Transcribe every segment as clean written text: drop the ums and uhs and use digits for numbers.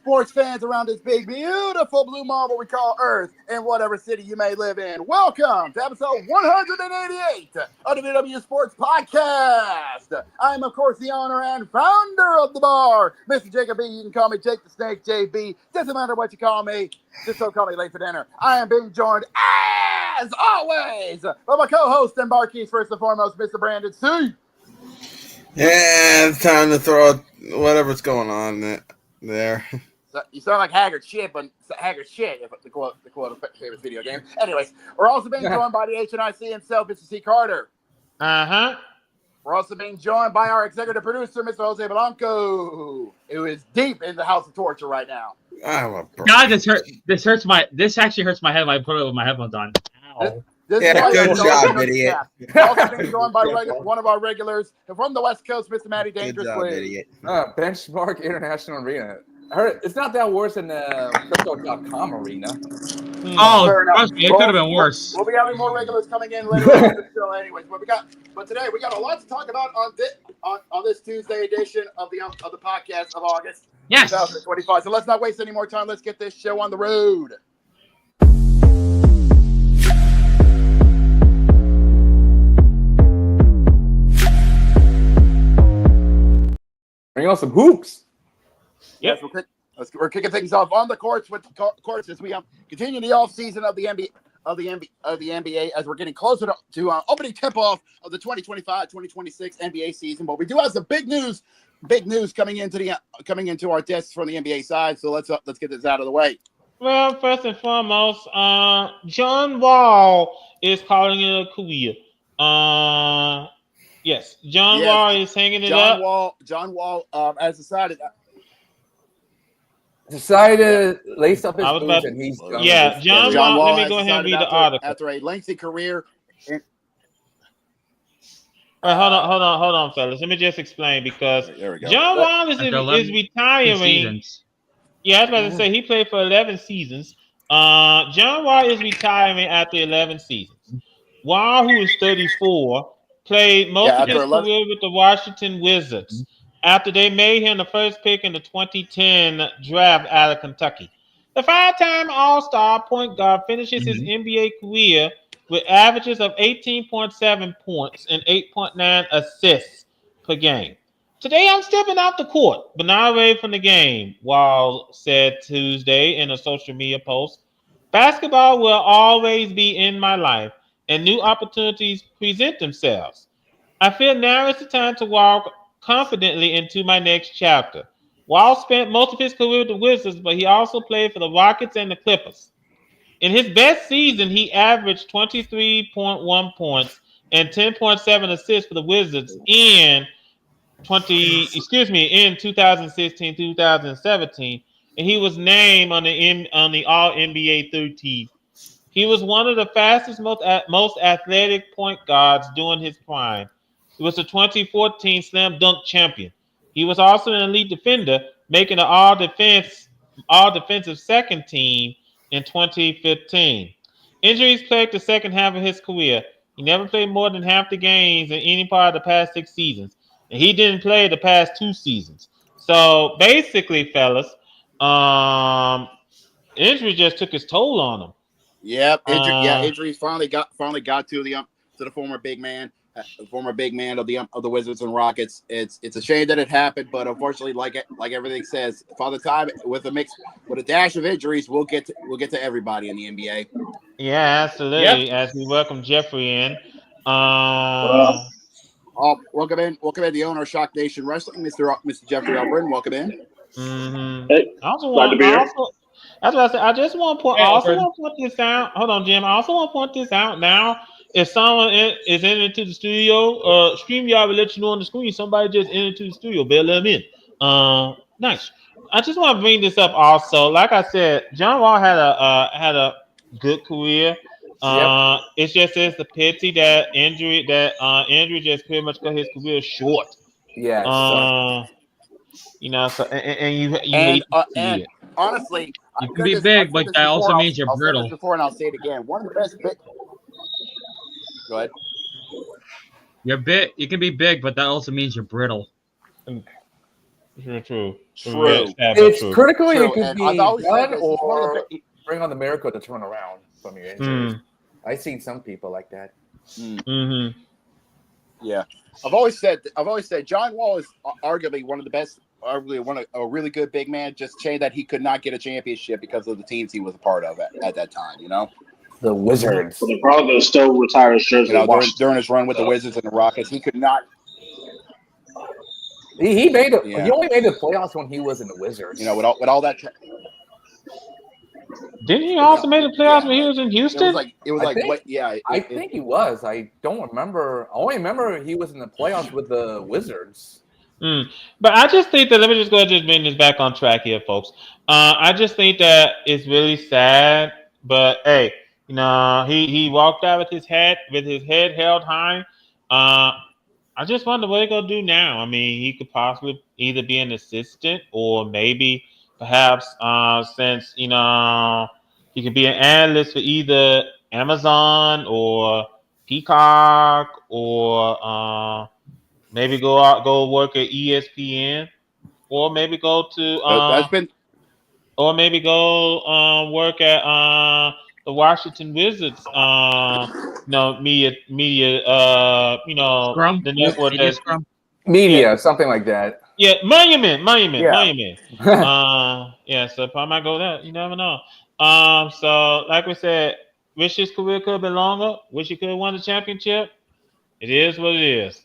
sports fans around this big, beautiful blue marble we call Earth in whatever city you may live in. Welcome to episode 188 of the VWU Sports Podcast. I am, of course, the owner and founder of the bar, Mr. Jacob B. You can call me Jake the Snake, JB. Doesn't matter what you call me. Just don't call me late for dinner. I am being joined, as always, by my co-host and barkeep, first and foremost, Mr. Brandon C. Yeah, it's time to throw out whatever's going on there. So you sound like Haggard shit, but Haggard shit, if the quote a famous video game. Anyways, we're also being joined by the HNIC himself, Mr. C. Carter. We're also being joined by our executive producer, Mr. Jose Blanco, who is deep in the house of torture right now. God, this actually hurts my head when I put it with my headphones on. Ow. Good job, idiot. Also being joined by one of our regulars from the West Coast, Mr. Matty Dangerously. Benchmark International Arena. I heard it's not that worse than the Crypto.com arena. Oh, it could have been worse. We'll be having more regulars coming in later on the show, anyways. But today we got a lot to talk about on this Tuesday edition of the podcast of August 2025. So let's not waste any more time. Let's get this show on the road. Bring on some hoops. Yes, we're kicking things off on the courts with the courts as we continue the off season of the NBA as we're getting closer to opening tip-off of the 2025-2026 NBA season. But we do have some big news coming into our desks from the NBA side. So let's get this out of the way. Well, first and foremost, John Wall is calling it a career. Yes, John Wall is hanging it up. John Wall has decided to lace up his boots and he's done. Yeah, John Wall. Let me go ahead and read the article. After a lengthy career. Hold on, fellas. Let me just explain because John Wall is retiring. Yeah, I was about to say he played for 11 seasons. John Wall is retiring after 11 seasons. Wall, who is 34, played most of his career with the Washington Wizards after they made him the first pick in the 2010 draft out of Kentucky. The five-time All-Star point guard finishes his NBA career with averages of 18.7 points and 8.9 assists per game. Today, I'm stepping off the court, but not away from the game, Wall said Tuesday in a social media post. Basketball will always be in my life, and new opportunities present themselves. I feel now is the time to walk confidently into my next chapter. Wall spent most of his career with the Wizards, but he also played for the Rockets and the Clippers. In his best season, he averaged 23.1 points and 10.7 assists for the Wizards in 2016-2017, and he was named on the All-NBA third team. He was one of the fastest, most athletic point guards during his prime. He was the 2014 Slam Dunk champion. He was also an elite defender, making the all-defensive second team in 2015. Injuries plagued the second half of his career. He never played more than half the games in any part of the past 6 seasons, and he didn't play the past 2 seasons. So basically, fellas, injury just took its toll on him. Yep, injuries finally got to the former big man of the Wizards and Rockets. It's a shame that it happened, but unfortunately, like everything says, Father Time with a dash of injuries, we'll get to everybody in the NBA. Yeah, absolutely. Yep. As we welcome Jeffrey in. Welcome in, the owner of Shock Nation Wrestling, Mr. Jeffrey Albrin. Welcome in. Mm-hmm. Hey, I just want to point this out. Hold on, Jim. I also want to point this out now. If someone is into the studio, StreamYard will let you know on the screen. Somebody just entered to the studio. Better let them in. Nice. I just want to bring this up also. Like I said, John Wall had a good career. It's a pity that injury just pretty much cut his career short. Yeah. So you hate to see it. Honestly, you can be big, but that also means you're brittle. Before, and I'll say it again. One of the best. Go ahead. You can be big, but that also means you're brittle. True. It's critical. True. You could And be I've always said done this. or bring on the miracle to turn around from your injuries. I've seen some people like that. Yeah, I've always said John Wall is arguably one of the best, a really good big man. Just saying that he could not get a championship because of the teams he was a part of at that time. You know, the Wizards. Well, they're probably going to still retire his jersey. During his run with the Wizards and the Rockets, he could not. He made it. Yeah. He only made the playoffs when he was in the Wizards. You know, with all that. Didn't he also make the playoffs when he was in Houston? I think he was. I don't remember. I only remember he was in the playoffs with the Wizards. But I just think that let me just go ahead and bring this back on track here, folks. I just think that it's really sad. But hey, you know, he walked out with his head held high. I just wonder what he's gonna do now. I mean, he could possibly either be an assistant or maybe perhaps since you know he could be an analyst for either Amazon or Peacock or maybe go work at ESPN or maybe go to or maybe go work at the Washington Wizards media Scrum? the network media something like that. Yeah, Monument. So probably might go there. You never know. So like we said, wish his career could have been longer. Wish he could have won the championship. It is what it is.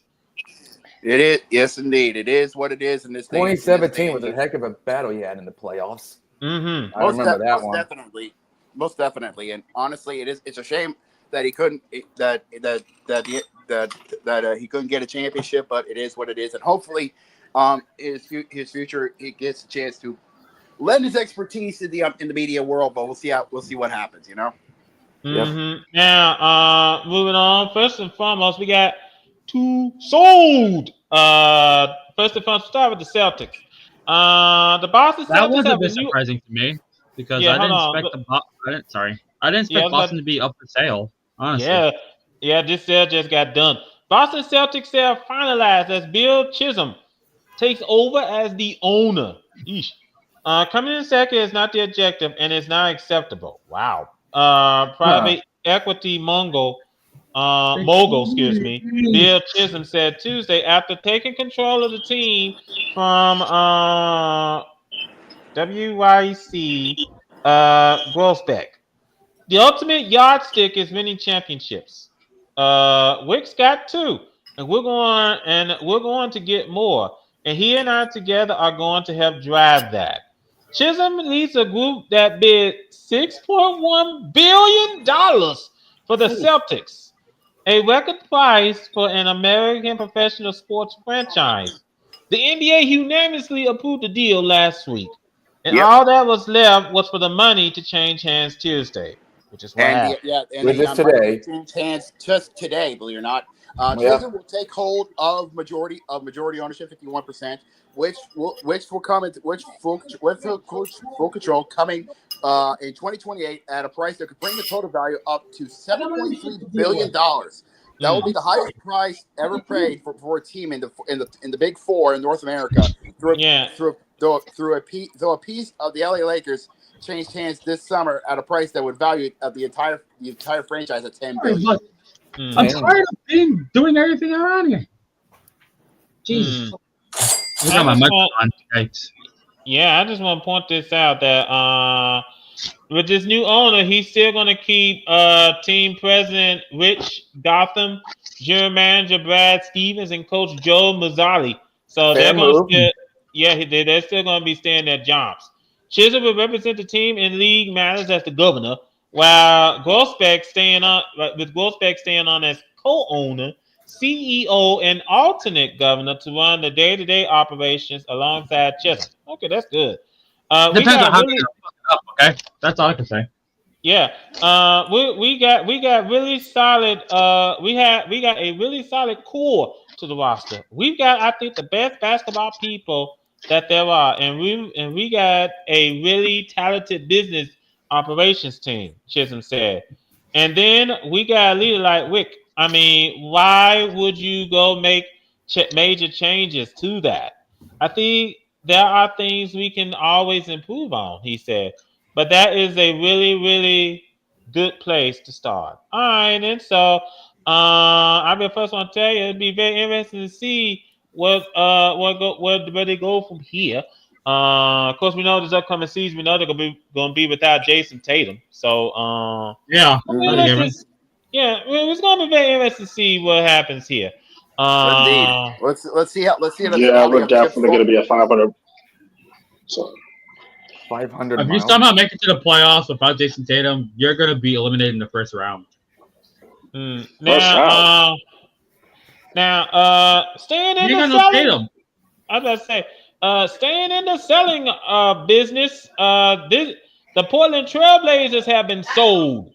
It is, yes, indeed. It is what it is in this. 2017 was a heck of a battle he had in the playoffs. Mm-hmm. I remember that one. Most definitely, and honestly, it's a shame that he couldn't that he couldn't get a championship, but it is what it is, and hopefully, his future he gets a chance to lend his expertise in the media world. But we'll see what happens. You know. Mm-hmm. Yep. Now, moving on. First and foremost, we got two sold. First and foremost, start with the Celtics. The Boston Celtics. That was a bit surprising to me because I didn't expect I didn't expect Boston to be up for sale. Honestly. Yeah. This sale just got done. Boston Celtics sale finalized as Bill Chisholm takes over as the owner. Coming in second is not the objective and is not acceptable. Wow. Private equity mogul, Bill Chisholm said Tuesday after taking control of the team from WYC Grossbeck. The ultimate yardstick is winning championships. Wick's got 2, and we're going to get more. And he and I together are going to help drive that. Chisholm leads a group that bid $6.1 billion for the Celtics, a record price for an American professional sports franchise. The NBA unanimously approved the deal last week, and all that was left was for the money to change hands Tuesday, which is what happened. Today. Change hands just today, believe it or not. Chisholm will take hold of majority ownership, 51%, which will come into full control coming in 2028 at a price that could bring the total value up to $7.3 billion. That will be the highest price ever paid for a team in the Big Four in North America. Though a piece of the LA Lakers changed hands this summer at a price that would value the entire franchise at $10 billion. I'm tired of doing everything around here. Jesus. I got my microphone on. Yeah, I just want to point this out that with this new owner, he's still going to keep team president Rich Gotham, general manager Brad Stevens, and coach Joe Mazzoli. So they're going to they're still going to be staying in their jobs. Chisholm will represent the team in league matters as the governor, while Grossbeck staying on as co-owner, CEO, and alternate governor to run the day-to-day operations alongside Chisholm. Okay, that's good. Depends on how you fuck it up. Okay, that's all I can say. Yeah, we got really solid. We got a really solid core to the roster. We've got, I think, the best basketball people that there are, and we got a really talented business operations team. Chisholm said, and then we got a leader like Wick. I mean, why would you go make major changes to that? I think there are things we can always improve on, he said. But that is a really, really good place to start. All right, and so I first want to tell you it'd be very interesting to see where they go from here. Of course, we know this upcoming season. We know they're going to be without Jason Tatum. So yeah, it's going to be very interesting to see what happens here. Indeed. Let's see how Yeah, we're definitely going to be a 500. So 500. If you somehow make it to the playoffs without Jason Tatum, you're going to be eliminated in the first round. Now, staying in the selling. I was about to say, staying in the selling business. The Portland Trailblazers have been sold.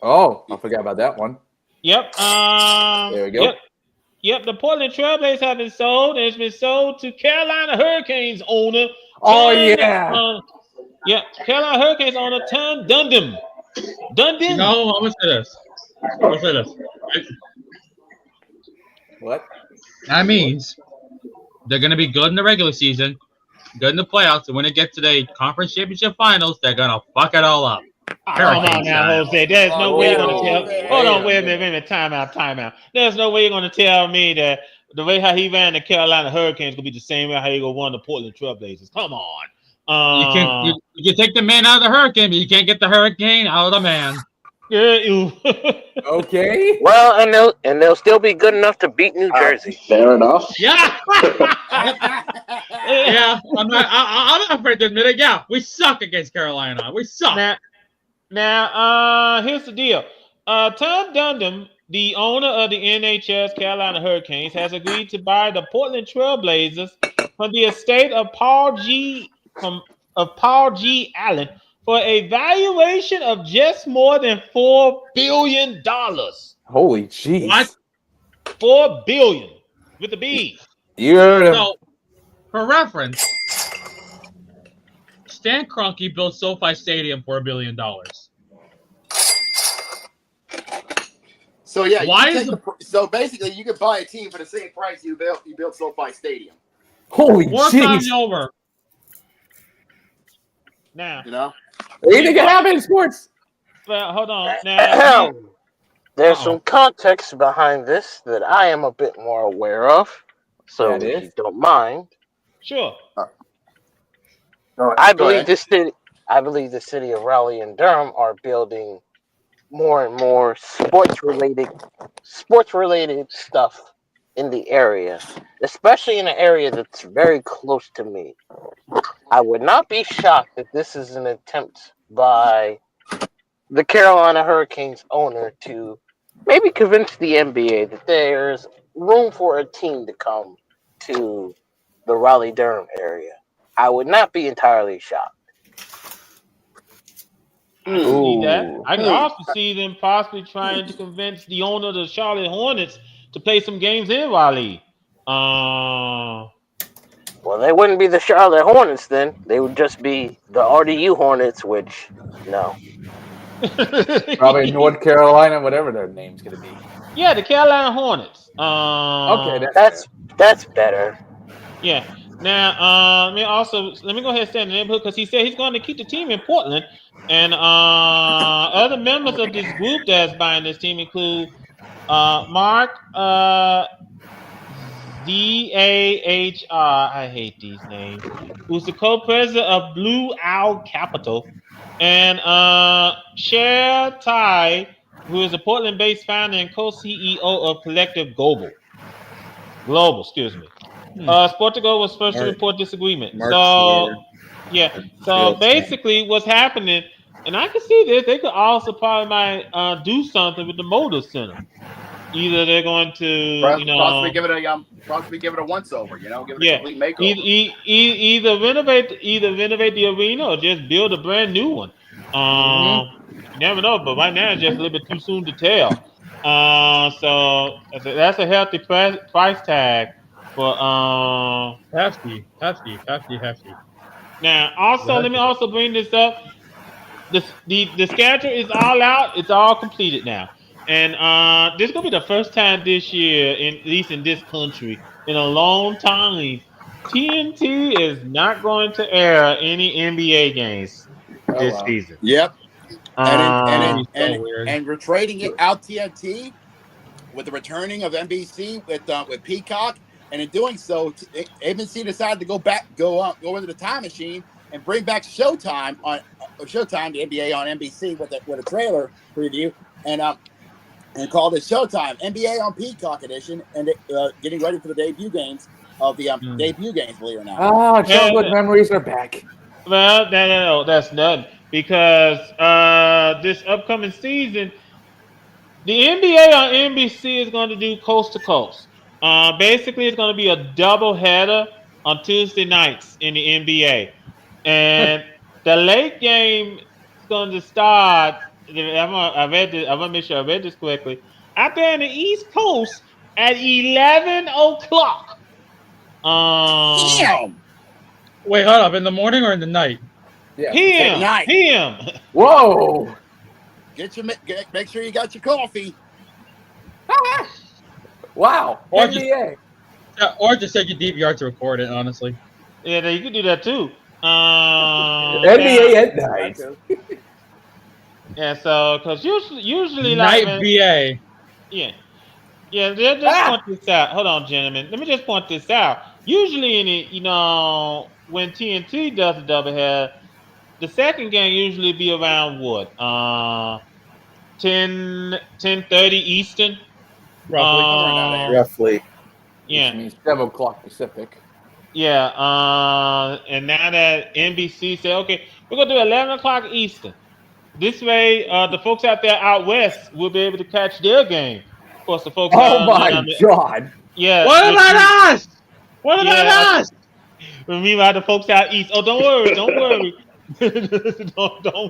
Oh, I forgot about that one. Yep. There we go. Yep. The Portland Trailblazers have been sold, and it's been sold to Carolina Hurricanes owner. Carolina Hurricanes owner Tom Dundon. No, I'm gonna say this. What? That means they're gonna be good in the regular season, good in the playoffs, and when it gets to the conference championship finals, they're gonna fuck it all up. Come on now, Jose. There's no way you're gonna tell. Hold on, wait a minute. Time out. There's no way you're gonna tell me that the way how he ran the Carolina Hurricanes gonna be the same way how he gonna run the Portland Trailblazers. Come on. You can take the man out of the hurricane, but you can't get the hurricane out of the man. Yeah. Okay. Well, and they'll still be good enough to beat New Jersey. Fair enough. Yeah. Yeah. I'm not afraid to admit it. Yeah, we suck against Carolina. We suck. Now, here's the deal. Tom Dundon, the owner of the NHS Carolina Hurricanes, has agreed to buy the Portland Trailblazers from the estate of Paul G. Allen for a valuation of just more than $4 billion. Holy jeez. What? $4 billion with a B. You heard him. So, for reference, Stan Kroenke built SoFi Stadium for $1 billion. So yeah, so basically you could buy a team for the same price you built SoFi Stadium. Holy more jeez. times over. Now, Anything can happen in sports. Well, hold on. Now, there's some context behind this that I am a bit more aware of. So if you don't mind. Sure. I believe the city of Raleigh and Durham are building more and more sports related stuff in the area, especially in an area that's very close to me. I would not be shocked if this is an attempt by the Carolina Hurricanes owner to maybe convince the NBA that there's room for a team to come to the Raleigh-Durham area. I would not be entirely shocked. I can see that. I can also see them possibly trying to convince the owner of the Charlotte Hornets to play some games in Raleigh. Well, they wouldn't be the Charlotte Hornets then. They would just be the RDU Hornets, which, no. Probably North Carolina, whatever their name's going to be. Yeah, the Carolina Hornets. Okay, that's better. Yeah. Now, let me go ahead and stay in the neighborhood because he said he's going to keep the team in Portland. And other members of this group that's buying this team include Mark D-A-H-R, I hate these names, who's the co-president of Blue Owl Capital, and Cher Tai, who is a Portland-based founder and co-CEO of Collective Global. Sportigo was first to report disagreement. So basically what's happening, and I can see this, they could also probably might do something with the Motor Center. Either they're going to, possibly give it a once over, give it a complete makeover. Either renovate the arena or just build a brand new one. You never know, but right now it's just a little bit too soon to tell. So that's a healthy price tag for hefty. Now, also let me also bring this up. The schedule is all out. It's all completed now. And this is going to be the first time this year, at least in this country, in a long time, TNT is not going to air any NBA games this season. Yep. And weird. we're trading it out TNT with the returning of NBC with Peacock, and in doing so, ABC decided to go into the time machine and bring back Showtime, the NBA on NBC with a trailer preview, and called it Showtime NBA on Peacock edition, and getting ready for the debut games of the debut games, believe it or not. Oh, childhood memories are back. Well, no, that's not because this upcoming season, the NBA on NBC is going to do coast to coast. Basically, it's going to be a double header on Tuesday nights in the NBA, and the late game is going to start. I'm gonna make sure I read this correctly. Out there in the East Coast at 11 o'clock. Damn. Wait, hold up. In the morning or in the night? Yeah. PM. Whoa. Make sure you got your coffee. Wow. Or NBA. Or just take your DVR to record it, honestly. Yeah, you can do that too. NBA at night. Yeah, so because usually Night like BA. yeah. Just point this out. Hold on, gentlemen. Let me just point this out. Usually, when TNT does a doubleheader, the second game usually be around what? 10:30 Eastern. Roughly. Yeah. Which means 7 o'clock Pacific. Yeah. And now that NBC said, okay, we're gonna do 11 o'clock Eastern. This way, the folks out there out west will be able to catch their game. Of course, the folks. Oh my God! Yeah. What about us? What about us? Meanwhile, the folks out east. Oh, don't worry. Don't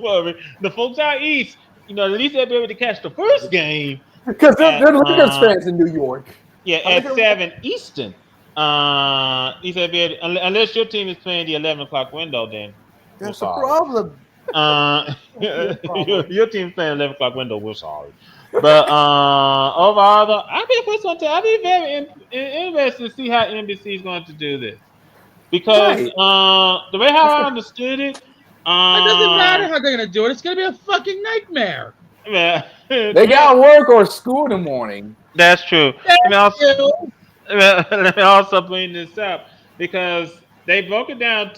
worry. The folks out east, at least they'll be able to catch the first game. Because they're Lakers fans in New York. Yeah, at 7 Eastern. Unless your team is playing the 11 o'clock window, then that's the problem. Your team's playing 11 o'clock window. We're sorry, but overall, I'll be very interested to see how NBC is going to do this because the way how I understood it, it doesn't matter how they're going to do it. It's going to be a fucking nightmare. They got work or school in the morning. That's true. Let me also bring this up because they broke it down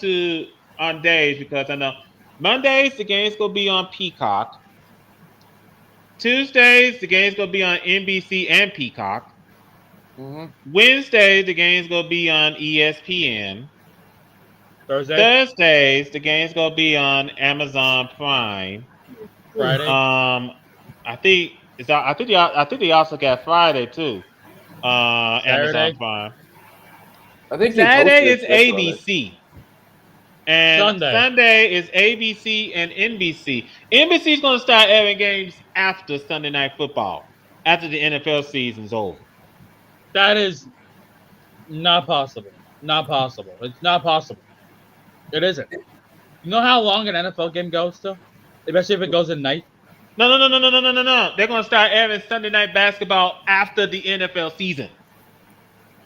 on days because I know Mondays the game's gonna be on Peacock. Tuesdays the game's gonna be on NBC and Peacock. Mm-hmm. Wednesdays the game's gonna be on ESPN. Thursdays the game's gonna be on Amazon Prime. Friday. I think they also got Friday too. Amazon Prime. I think Saturday is ABC. And Sunday is ABC and NBC. NBC is going to start airing games after Sunday Night Football, after the NFL season's over. That is not possible. Not possible. It's not possible. It isn't. You know how long an NFL game goes to? Especially if it goes at night? No. They're going to start airing Sunday Night Basketball after the NFL season.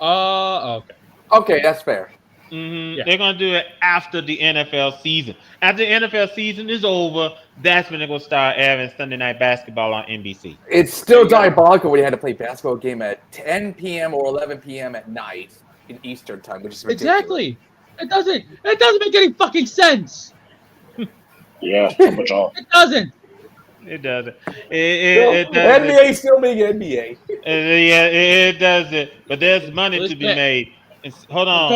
Okay. Okay, that's fair. Mm-hmm. Yeah. They're going to do it after the NFL season. After the NFL season is over, that's when they're going to start airing Sunday Night Basketball on NBC. It's still diabolical when you had to play a basketball game at 10 p.m. or 11 p.m. at night in Eastern time, which is ridiculous. Exactly. It doesn't make any fucking sense. Yeah, it doesn't. It doesn't. It doesn't. NBA still being NBA. Yeah, it doesn't. But there's money to be made. Hold on.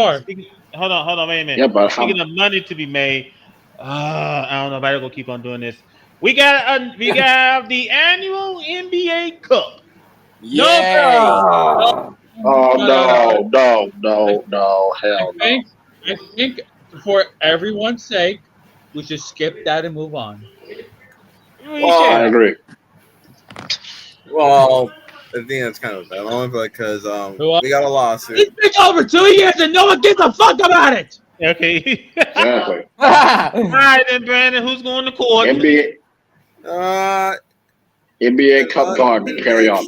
Hold on. Wait a minute. Yeah, but speaking of money to be made, I don't know if I'm gonna keep on doing this. We got the annual NBA Cup. Yeah. No, hell no. I think for everyone's sake, we should skip that and move on. I agree. Well, I think that's kind of bad. Only because we got a lawsuit. It's been over 2 years and no one gives a fuck about it. Okay. Exactly. All right, then, Brandon. Who's going to court? NBA Cup Garden. Carry on.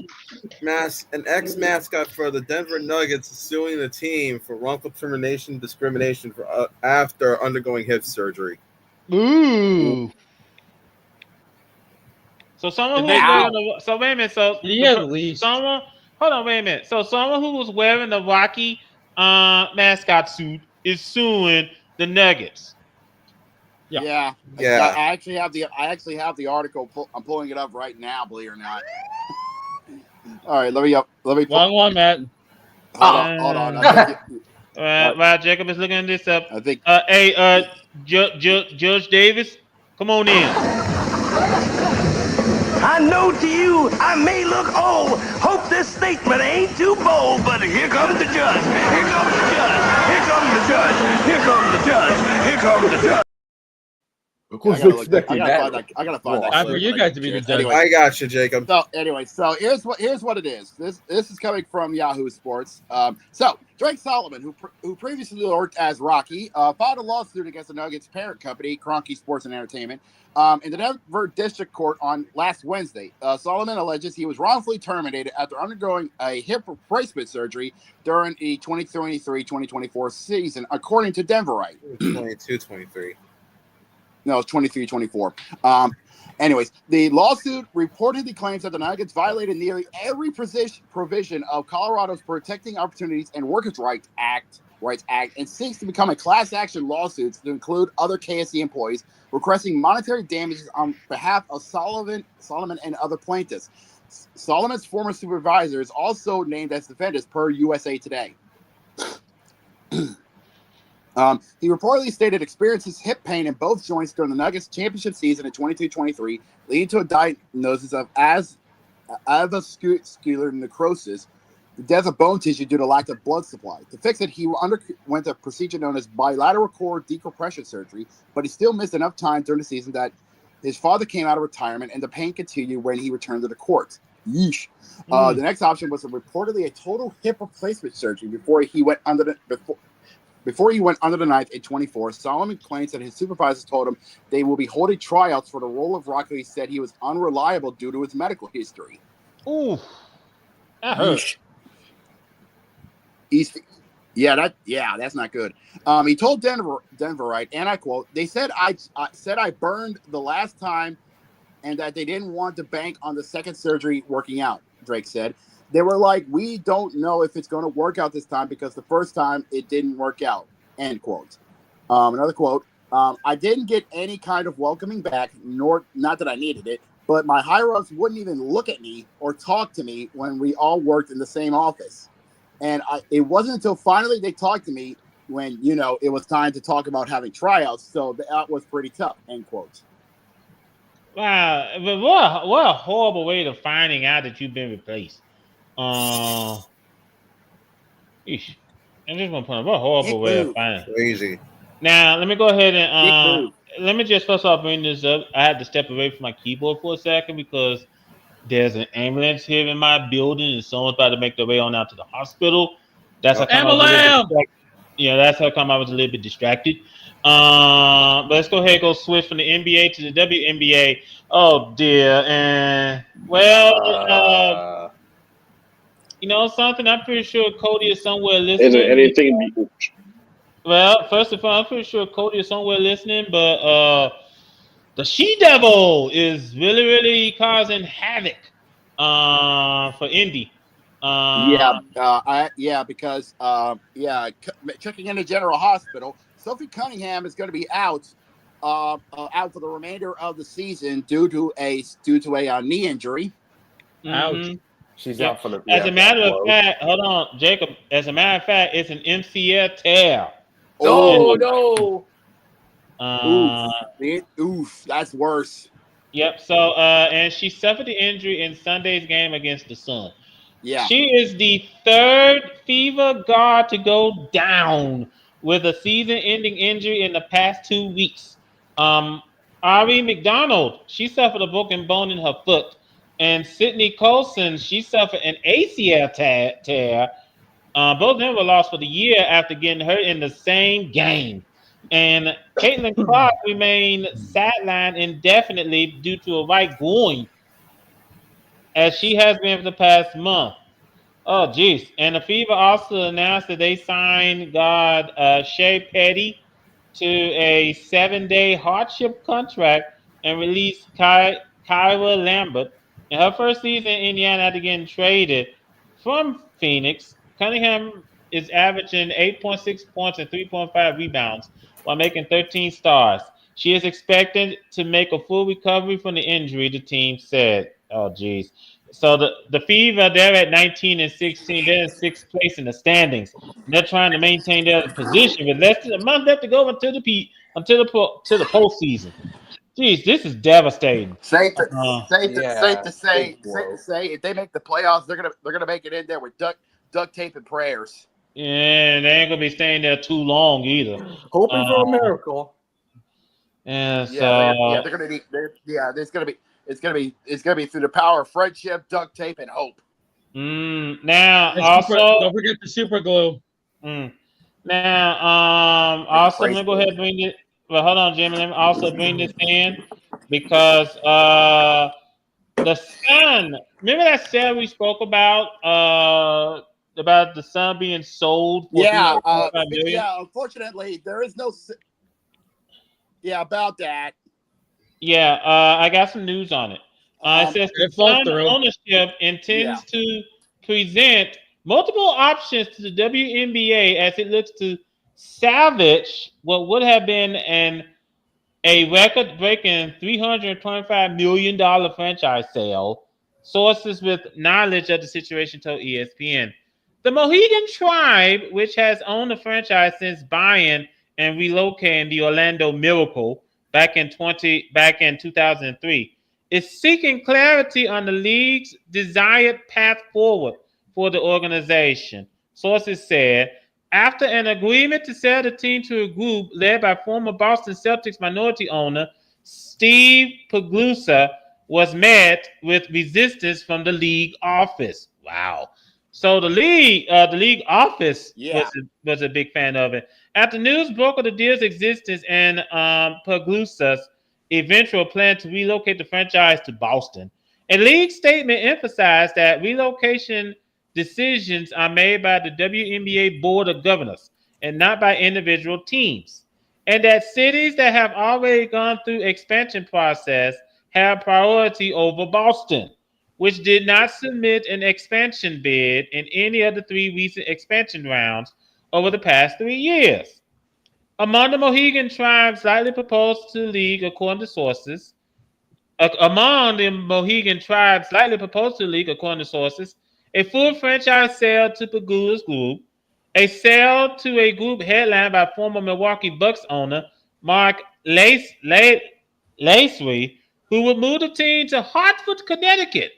An ex-mascot for the Denver Nuggets is suing the team for wrongful termination discrimination for after undergoing hip surgery. Ooh. So someone who was wearing so wait a minute. So someone hold on, wait a minute. So someone who was wearing the Rocky mascot suit is suing the Nuggets. Yeah. I actually have the article. I'm pulling it up right now, believe it or not. All right, let me. Wrong one, Matt. Hold on. While Jacob is looking this up, I think. Judge Davis, come on in. I know to you I may look old. Hope this statement ain't too bold, but here comes the judge. Here comes the judge. Here comes the judge. Here comes the judge. Here comes the judge. I gotta find that. Time for you guys to be the judge. Anyway, I got you, Jacob. So here's what it is. This is coming from Yahoo Sports. So Drake Solomon, who previously worked as Rocky, filed a lawsuit against the Nuggets' parent company, Kroenke Sports and Entertainment, in the Denver District Court on last Wednesday. Solomon alleges he was wrongfully terminated after undergoing a hip replacement surgery during the 2023-2024 season, according to Denverite. 22-23. No, it's 23-24. Anyways, the lawsuit reportedly claims that the Nuggets violated nearly every provision of Colorado's Protecting Opportunities and Workers' Rights Act, and seeks to become a class action lawsuit to include other KSE employees, requesting monetary damages on behalf of Solomon and other plaintiffs. Solomon's former supervisor is also named as defendants per USA Today. He reportedly stated experiences hip pain in both joints during the Nuggets championship season in 22-23, leading to a diagnosis of avascular necrosis, the death of bone tissue due to lack of blood supply. To fix it, he underwent a procedure known as bilateral cord decompression surgery, but he still missed enough time during the season that his father came out of retirement and the pain continued when he returned to the court. Yeesh. The next option was reportedly a total hip replacement surgery before he went under the knife at 24. Solomon claims that his supervisors told him they will be holding tryouts for the role of Rocky. He said he was unreliable due to his medical history. Ooh, that hurts. That's not good. He told Denverite, and I quote, "They said I burned the last time, and that they didn't want to bank on the second surgery working out." Drake said. They were like, "We don't know if it's going to work out this time because the first time it didn't work out." End quote. Another quote. I didn't get any kind of welcoming back, not that I needed it, but my higher-ups wouldn't even look at me or talk to me when we all worked in the same office. And it wasn't until finally they talked to me when, it was time to talk about having tryouts. So that was pretty tough. End quote. Wow. But what a horrible way of finding out that you've been replaced. I just want to point out what a horrible way of finding. Crazy. Now let me go ahead and let me just first off bring this up. I had to step away from my keyboard for a second because there's an ambulance here in my building and someone's about to make their way on out to the hospital. That's how come that's how come I was a little bit distracted. But let's go ahead and go switch from the NBA to the WNBA. Oh dear. And something, I'm pretty sure Cody is somewhere listening. Is there anything? Well, first of all, I'm pretty sure Cody is somewhere listening, but the She-Devil is really, really causing havoc for Indy. Because checking into General Hospital, Sophie Cunningham is going to be out for the remainder of the season due to a knee injury. Ouch. She's out for the. As a matter of fact, hold on, Jacob. As a matter of fact, it's an MCL tear. No. Oof, that's worse. Yep. So, and she suffered the injury in Sunday's game against the Sun. Yeah. She is the third Fever guard to go down with a season-ending injury in the past 2 weeks. Ari McDonald, she suffered a broken bone in her foot. And Sydney Colson, she suffered an ACL tear. Both of them were lost for the year after getting hurt in the same game. And Caitlin Clark remained sidelined indefinitely due to a right groin. as she has been for the past month. Oh, geez. And the Fever also announced that they signed Shea Petty to a 7-day hardship contract and released Kyra Lambert. In her first season in Indiana after getting traded from Phoenix, Cunningham is averaging 8.6 points and 3.5 rebounds while making 13 stars. She is expected to make a full recovery from the injury, the team said. Oh, geez. So the Fever, they're at 19 and 16. They're in sixth place in the standings. They're trying to maintain their position with less than a month left to go until the postseason. Jeez, this is devastating. Safe to say, if they make the playoffs, they're gonna make it in there with duct tape and prayers. Yeah, they ain't gonna be staying there too long either. Hoping for a miracle. Yeah, so they're gonna need. It's gonna be through the power of friendship, duct tape, and hope. Now, don't forget the super glue. Now, also, let me go ahead and bring it. Well, hold on, Jimmy. Let me also bring this in because the Sun. Remember that sale we spoke about the Sun being sold for $3.5 million? Yeah. Unfortunately, there is no. Yeah, about that. Yeah, I got some news on it. It says the Sun ownership intends to present multiple options to the WNBA as it looks to salvage what would have been a record-breaking $325 million franchise sale. Sources with knowledge of the situation told ESPN. The Mohegan Tribe, which has owned the franchise since buying and relocating the Orlando Miracle back in 2003, is seeking clarity on the league's desired path forward for the organization. Sources said, after an agreement to sell the team to a group led by former Boston Celtics minority owner Steve Paglusa, was met with resistance from the league office. Wow. So the league office was a big fan of it. After news broke of the deal's existence and Paglusa's eventual plan to relocate the franchise to Boston, a league statement emphasized that relocation decisions are made by the WNBA Board of Governors and not by individual teams, and that cities that have already gone through expansion process have priority over Boston, which did not submit an expansion bid in any of the 3 recent expansion rounds over the past 3 years. Among the Mohegan Tribe's likely proposed to the league, according to sources, a full franchise sale to Pagula's group, a sale to a group headlined by former Milwaukee Bucks owner Mark Lacey, who would move the team to Hartford, Connecticut,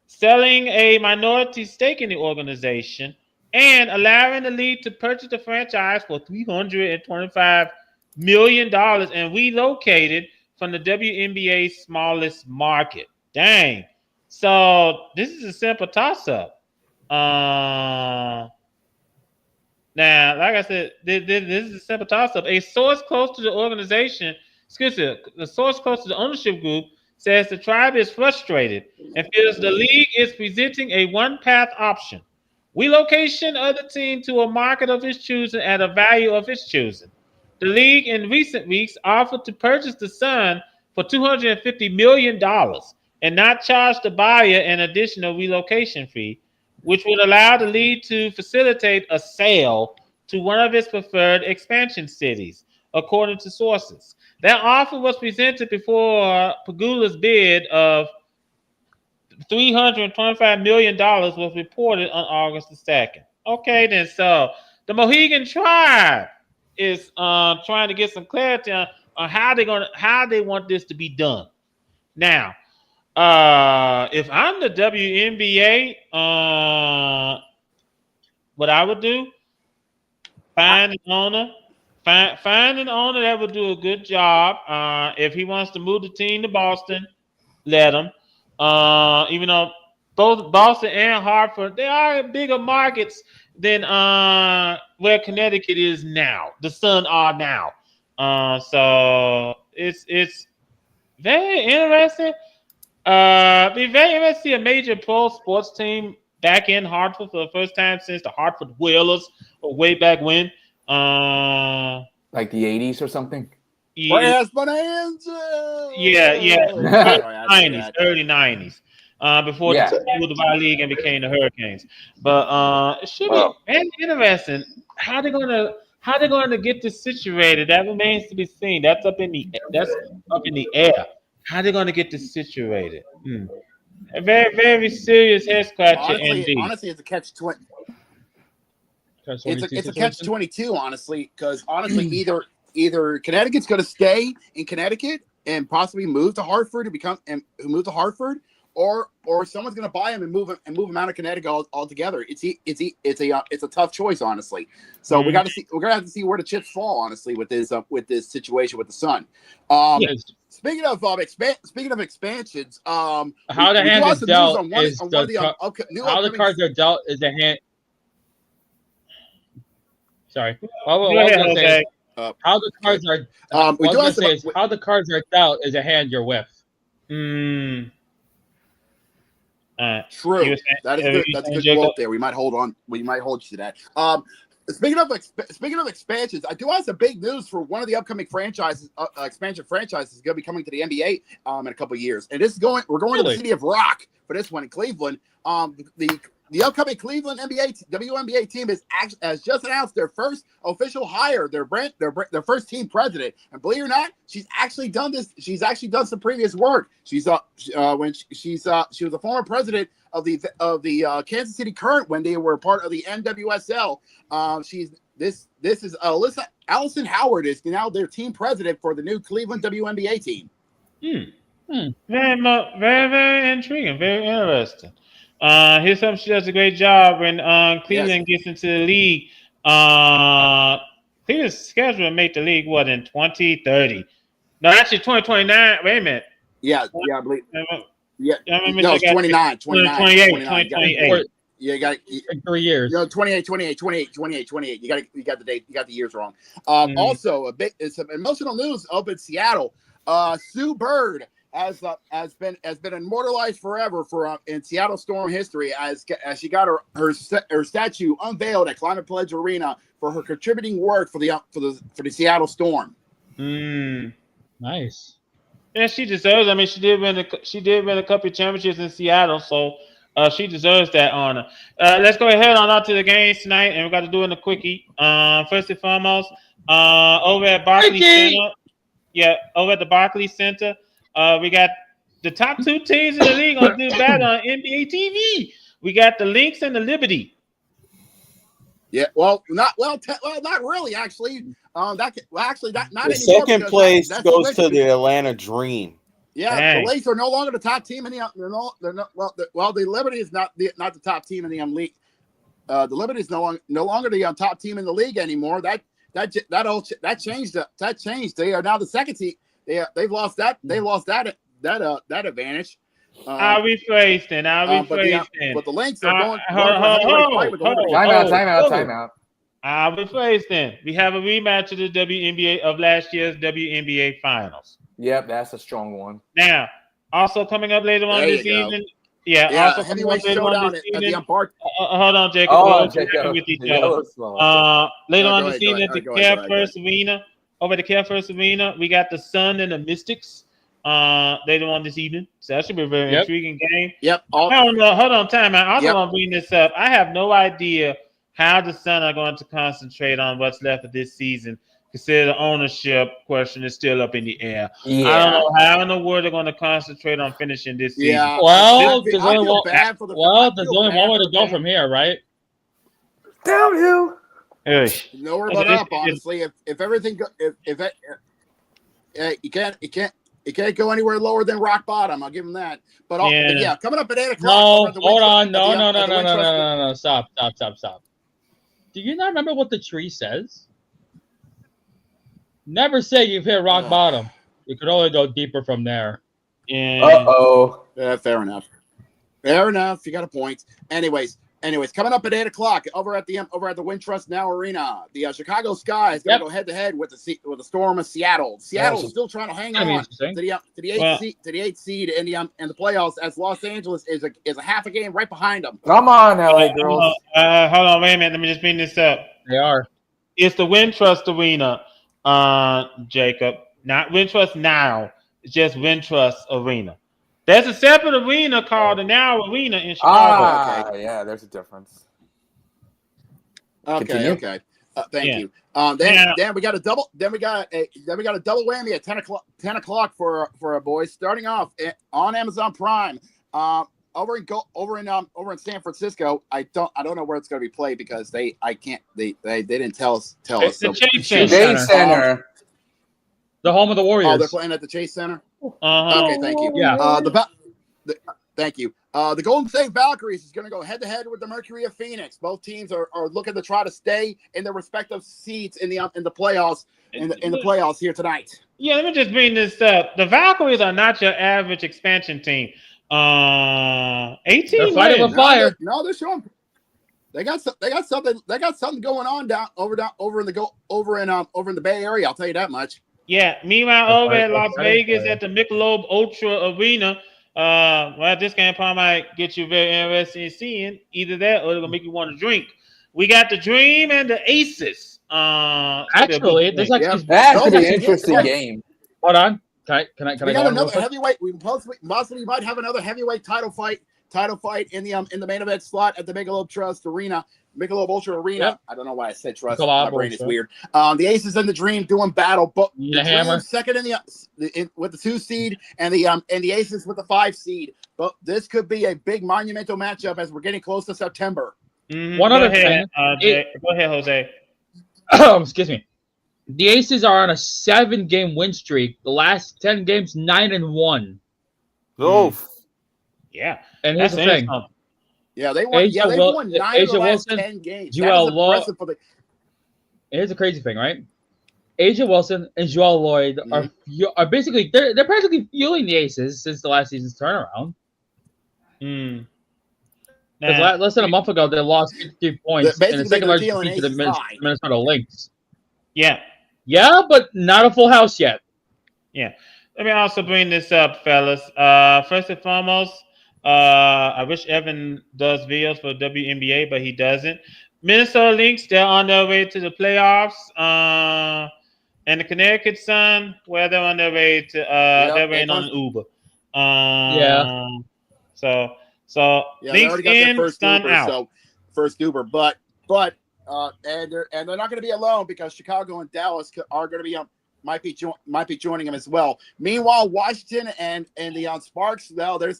selling a minority stake in the organization, and allowing the league to purchase the franchise for $325 million and relocate it from the WNBA's smallest market. Dang. So this is a simple toss-up. Now, like I said, this is a simple toss-up. A source close to the organization, the source close to the ownership group says the tribe is frustrated and feels the league is presenting a one-path option. Relocation of the team to a market of its choosing at a value of its choosing. The league in recent weeks offered to purchase the Sun for $250 million and not charge the buyer an additional relocation fee, which would allow the league to facilitate a sale to one of its preferred expansion cities, according to sources. That offer was presented before Pagula's bid of $325 million was reported on August the 2nd. Okay, then, so the Mohegan Tribe is trying to get some clarity on how they want this to be done. Now, if I'm the WNBA, what I would do, find an owner that would do a good job. If he wants to move the team to Boston, let him. Even though both Boston and Hartford, they are bigger markets than where Connecticut is now. The Sun are now. So it's very interesting. Be very interested to see a major pro sports team back in Hartford for the first time since the Hartford Whalers, or way back when. Like the 80s or something? Brass Bonanza! Early 90s. Before the World League and became the Hurricanes. But it should be very interesting. How they're gonna get this situated? That remains to be seen. That's up in the air. How they gonna get this situated? A very, very serious head scratcher indeed. Honestly, it's a catch-20. It's a catch-22, honestly, because honestly, either Connecticut's going to stay in Connecticut and possibly move to Hartford or someone's going to buy him and move him out of Connecticut altogether. It's a tough choice, honestly. So we're gonna have to see where the chips fall, honestly, with this situation with the Sun. Speaking of expansions, how the hand is dealt is how the cards are dealt is a hand. Sorry, what I was gonna say is how the cards are. How the cards are dealt is a hand you're with. True. That's a good quote there. We might hold you to that. Speaking of expansions, I do have some big news for one of the upcoming franchises. Expansion franchises is going to be coming to the NBA in a couple of years, and we're going to the city of Rock for this one in Cleveland. The upcoming Cleveland WNBA team has just announced their first official hire, their first team president. And believe it or not, she's actually done this. She's actually done some previous work. She was a former president of the Kansas City Current when they were part of the NWSL. This is Allison Howard is now their team president for the new Cleveland WNBA team. Very, very intriguing. Very interesting. Here's something she does a great job when Cleveland gets into the league. Cleveland's scheduled to make the league in 2030. No, actually 2029. Wait a minute. I believe. Yeah, no, it's 29, 2028. Yeah, you got 3 years. 28. You got the date. You got the years wrong. Also, it's some emotional news up in Seattle. Sue Bird has been immortalized forever in Seattle Storm history as she got her statue unveiled at Climate Pledge Arena for her contributing work for the Seattle Storm. Nice. Yeah, she deserves. I mean, she did win a couple of championships in Seattle, so she deserves that honor. Let's go ahead on out to the games tonight, and we got to do it in a quickie. First and foremost, over at Barclays Center. Yeah, over at the Barclays Center. We got the top two teams in the league on do battle on NBA TV. We got the Lynx and the Liberty. Yeah, not really. Actually, not the second place goes to the Atlanta Dream. Yeah, the Lynx are no longer the top team in the. The Liberty is not the top team in the league. The Liberty is no longer the top team in the league anymore. That changed. They are now the second team. They've lost that. They lost that advantage. I'll rephrase then. But the Lynx are going. Time out. I'll rephrase then. We have a rematch of the WNBA of last year's WNBA Finals. Yep, that's a strong one. Now, also coming up later on this evening. Also coming up later on this evening. Hold on, Jacob. With each other. Later on this evening at the Care First Arena. Over the Care First Arena, we got the Sun and the Mystics later on this evening. So that should be a very intriguing game. Yep. Hold on, time out. I also want to bring this up. I have no idea how the Sun are going to concentrate on what's left of this season. Consider the ownership question is still up in the air. Yeah. I don't know how in the world they're going to concentrate on finishing this season. Yeah. Well, there's only one way to go from here, right? Downhill. Nowhere but up, honestly. If everything you can't go anywhere lower than rock bottom. I'll give them that. But coming up at 8 o'clock. No, hold on. No. Stop. Do you not remember what the tree says? Never say you've hit rock bottom. You could only go deeper from there. Yeah, fair enough. You got a point. Anyways, Anyways, coming up at 8:00 over at the Wintrust Now Arena, the Chicago Sky is going to go head to head with the Storm of Seattle. Seattle's still trying to hang on to the eighth seed in the playoffs, as Los Angeles is a half a game right behind them. Come on, LA girls. Hold on, wait a minute. Let me just bring this up. They are. It's the Wintrust Arena, Jacob. Not Wintrust Now. It's just Wintrust Arena. There's a separate arena called the Now Arena in Chicago. Okay. Yeah, there's a difference. Okay. Thank you. Then we got a double. Then we got a double whammy at 10:00 for our boys. Starting off on Amazon Prime. Over in San Francisco. I don't know where it's going to be played because they didn't tell us. It's the Chase Center. The home of the Warriors. Oh, they're playing at the Chase Center. Okay, thank you. Yeah. Thank you. The Golden State Valkyries is going to go head to head with the Mercury of Phoenix. Both teams are looking to try to stay in their respective seats in the playoffs in the playoffs here tonight. Yeah, let me just bring this up. The Valkyries are not your average expansion team. 18 they're fighting with fire. No, they're showing. They got something going on over in the Bay Area. I'll tell you that much. Yeah. Meanwhile, over at Las Vegas at the Michelob Ultra Arena, this game probably might get you very interested in seeing either that or it's gonna make you want to drink. We got the Dream and the Aces. Actually, that's an interesting game. Hold on. Can I we got another heavyweight. We possibly might have another heavyweight title fight in the main event slot at the Michelob Ultra Arena. Yep. I don't know why I said trust. My brain is weird. The Aces and the Dream doing battle, but the Dream second with the 2 seed and the Aces with the 5 seed. But this could be a big monumental matchup as we're getting close to September. Mm-hmm. One other thing. Go ahead, Jose. Excuse me. The Aces are on a 7-game win streak. The last 10 games, 9-1. Oof. Yeah. And here's the thing. Yeah, they won. They won 9 of the last 10 games. Here's the crazy thing, right? Asia Wilson and Joel Lloyd are basically they're practically fueling the Aces since the last season's turnaround. Less than a month ago, they lost 53 points in the second largest defeat to the Minnesota Lynx. Yeah, but not a full house yet. Yeah. Let me also bring this up, fellas. First and foremost, I wish Evan does videos for WNBA, but he doesn't. Minnesota Lynx, they're on their way to the playoffs. And the Connecticut Sun, they're on their way to they're waiting on an Uber. So Lynx in, Sun out. So first Uber, but and they're not going to be alone because Chicago and Dallas are going to be might be joining them as well. Meanwhile, Washington and the Sparks, well, they're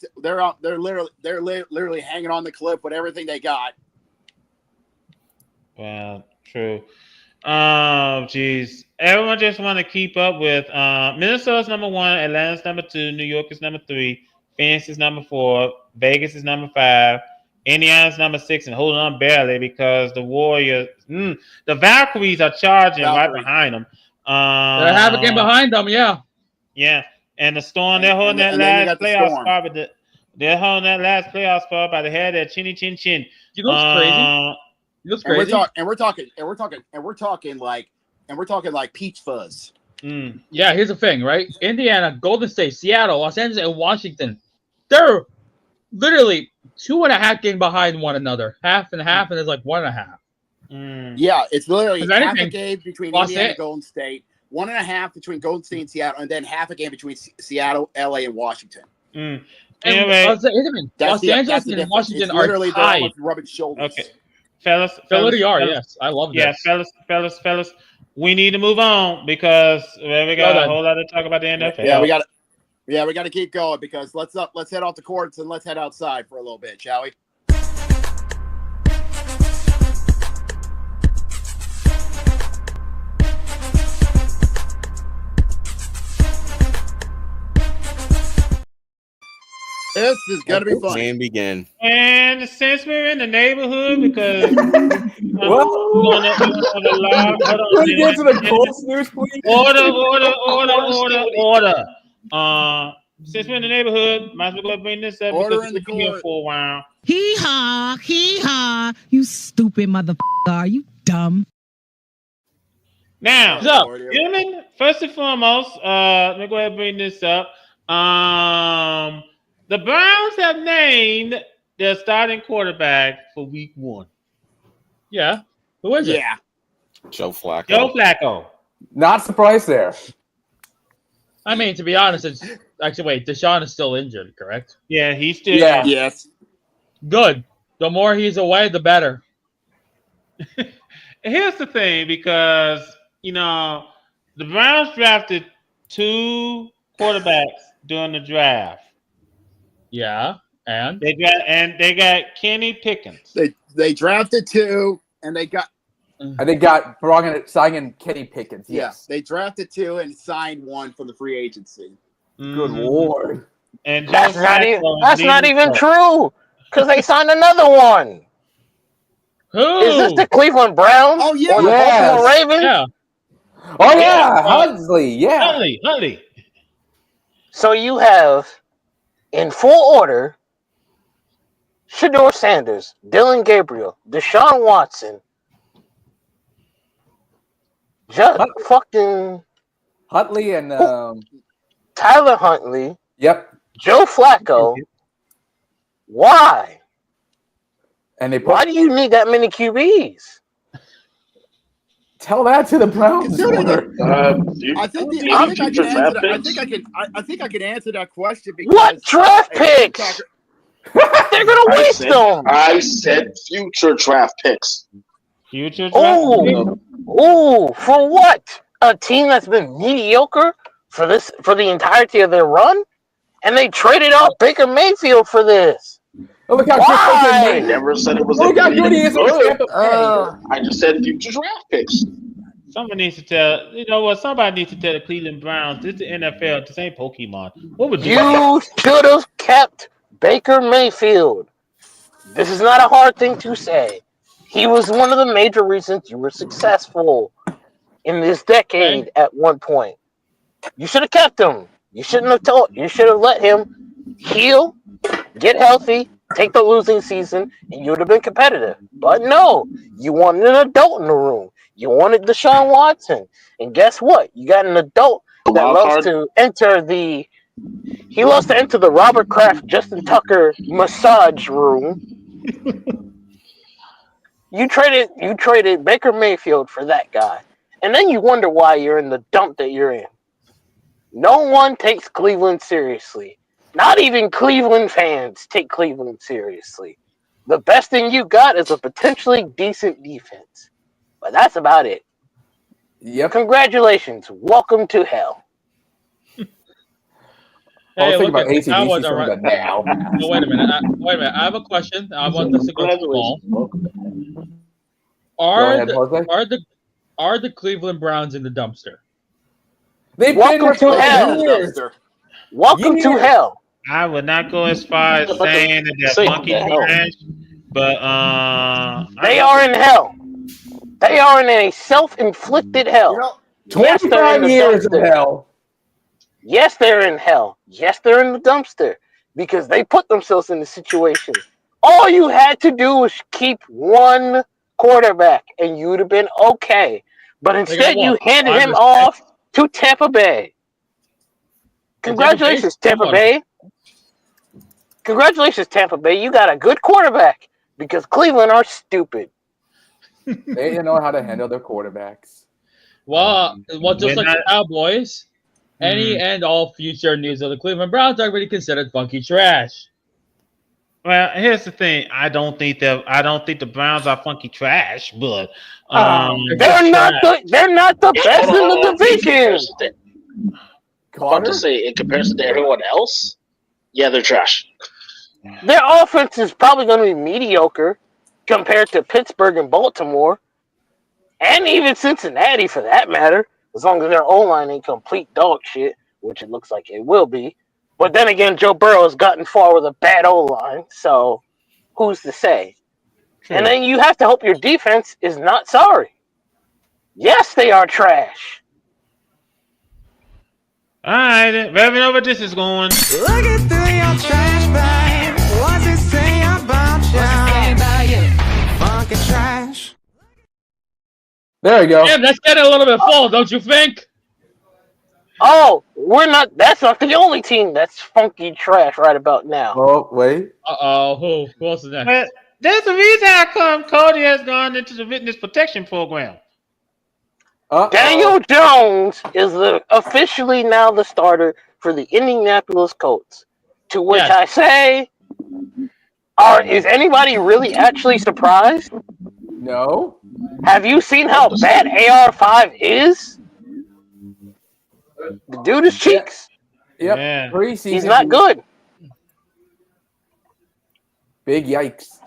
literally hanging on the cliff with everything they got. Well, true. Oh, geez. Everyone just want to keep up with Minnesota's number 1, Atlanta's number 2, New York is number 3, Phoenix is number 4, Vegas is number 5, Indiana's number 6, and holding on barely because the Warriors, the Valkyries are charging right behind them. They're half a game behind them, yeah. Yeah, and the Storm, they're holding that last playoff spot. They're holding that last playoff spot by the head of Chinny Chin Chin. You know what's crazy? We're talking like peach fuzz. Yeah, here's the thing, right? Indiana, Golden State, Seattle, Los Angeles, and Washington. They're literally 2.5 games behind one another. Half and half, and it's like 1.5. Yeah, it's literally half a game between Indiana and Golden State, 1.5 between Golden State and Seattle, and then half a game between Seattle, LA, and Washington. Anyway, Los Angeles and Washington are literally tied. Rubbing shoulders. Okay. Fellas, yes, I love this. Yeah, fellas, we need to move on because we got a whole lot to talk about the NFL. Yeah, we got to keep going because let's head off the courts and let's head outside for a little bit, shall we? This is gonna be fun. Game begin. And since we're in the neighborhood, because we want to live. Can we get to the cold snooze, please? Order. since we're in the neighborhood, might as well go ahead and bring this up Order because in the we've been here court. for a while. Hee haw, you stupid motherfucker. Are you dumb? Now, So, gentlemen, first and foremost, let me go ahead and bring this up. The Browns have named their starting quarterback for week 1. Yeah. Who is it? Yeah. Joe Flacco. Joe Flacco. Not surprised there. I mean, to be honest, it's actually wait. Deshaun is still injured, correct? Yeah, he's still. Yeah. Yes. Good. The more he's away, the better. Here's the thing, because the Browns drafted 2 quarterbacks during the draft. Yeah, and they got Kenny Pickens. They drafted 2, and they got. And they got signing Kenny Pickens. Yes. Yeah, they drafted 2 and signed 1 for the free agency. Good Lord. And That's not even true, because they signed another one. Who? Is this the Cleveland Browns? Oh, yeah. Or the Baltimore Ravens? Yeah. Oh, yeah. Huntley. Yeah. Huntley. So you have, in full order, Shedeur Sanders, Dylan Gabriel, Deshaun Watson, fucking Huntley and Tyler Huntley. Yep. Joe Flacco. Why? And why do you need that many QBs? Tell that to the Browns. I think I can answer that question because what draft picks? They're gonna waste them. I said future draft picks. Future draft picks? Oh, for what? A team that's been mediocre for the entirety of their run, and they traded out Baker Mayfield for this. Oh, look how I never said it was. Look how good he is. I just said future draft picks. Somebody needs to tell. You know what? Somebody needs to tell the Cleveland Browns. This is the NFL. This ain't Pokemon. What would you should have kept Baker Mayfield? This is not a hard thing to say. He was one of the major reasons you were successful in this decade at one point. You should have kept him. You shouldn't have you should have let him heal, get healthy, take the losing season, and you would have been competitive. But no, you wanted an adult in the room. You wanted Deshaun Watson. And guess what? You got an adult that loves to enter the Robert Kraft, Justin Tucker massage room. You traded Baker Mayfield for that guy. And then you wonder why you're in the dump that you're in. No one takes Cleveland seriously. Not even Cleveland fans take Cleveland seriously. The best thing you got is a potentially decent defense. But that's about it. Yep. Congratulations. Welcome to hell. I was thinking about that AC/DC was a but now. No, wait a minute. I have a question. I want this to go small. Are the Cleveland Browns in the dumpster? They've Welcome been to hell. Welcome to hell. I would not go as far as saying that they're monkey trash, but they are in hell. They are in a self-inflicted hell. 25 years of hell. Yes, they're in hell. Yes, they're in the dumpster because they put themselves in the situation. All you had to do was keep one quarterback, and you would have been okay. But instead, you handed him off to Tampa Bay. Congratulations, Tampa Bay. Congratulations, Tampa Bay. You got a good quarterback because Cleveland are stupid. They didn't know how to handle their quarterbacks. Well, just like the Cowboys, any and all future news of the Cleveland Browns are already considered funky trash. Well, here's the thing. I don't think the Browns are funky trash, but they're not the best in the division. Hard to say in comparison to everyone else. Yeah, they're trash. Their offense is probably going to be mediocre compared to Pittsburgh and Baltimore, and even Cincinnati for that matter, as long as their O-line ain't complete dog shit, which it looks like it will be. But then again, Joe Burrow has gotten far with a bad O-line, so who's to say? True. And then you have to hope your defense is not sorry. Yes, they are trash. All right, let me know where this is going. Looking through your trash bag, what's it say about you? Funky trash. There you go. Yeah, that's getting a little bit full, don't you think? Oh, that's not the only team that's funky trash right about now. Oh, wait. Uh-oh, who else is next? But there's a reason how come Cody has gone into the witness protection program. Daniel Jones is officially now the starter for the Indianapolis Colts. To which I say, is anybody really actually surprised? No. Have you seen how bad AR5 is? The dude is cheeks. Yep. Yeah. Preseason. He's not good. Big yikes.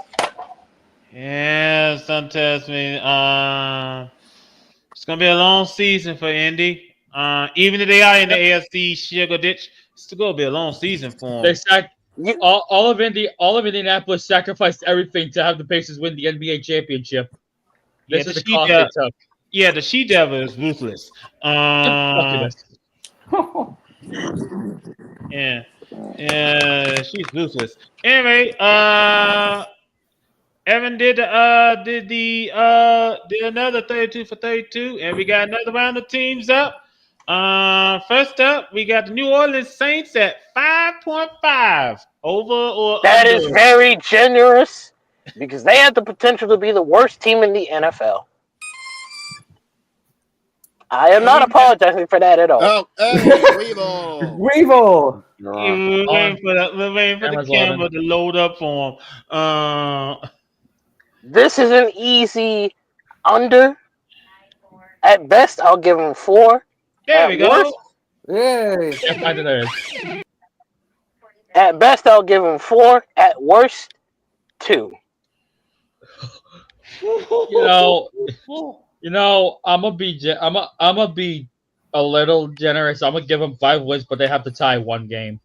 Yeah, something tells me it's gonna be a long season for Indy. Even if they are in the AFC sugar ditch, it's still gonna be a long season for them. All of Indianapolis sacrificed everything to have the Pacers win the NBA championship. This is the cost they took. Yeah, the She-Devil is ruthless. Yeah, she's ruthless. Anyway, Evan did another 32 for 32, and we got another round of teams up. First up, we got the New Orleans Saints at 5.5 over or That under. is very generous because they have the potential to be the worst team in the NFL. I am not apologizing for that at all. Oh, hey, Weevil. Weevil. We're waiting for the camera to load up for him. This is an easy under. At best, I'll give him 4. There we go. Yay. At best, I'll give him 4. At worst, 2. You know, I'm gonna be a little generous. I'm gonna give them 5 wins, but they have to tie 1 game.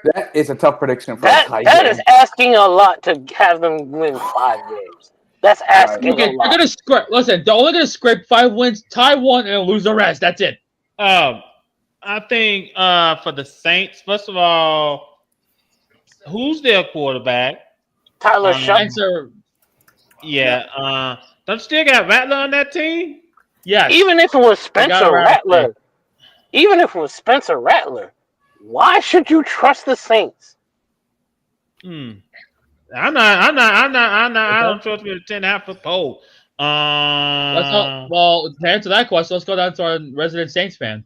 That is a tough prediction for that is asking a lot to have them win 5 games. That's asking a lot. They're gonna scrape. Listen, they're only gonna scrape 5 wins, tie 1, and lose the rest. That's it. I think for the Saints, first of all, who's their quarterback? Tyler Spencer. Yeah. Don't you still got Rattler on that team? Yes. Even if it was Spencer Rattler, why should you trust the Saints? I don't trust with a 10.5-foot pole. Well, to answer that question, let's go down to our resident Saints fan.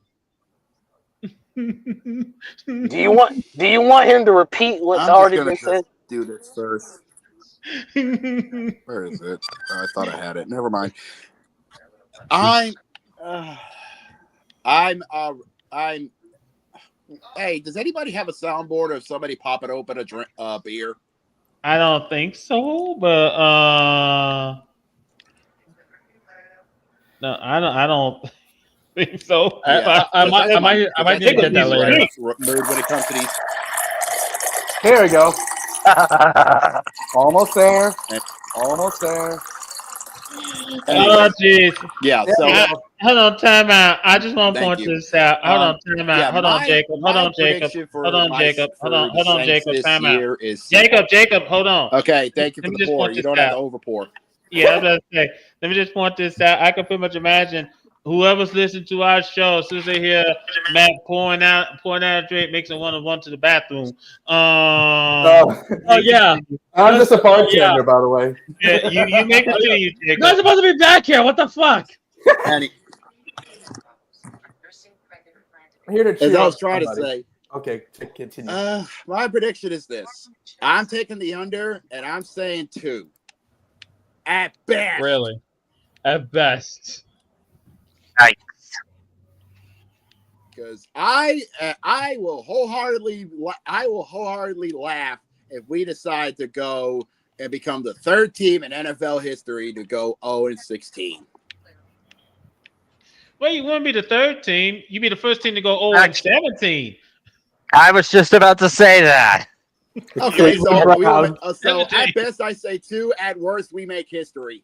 Do you want him to repeat what's already been said? Do this first. Where is it? I thought I had it. Never mind. Hey, does anybody have a soundboard of somebody popping open a beer? I don't think so, but no, I don't think so. I might need to get that later. Mood when it comes to these. Here we go. Almost there. Almost there. Oh, jeez. Yeah. So hold on, time out. I just want to point this out. Hold on, time out. Hold on, Jacob. Hold on, Jacob. Hold on, Jacob. Hold on, Jacob. Time out. Jacob, hold on. Okay, thank you for the pour. You don't have to overpour. Yeah, I was going to say. Let me just point this out. I can pretty much imagine whoever's listening to our show, as soon as they hear Matt pouring out a drink, makes them want to run to the bathroom. Yeah. I'm just a bartender, by the way. Yeah, you make it to you, Jacob. You're not supposed to be back here. What the fuck? I'm here to cheer. As I was trying to say. Okay, continue. My prediction is this. I'm taking the under, and I'm saying 2. At best. Really? At best. Nice. Because I will wholeheartedly laugh if we decide to go and become the 3rd team in NFL history to go 0-16. Well, you wouldn't be the 3rd team. You'd be the first team to go 0-17. I was just about to say that. Okay, so at best I say 2. At worst, we make history.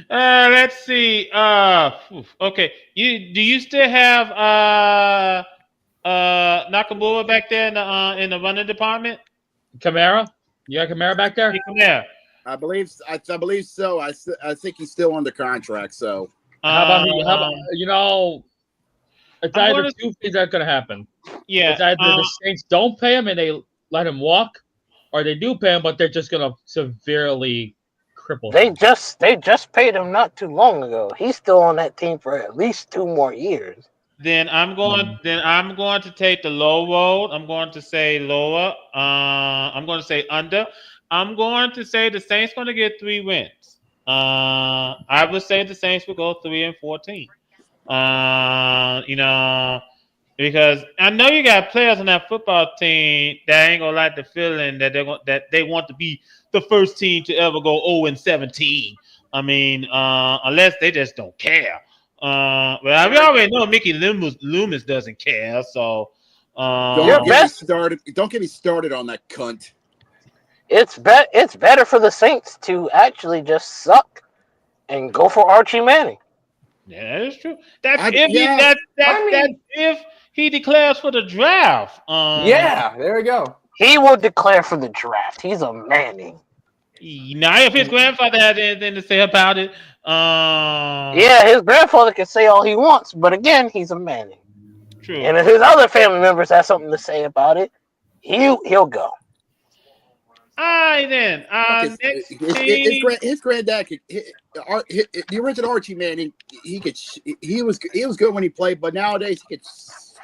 Let's see. Okay. Do you still have Nakamura back there in the running department? Kamara? You got Kamara back there? Hey, Kamara. I believe so. I think he's still under contract. So how about it's either two things that are going to happen. Yeah, it's either the Saints don't pay him and they let him walk, or they do pay him, but they're just going to severely cripple him. They just paid him not too long ago. He's still on that team for at least 2 more years. Then I'm going to take the low road. I'm going to say lower. I'm going to say under. I'm going to say the Saints going to get 3 wins. I would say the Saints will go 3-14. Because I know you got players on that football team that ain't gonna like the feeling that they want to be the first team to ever go 0-17. I mean, unless they just don't care. Well, we already know Mickey Loomis doesn't care. So don't get me started on that cunt. It's better for the Saints to actually just suck and go for Archie Manning. Yeah, that is true. That's if he declares for the draft. Yeah, there we go. He will declare for the draft. He's a Manning. Now, if his grandfather had anything to say about it, yeah, his grandfather can say all he wants, but again, he's a Manning. True. And if his other family members have something to say about it, he'll go. All right, then. His granddad could. The original Archie Manning, he was good when he played, but nowadays he could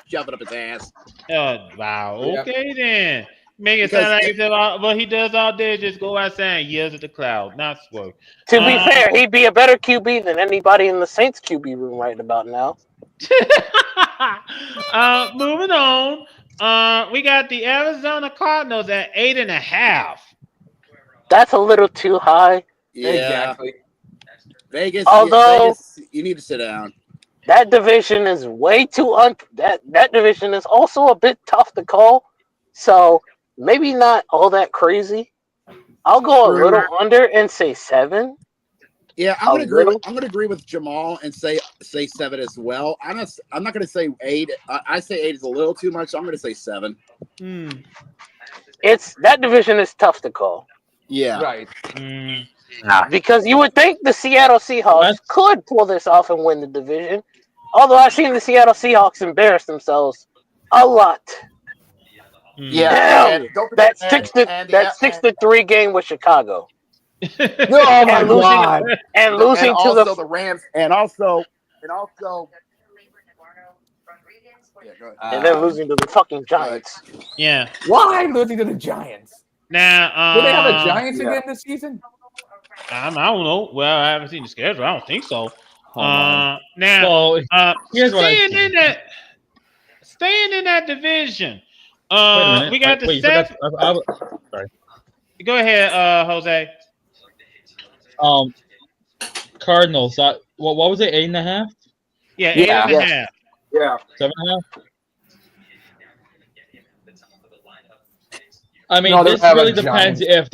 shove it up his ass. Oh wow! Okay then. Make it sound like what he does all day is just go outside and yells at the cloud, not swerve. To be fair, he'd be a better QB than anybody in the Saints QB room right about now. Moving on. We got the Arizona Cardinals at 8.5. That's a little too high. Yeah. Exactly. Vegas, you need to sit down. That division is way too that division is also a bit tough to call. So maybe not all that crazy. I'll go a little under and say 7. Yeah, I'm gonna agree with Jamal and say 7 as well. I'm not gonna say 8. I say 8 is a little too much. So I'm gonna say 7. It's that division is tough to call. Yeah. Right. Because you would think the Seattle Seahawks could pull this off and win the division. Although I've seen the Seattle Seahawks embarrass themselves a lot. Yeah. That 6-3 game with Chicago. Oh my God. And losing to the Rams and also and then losing to the fucking Giants. Yeah. Why losing to the Giants? Now, will they have the Giants again this season? I don't know. Well, I haven't seen the schedule. I don't think so. Here's staying in that division. We got sorry. Go ahead, Jose. Cardinals. What was it? 8.5? Yeah, 8.5. Yeah. 7.5. I mean, this really depends if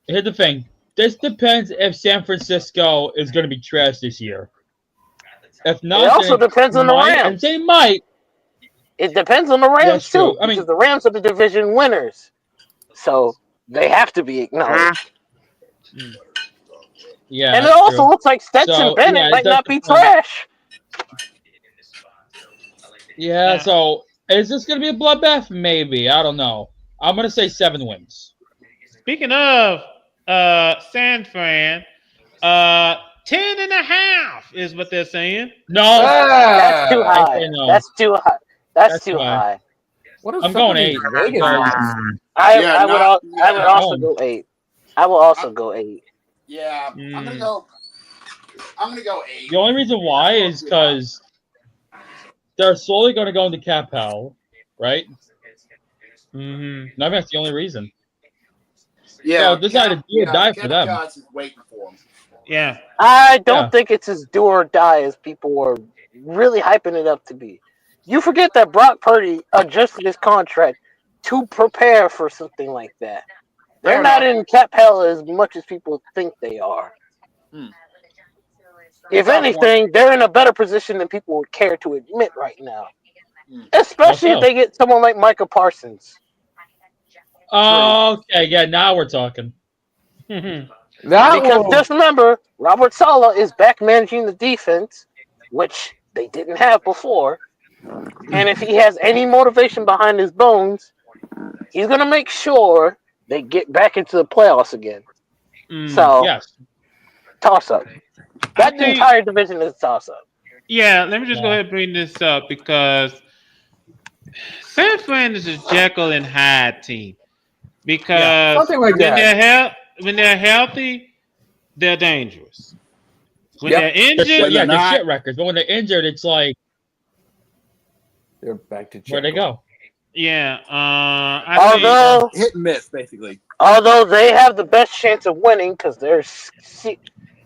here's the thing. This depends if San Francisco is going to be trash this year. If not, it also depends on the Rams. And they might. It depends on the Rams too. Because the Rams are the division winners, so they have to be acknowledged. Yeah, and it also looks like Stetson Bennett might not be trash. Yeah, so is this going to be a bloodbath? Maybe. I don't know. I'm going to say 7 wins. Speaking of San Fran, 10.5 is what they're saying. No, that's too high. That's too high. That's too high. I'm going 8. I would also go 8. I will also go 8. Yeah, I'm gonna go 8. The only reason why is because they're slowly going to go into cap hell, right? No, that's the only reason. Yeah, so this is either do or die for them. Is waiting for them. Yeah, I don't think it's as do or die as people were really hyping it up to be. You forget that Brock Purdy adjusted his contract to prepare for something like that. They're not in cap hell as much as people think they are. If anything, they're in a better position than people would care to admit right now. Especially if they get someone like Micah Parsons. Okay, yeah, now we're talking. Because just remember, Robert Saleh is back managing the defense, which they didn't have before. And if he has any motivation behind his bones, he's going to make sure they get back into the playoffs again. So, yes. Toss-up. That entire division is a toss-up. Yeah, let me just go ahead and bring this up because San Fran is a Jekyll and Hyde team. Because something like that. When they're healthy, they're dangerous. When they're injured, they're shit records. But when they're injured, it's like they're back to where'd they go? Yeah. Although hit and miss, basically. Although they have the best chance of winning because they're.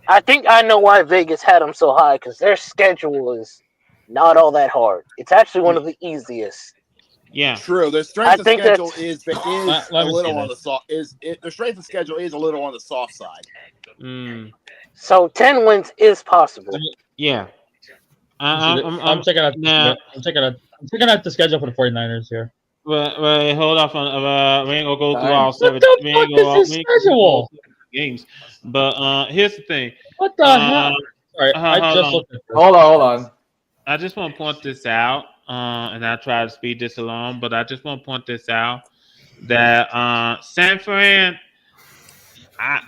I think I know why Vegas had them so high because their schedule is not all that hard. It's actually one of the easiest. Yeah, true. Their strength of schedule is a little on the soft. Their strength of schedule is a little on the soft side. So 10 wins is possible. Yeah, I'm checking out. I'm checking out the schedule for the 49ers here. Well, hold off on. We ain't gonna go through all 7. What the fuck is this schedule? Games, but here's the thing. What the hell? Sorry, I just looked at this. Hold on. I just want to point this out, and I try to speed this along, but I just want to point this out that San Fran,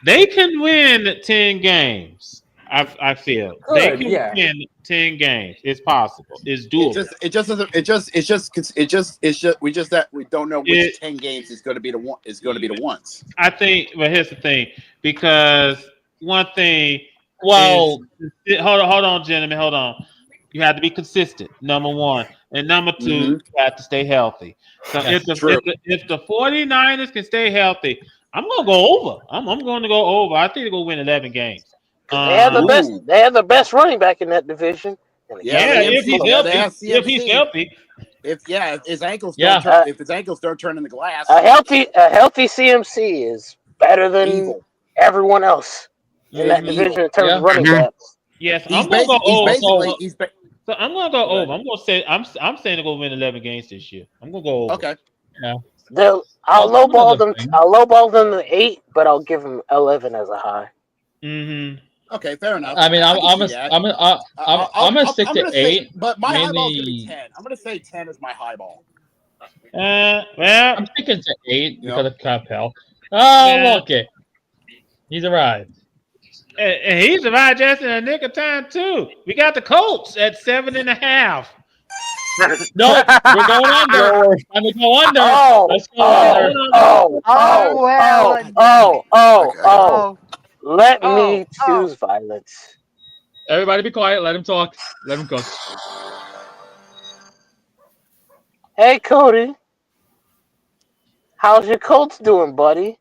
they can win 10 games. I feel they can win 10 games. It's possible. It's doable. We don't know which 10 games is going to be the ones. I think. But here's the thing, because one thing. Well, hold on, gentlemen. Hold on. You have to be consistent. Number one, and number two, you have to stay healthy. So if the 49ers can stay healthy, I'm gonna go over. I'm going to go over. I think they're gonna win 11 games. They have the best. They have the best running back in that division. If he's healthy. If he's healthy. If his ankles don't turn into glass. A healthy CMC is better than everyone else in that division in terms of running backs. Yes, I'm gonna go over. So I'm gonna go over. I'm gonna say I'm saying they're gonna win 11 games this year. I'm gonna go over. Okay. Yeah. I'll lowball them. I'll lowball them to 8, but I'll give them 11 as a high. Okay, fair enough. I mean, I'm gonna stick to 8. But my highball is gonna be 10. I'm gonna say 10 is my highball. Well, I'm sticking to 8 because of Capel. Oh, okay. He's arrived. And he's arrived just in a nick of time too. We got the Colts at 7.5. No, we're going under. I'm gonna go under. Let's go under. Let me choose violence. Everybody be quiet. Let him talk. Let him cook. Hey, Cody. How's your Colts doing, buddy?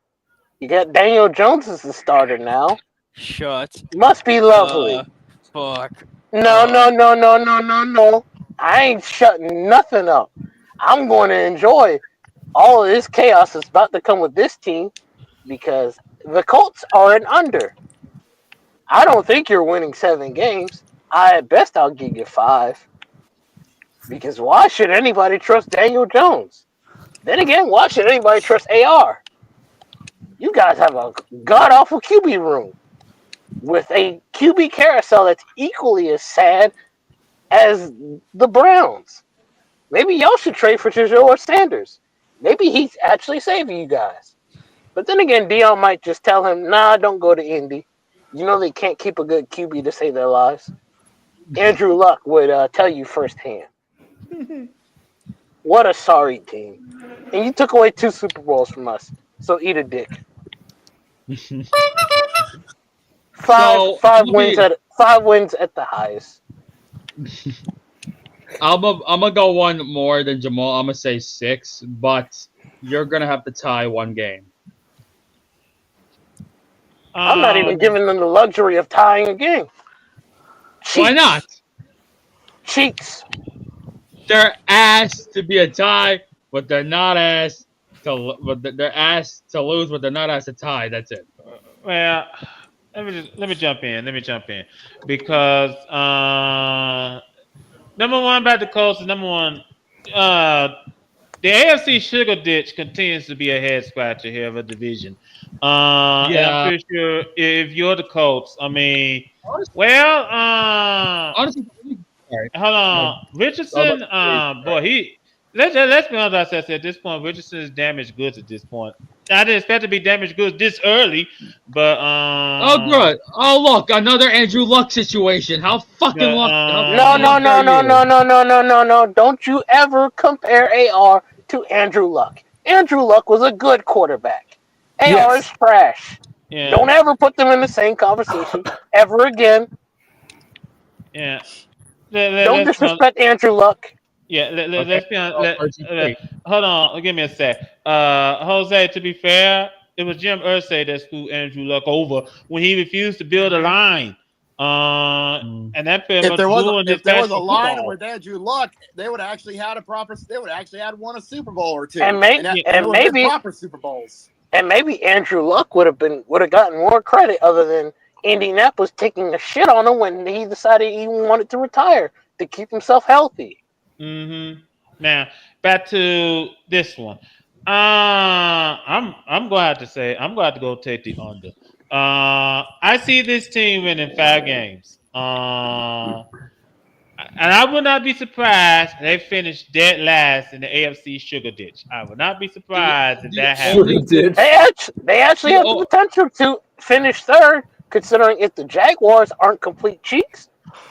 You got Daniel Jones as the starter now. Shut. Must be lovely. Fuck. No. I ain't shutting nothing up. I'm going to enjoy all of this chaos that's about to come with this team because the Colts are an under. I don't think you're winning 7 games. At best, I'll give you 5. Because why should anybody trust Daniel Jones? Then again, why should anybody trust AR? You guys have a god-awful QB room with a QB carousel that's equally as sad as the Browns. Maybe y'all should trade for George Sanders. Maybe he's actually saving you guys. But then again, Dion might just tell him, nah, don't go to Indy. You know they can't keep a good QB to save their lives. Andrew Luck would tell you firsthand. What a sorry team. And you took away 2 Super Bowls from us. So eat a dick. 5 wins at the highest. I'm gonna go one more than Jamal. I'm gonna say 6, but you're gonna have to tie 1 game. I'm not even giving them the luxury of tying a game. Cheats. Why not? Cheats. They're asked to be a tie, but they're not asked they're asked to lose, but they're not asked to tie. That's it. Well, let me jump in. Because number one about the Colts is number one. The AFC sugar ditch continues to be a head scratcher here of a division. And I'm pretty sure if you're the Colts, I mean, honestly, hold on, Richardson, boy, let's be honest. I said at this point, Richardson is damaged goods at this point. I didn't expect to be damaged goods this early, but oh good. Oh look, another Andrew Luck situation. How fucking lucky? No. Don't you ever compare AR to Andrew Luck. Andrew Luck was a good quarterback. AR is trash. Yeah. Don't ever put them in the same conversation ever again. Yeah. Don't disrespect Andrew Luck. Yeah, let's be honest. Hold on, give me a sec. Jose, to be fair, it was Jim Irsay that screwed Andrew Luck over when he refused to build a line. And that if there was a line with Andrew Luck, they would have actually had won a Super Bowl or two, and maybe proper Super Bowls. And maybe Andrew Luck would have gotten more credit other than Indianapolis taking a shit on him when he decided he wanted to retire to keep himself healthy. Mm-hmm. Now back to this one. I'm going to have to say I'm going to go take the under. I see this team winning 5 games. And I would not be surprised if they finish dead last in the AFC sugar ditch. I would not be surprised if that happens. They actually have the potential to finish third, considering if the Jaguars aren't complete cheeks.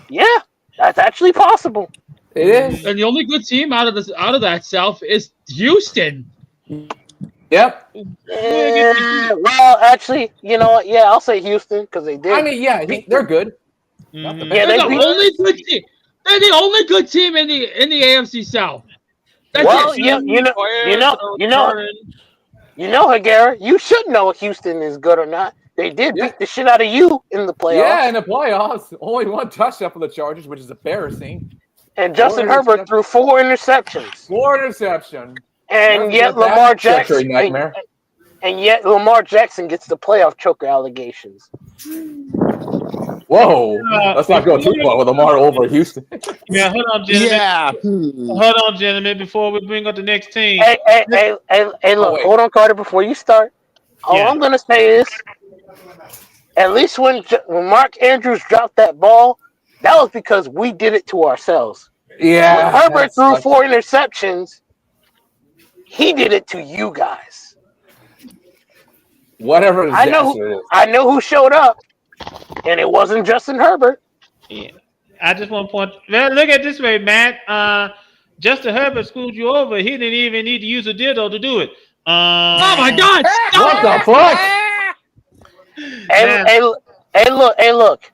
Yeah, that's actually possible. It is. And the only good team out of that South is Houston. Yep. Well, actually, you know what? Yeah, I'll say Houston because they did. I mean, yeah, they're good. Mm-hmm. Yeah, they're the only good team. They're the only good team in the AFC South. That's it. You know, Hagera, you should know if Houston is good or not. They did beat the shit out of you in the playoffs. Yeah, in the playoffs, only 1 touchdown for the Chargers, which is embarrassing. And Justin Herbert threw 4 interceptions. 4 interceptions. And yet Lamar Jackson gets the playoff choker allegations. Whoa, let's not go too far with Lamar over Houston. Yeah, hold on, gentlemen. Hold on, gentlemen, before we bring up the next team. Hey, look, hold on, Carter, before you start. All I'm going to say is, at least when Mark Andrews dropped that ball, that was because we did it to ourselves. Yeah. When Herbert threw 4 interceptions, he did it to you guys. Whatever. I know who showed up, and it wasn't Justin Herbert. Yeah. I just want to point. Well, look at it this way, Matt. Justin Herbert screwed you over. He didn't even need to use a dildo to do it. Oh my God! What the fuck? Hey, look.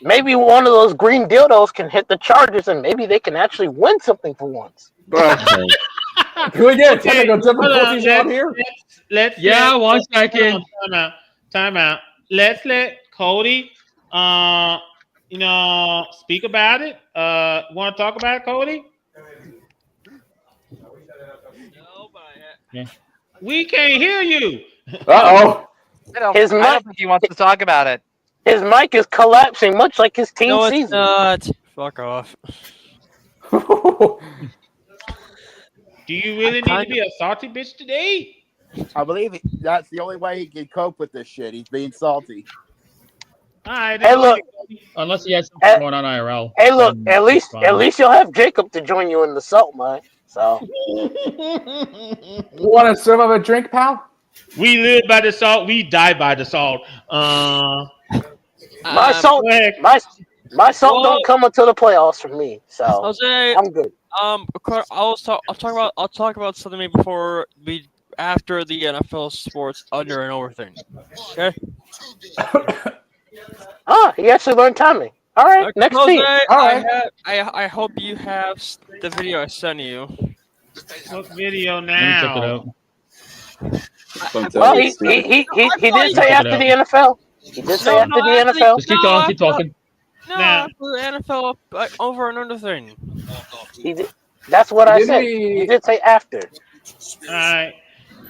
Maybe one of those green dildos can hit the Chargers, and maybe they can actually win something for once. Okay. Can we get a technical difficulties out here? Let's 1 second. Time out. Let's let Cody, speak about it. Want to talk about it, Cody? We can't hear you. Uh-oh. I don't think he wants to talk about it. His mic is collapsing, much like his team season. Not. Fuck off. Do you really need to be a salty bitch today? I believe that's the only way he can cope with this shit. He's being salty. All right. Hey, look. Unless he has something going on IRL. Hey, look. At least you'll have Jacob to join you in the salt mine. So. You want to serve up a drink, pal? We live by the salt. We die by the salt. My salt don't come until the playoffs for me. So Jose, I'm good. I'll talk about something maybe after the NFL sports under and over thing. Okay. He actually learned timing. All right, okay, next Jose, team. All right. I hope you have the video I sent you. What video now? Well, he did say after the NFL. He did say after the NFL. Just keep talking. No, after the NFL over and under thing. He did. That's what I said. He did say after. All right.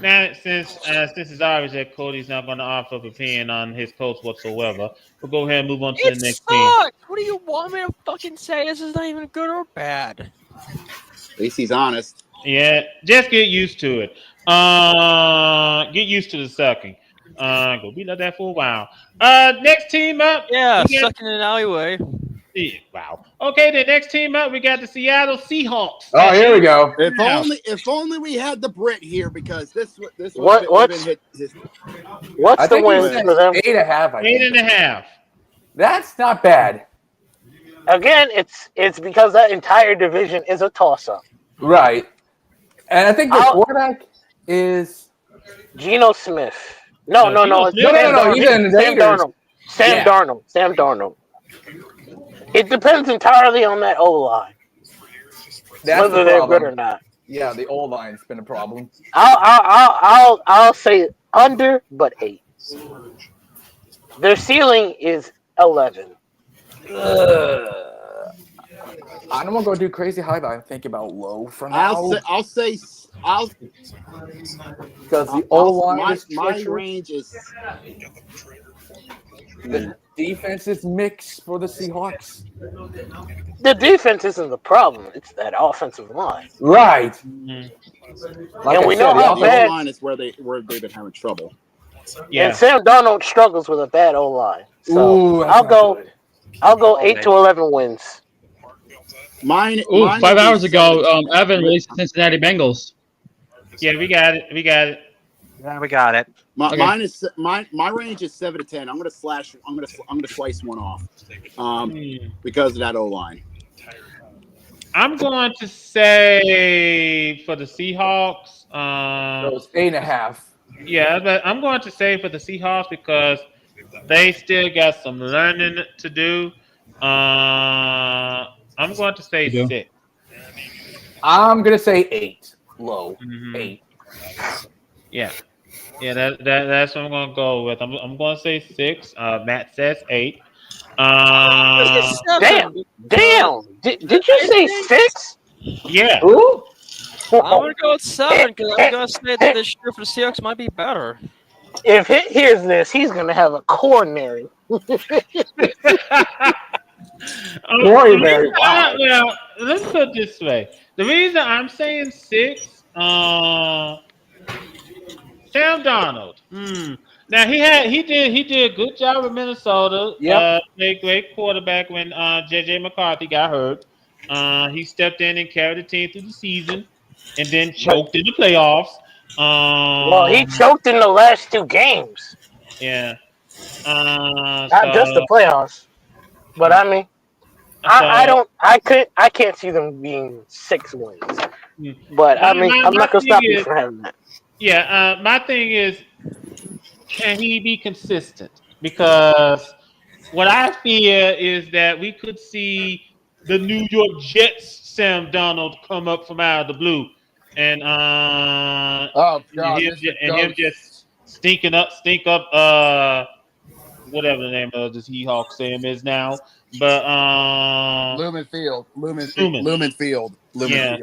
Now, since it's obvious that Cody's not going to offer an opinion on his coach whatsoever, we'll go ahead and move on to the next team. What do you want me to fucking say? This is not even good or bad. At least he's honest. Yeah, just get used to it. Get used to the sucking. Go be like that for a while. Next team up. Yeah, sucking in an alleyway. Yeah, wow. Okay, the next team up, we got the Seattle Seahawks. Oh, here we go. If only we had the Brit here, because this what's his. What's the win for them? 8.5. 8.5. That's not bad. Again, it's because that entire division is a toss-up. Right. And I think the quarterback is Geno Smith. No. He's in the Raiders. Sam Darnold. It depends entirely on that O-line. Whether they're good or not. Yeah, the O-line's been a problem. I'll say under, but 8. Their ceiling is 11. I don't want to go do crazy high, but I'm thinking about low for now. I'll say because the O-line my range is. The defense is mixed for the Seahawks. The defense isn't the problem; it's that offensive line. Right. Mm-hmm. And we know how bad line is where they've been having trouble. Yeah. And Sam Darnold struggles with a bad O line. So I'll go 8 to 11 wins. Mine 5 hours ago, Evan released the Cincinnati Bengals. Yeah, we got it. Yeah, we got it. My range is 7 to 10. I'm gonna slice one off, because of that O line. I'm going to say for the Seahawks, so it's 8.5. Yeah, but I'm going to say for the Seahawks because they still got some learning to do. I'm going to say 6. I'm going to say 8. Low. 8. Yeah. Yeah, that's what I'm going to go with. I'm going to say 6. Matt says 8. Damn. Did you say 6? Yeah. Ooh. I'm going to go with 7 because I'm going to say that this year for the Seahawks might be better. If he hears this, he's going to have a coronary. Well, let's put it this way. The reason I'm saying 6, Sam Darnold. Now he did a good job with Minnesota. Yep. Great quarterback when JJ McCarthy got hurt. He stepped in and carried the team through the season, and then choked in the playoffs. Well, he choked in the last 2 games. Yeah. Not just the playoffs, but I mean, I can't see them being 6 wins. But I mean, I'm not gonna stop you from having that. Yeah, my thing is, can he be consistent? Because what I fear is that we could see the New York Jets Sam Darnold come up from out of the blue, and him just stink up whatever the name of the Seahawks Sam is now, but Lumen Field. Yeah,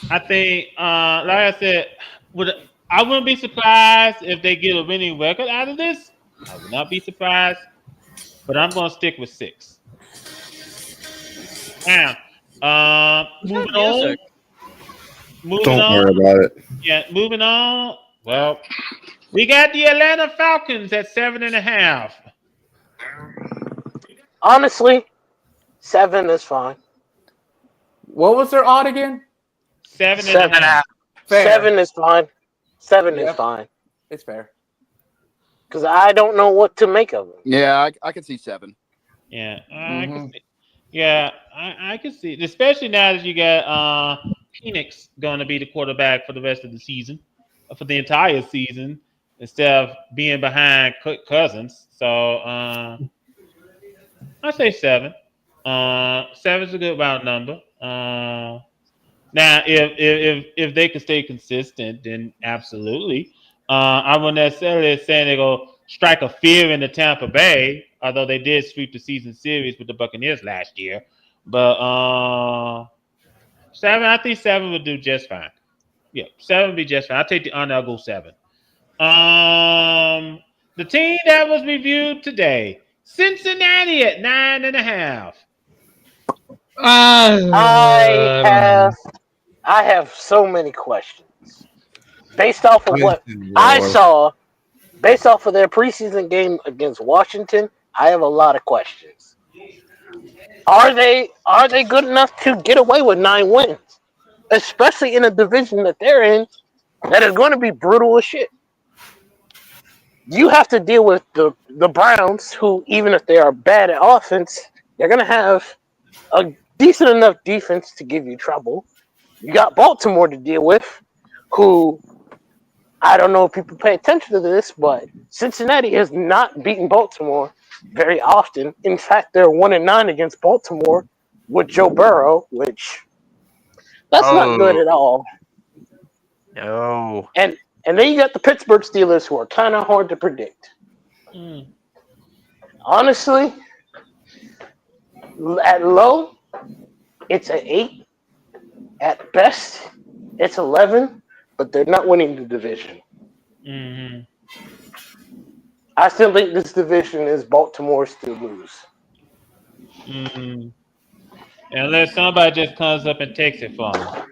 I think, like I said, I wouldn't be surprised if they get a winning record out of this. I would not be surprised, but I'm going to stick with 6. Now, moving on. Don't worry about it. Yeah, moving on. Well, we got the Atlanta Falcons at 7.5. Honestly, 7 is fine. What was their odd again? 7.5. 7 is fine. 7 is fine. It's fair. Because I don't know what to make of them. Yeah, I can see 7. Yeah, I can see. Yeah, I can see it. Especially now that you got Phoenix going to be the quarterback for the rest of the season, for the entire season, instead of being behind Cousins. So I say 7. 7 is a good round number. Now, if they can stay consistent, then absolutely. I wouldn't necessarily say they're going to strike a fear into Tampa Bay, although they did sweep the season series with the Buccaneers last year. But 7, I think 7 would do just fine. Yeah, 7 would be just fine. I'll take the under. I'll go 7. The team that was reviewed today, Cincinnati at 9.5. I have so many questions based off of what I saw. Based off of their preseason game against Washington, I have a lot of questions. Are they good enough to get away with 9 wins, especially in a division that they're in that is going to be brutal as shit? You have to deal with the Browns, who, even if they are bad at offense, they're going to have a decent enough defense to give you trouble. You got Baltimore to deal with, who, I don't know if people pay attention to this, but Cincinnati has not beaten Baltimore very often. In fact, they're 1-9 against Baltimore with Joe Burrow, which that's not good at all. No. And then you got the Pittsburgh Steelers, who are kind of hard to predict. Honestly, at low, it's an 8. At best, it's 11, but they're not winning the division. Mm-hmm. I still think this division is Baltimore's to lose. Mm-hmm. Unless somebody just comes up and takes it from them.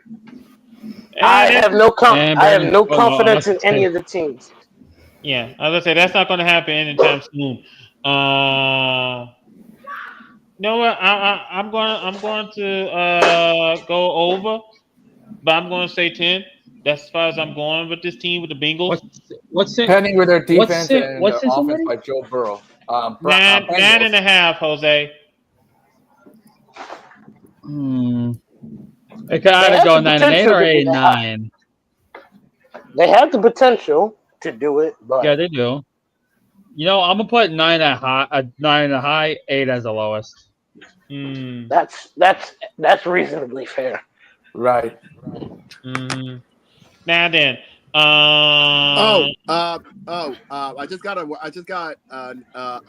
I have no confidence in any of the teams. Yeah, I was gonna say that's not going to happen anytime soon. You know what? I'm going to go over, but I'm going to say 10. That's as far as I'm going with this team with the Bengals. What's it? Depending with their defense and what's their offense by Joe Burrow. 9.5, Jose. It could either go 9-8 or 8-9. They have the potential to do it, but yeah, they do. You know, I'm gonna put 9 at high, 8 as the lowest. That's reasonably fair. Right. Now then, I just got a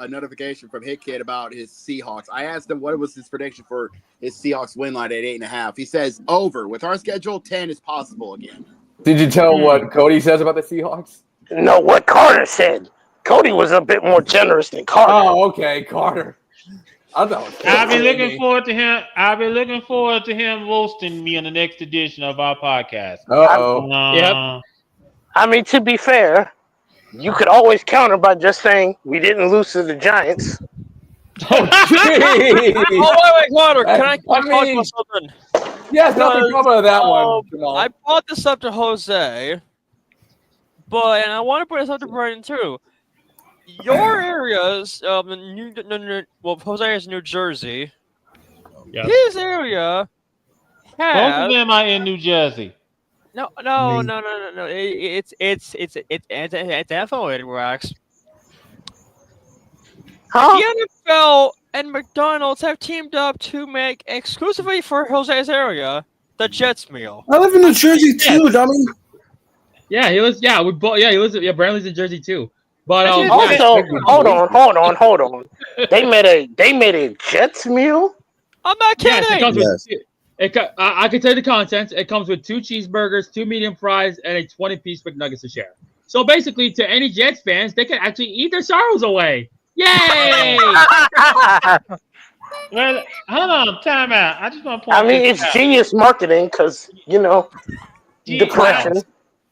notification from Hit Kid about his Seahawks. I asked him what was his prediction for his Seahawks win line at 8.5. He says over. With our schedule, 10 is possible again. Did you tell what Cody says about the Seahawks? No, what Carter said. Cody was a bit more generous than Carter. Oh, okay, Carter. I'll be looking forward to him. I'll be looking forward to him roasting me on the next edition of our podcast. Yep. I mean, to be fair, you could always counter by just saying we didn't lose to the Giants. Wait, Carter, can I talk about something? Yes, nothing about that one. I brought this up to Jose, and I want to put this up to Brian too. Your areas, Jose is New Jersey. Yep. His area has. Both of them are in New Jersey. No. It's definitely Wax. The NFL and McDonald's have teamed up to make exclusively for Jose's area the Jets meal. I live in New Jersey too, dummy. Yeah, he was. Yeah, he was. Yeah, Brandley's in Jersey too. But also, hold on. They made a Jets meal. I'm not kidding. Yes, I can tell you the contents. It comes with 2 cheeseburgers, 2 medium fries, and a 20-piece McNuggets to share. So basically, to any Jets fans, they can actually eat their sorrows away. Yay! Well, hold on, time out. I just want to point. I mean, it's genius marketing because depression.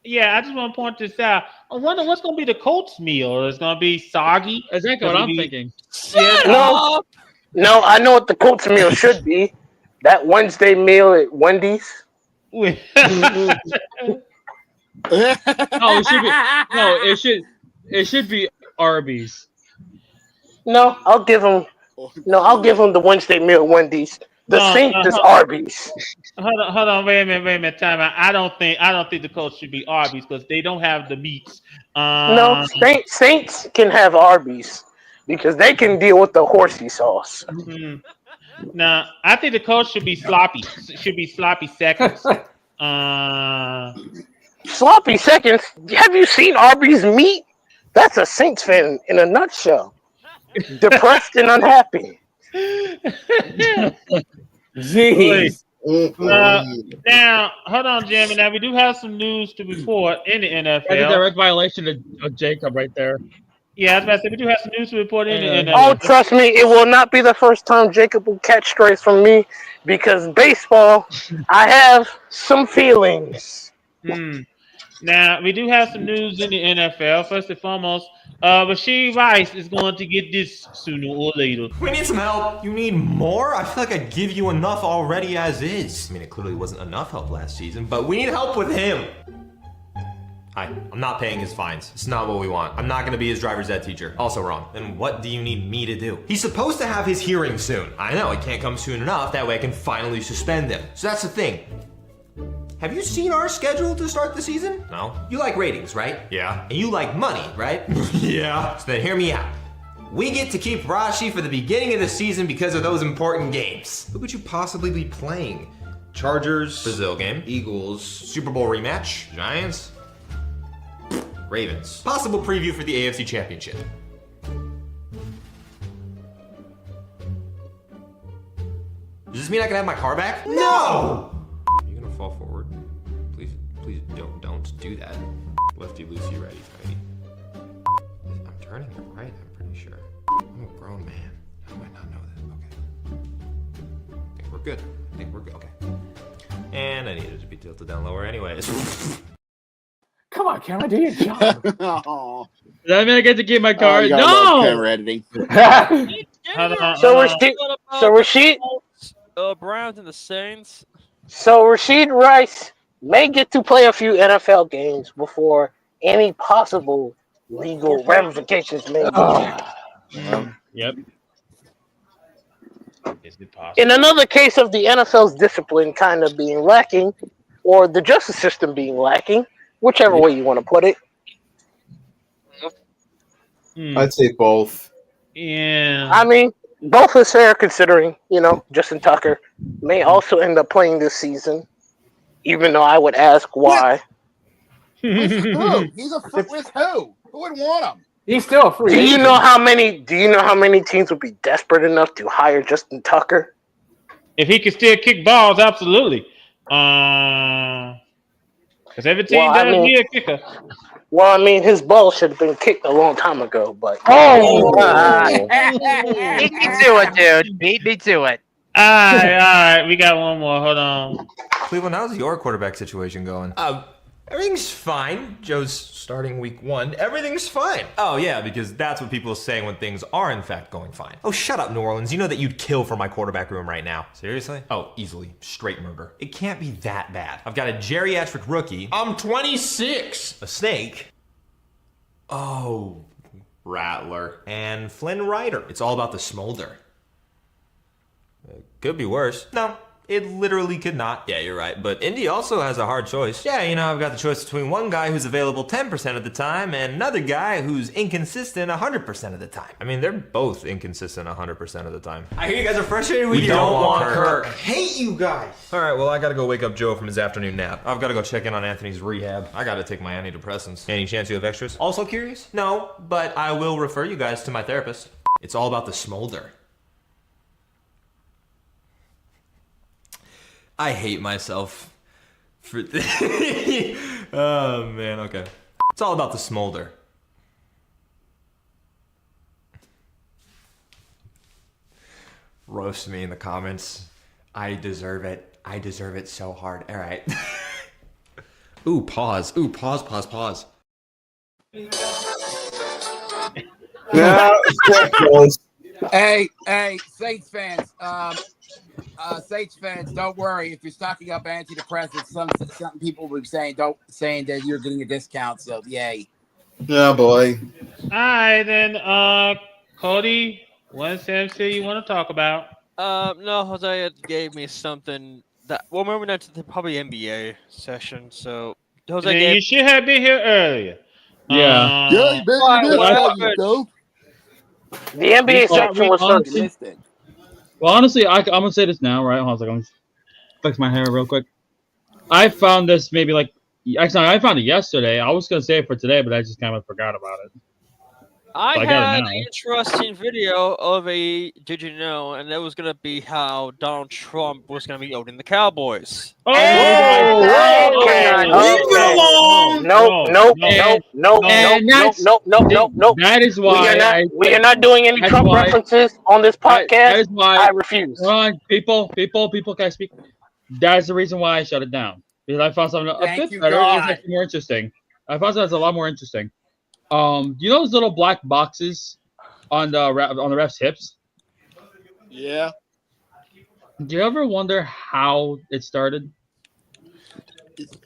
Yeah, I just want to point this out. I wonder what's going to be the Colts meal. It's going to be soggy. Exactly what I'm thinking. No, I know what the Colts meal should be. That Wednesday meal at Wendy's. It should be Arby's. No, I'll give them the Wednesday meal at Wendy's. The Saint is Arby's. Hold on, wait a minute, time out. I don't think the Colts should be Arby's because they don't have the meats. No, Saints can have Arby's because they can deal with the horsey sauce. Now, I think the Colts should be sloppy. Should be sloppy seconds. Sloppy seconds? Have you seen Arby's meat? That's a Saints fan in a nutshell. Depressed and unhappy. Jeez. Now, hold on, Jimmy. Now, we do have some news to report in the NFL. That's a direct violation of Jacob right there. Yeah, I was about to say, we do have some news to report in the NFL. Oh, trust me, it will not be the first time Jacob will catch strays from me because baseball, I have some feelings. Now, we do have some news in the NFL. First and foremost, Rashid Rice is going to get this sooner or later. We need some help. You need more? I feel like I give you enough already as is. I mean, it clearly wasn't enough help last season, but we need help with him. I'm not paying his fines. It's not what we want. I'm not going to be his driver's ed teacher. Also wrong. Then what do you need me to do? He's supposed to have his hearing soon. I know, it can't come soon enough. That way I can finally suspend him. So that's the thing. Have you seen our schedule to start the season? No. You like ratings, right? Yeah. And you like money, right? Yeah. So then hear me out. We get to keep Rashi for the beginning of the season because of those important games. Who could you possibly be playing? Chargers, Brazil game, Eagles, Super Bowl rematch, Giants, Ravens. Possible preview for the AFC Championship. Does this mean I can have my car back? No! You're gonna fall forward. Please don't do that. Lefty loosey, righty tighty. I'm turning it right, I'm pretty sure. I'm a grown man. How do I not know that? Okay. I think we're good. Okay. And I needed to be tilted down lower anyways. Come on, Cameron, do your job. Does that mean I get to keep my card? No! Camera editing. So Rashid Browns and the Saints. So Rashid Rice may get to play a few NFL games before any possible legal ramifications may be. Yep. In another case of the NFL's discipline kind of being lacking, or the justice system being lacking, whichever way you want to put it. I'd say both. Yeah. I mean, both is fair considering, Justin Tucker may also end up playing this season, even though I would ask why. With who? With who? Who would want him? He's still a free agent. agent. Do you know how many teams would be desperate enough to hire Justin Tucker? If he could still kick balls, absolutely. Because every team does need a kicker. Well, I mean, his ball should have been kicked a long time ago, but... Beat me to it, dude. Beat me to it. All right. We got one more. Hold on. Cleveland, how's your quarterback situation going? Everything's fine. Joe's starting week 1. Everything's fine. Oh, yeah, because that's what people are saying when things are, in fact, going fine. Oh, shut up, New Orleans. You know that you'd kill for my quarterback room right now. Seriously? Oh, easily. Straight murder. It can't be that bad. I've got a geriatric rookie. I'm 26. A snake. Oh, Rattler. And Flynn Rider. It's all about the smolder. Could be worse. No. It literally could not. Yeah, you're right. But Indy also has a hard choice. Yeah, I've got the choice between one guy who's available 10% of the time and another guy who's inconsistent 100% of the time. I mean, they're both inconsistent 100% of the time. I hear you guys are frustrated with you. We don't want Kirk. I hate you guys. All right, well, I got to go wake up Joe from his afternoon nap. I've got to go check in on Anthony's rehab. I got to take my antidepressants. Any chance you have extras? Also curious? No, but I will refer you guys to my therapist. It's all about the smolder. I hate myself for oh man, okay. It's all about the smolder. Roast me in the comments. I deserve it. I deserve it so hard. All right. Ooh, pause. Pause. Hey, Saints fans. Saints fans, don't worry. If you're stocking up antidepressants, some people will be saying that you're getting a discount. So yay. Yeah, boy. All right, then. Cody, what CMC you want to talk about? No, Jose gave me something that. Well, remember that's probably NBA session. So Jose, you should have been here earlier. Yeah. You go. The NBA section was so distant. Well, honestly, I'm gonna say this now, right? Hold on a second. I'm fix my hair real quick. I found this I found it yesterday. I was gonna say it for today, but I just kind of forgot about it. I got it had now. an interesting video of a Did You Know, and that was going to be how Donald Trump was going to be owning the Cowboys. Oh, Okay. Leave it alone. Nope. That is why we are not doing any Trump references on this podcast. That is why I refuse. Hold on, people, can I speak? That's the reason why I shut it down. Because I found something a bit better. It's actually more interesting. I found something that's a lot more interesting. You know those little black boxes on the ref's hips? Yeah. Do you ever wonder how it started?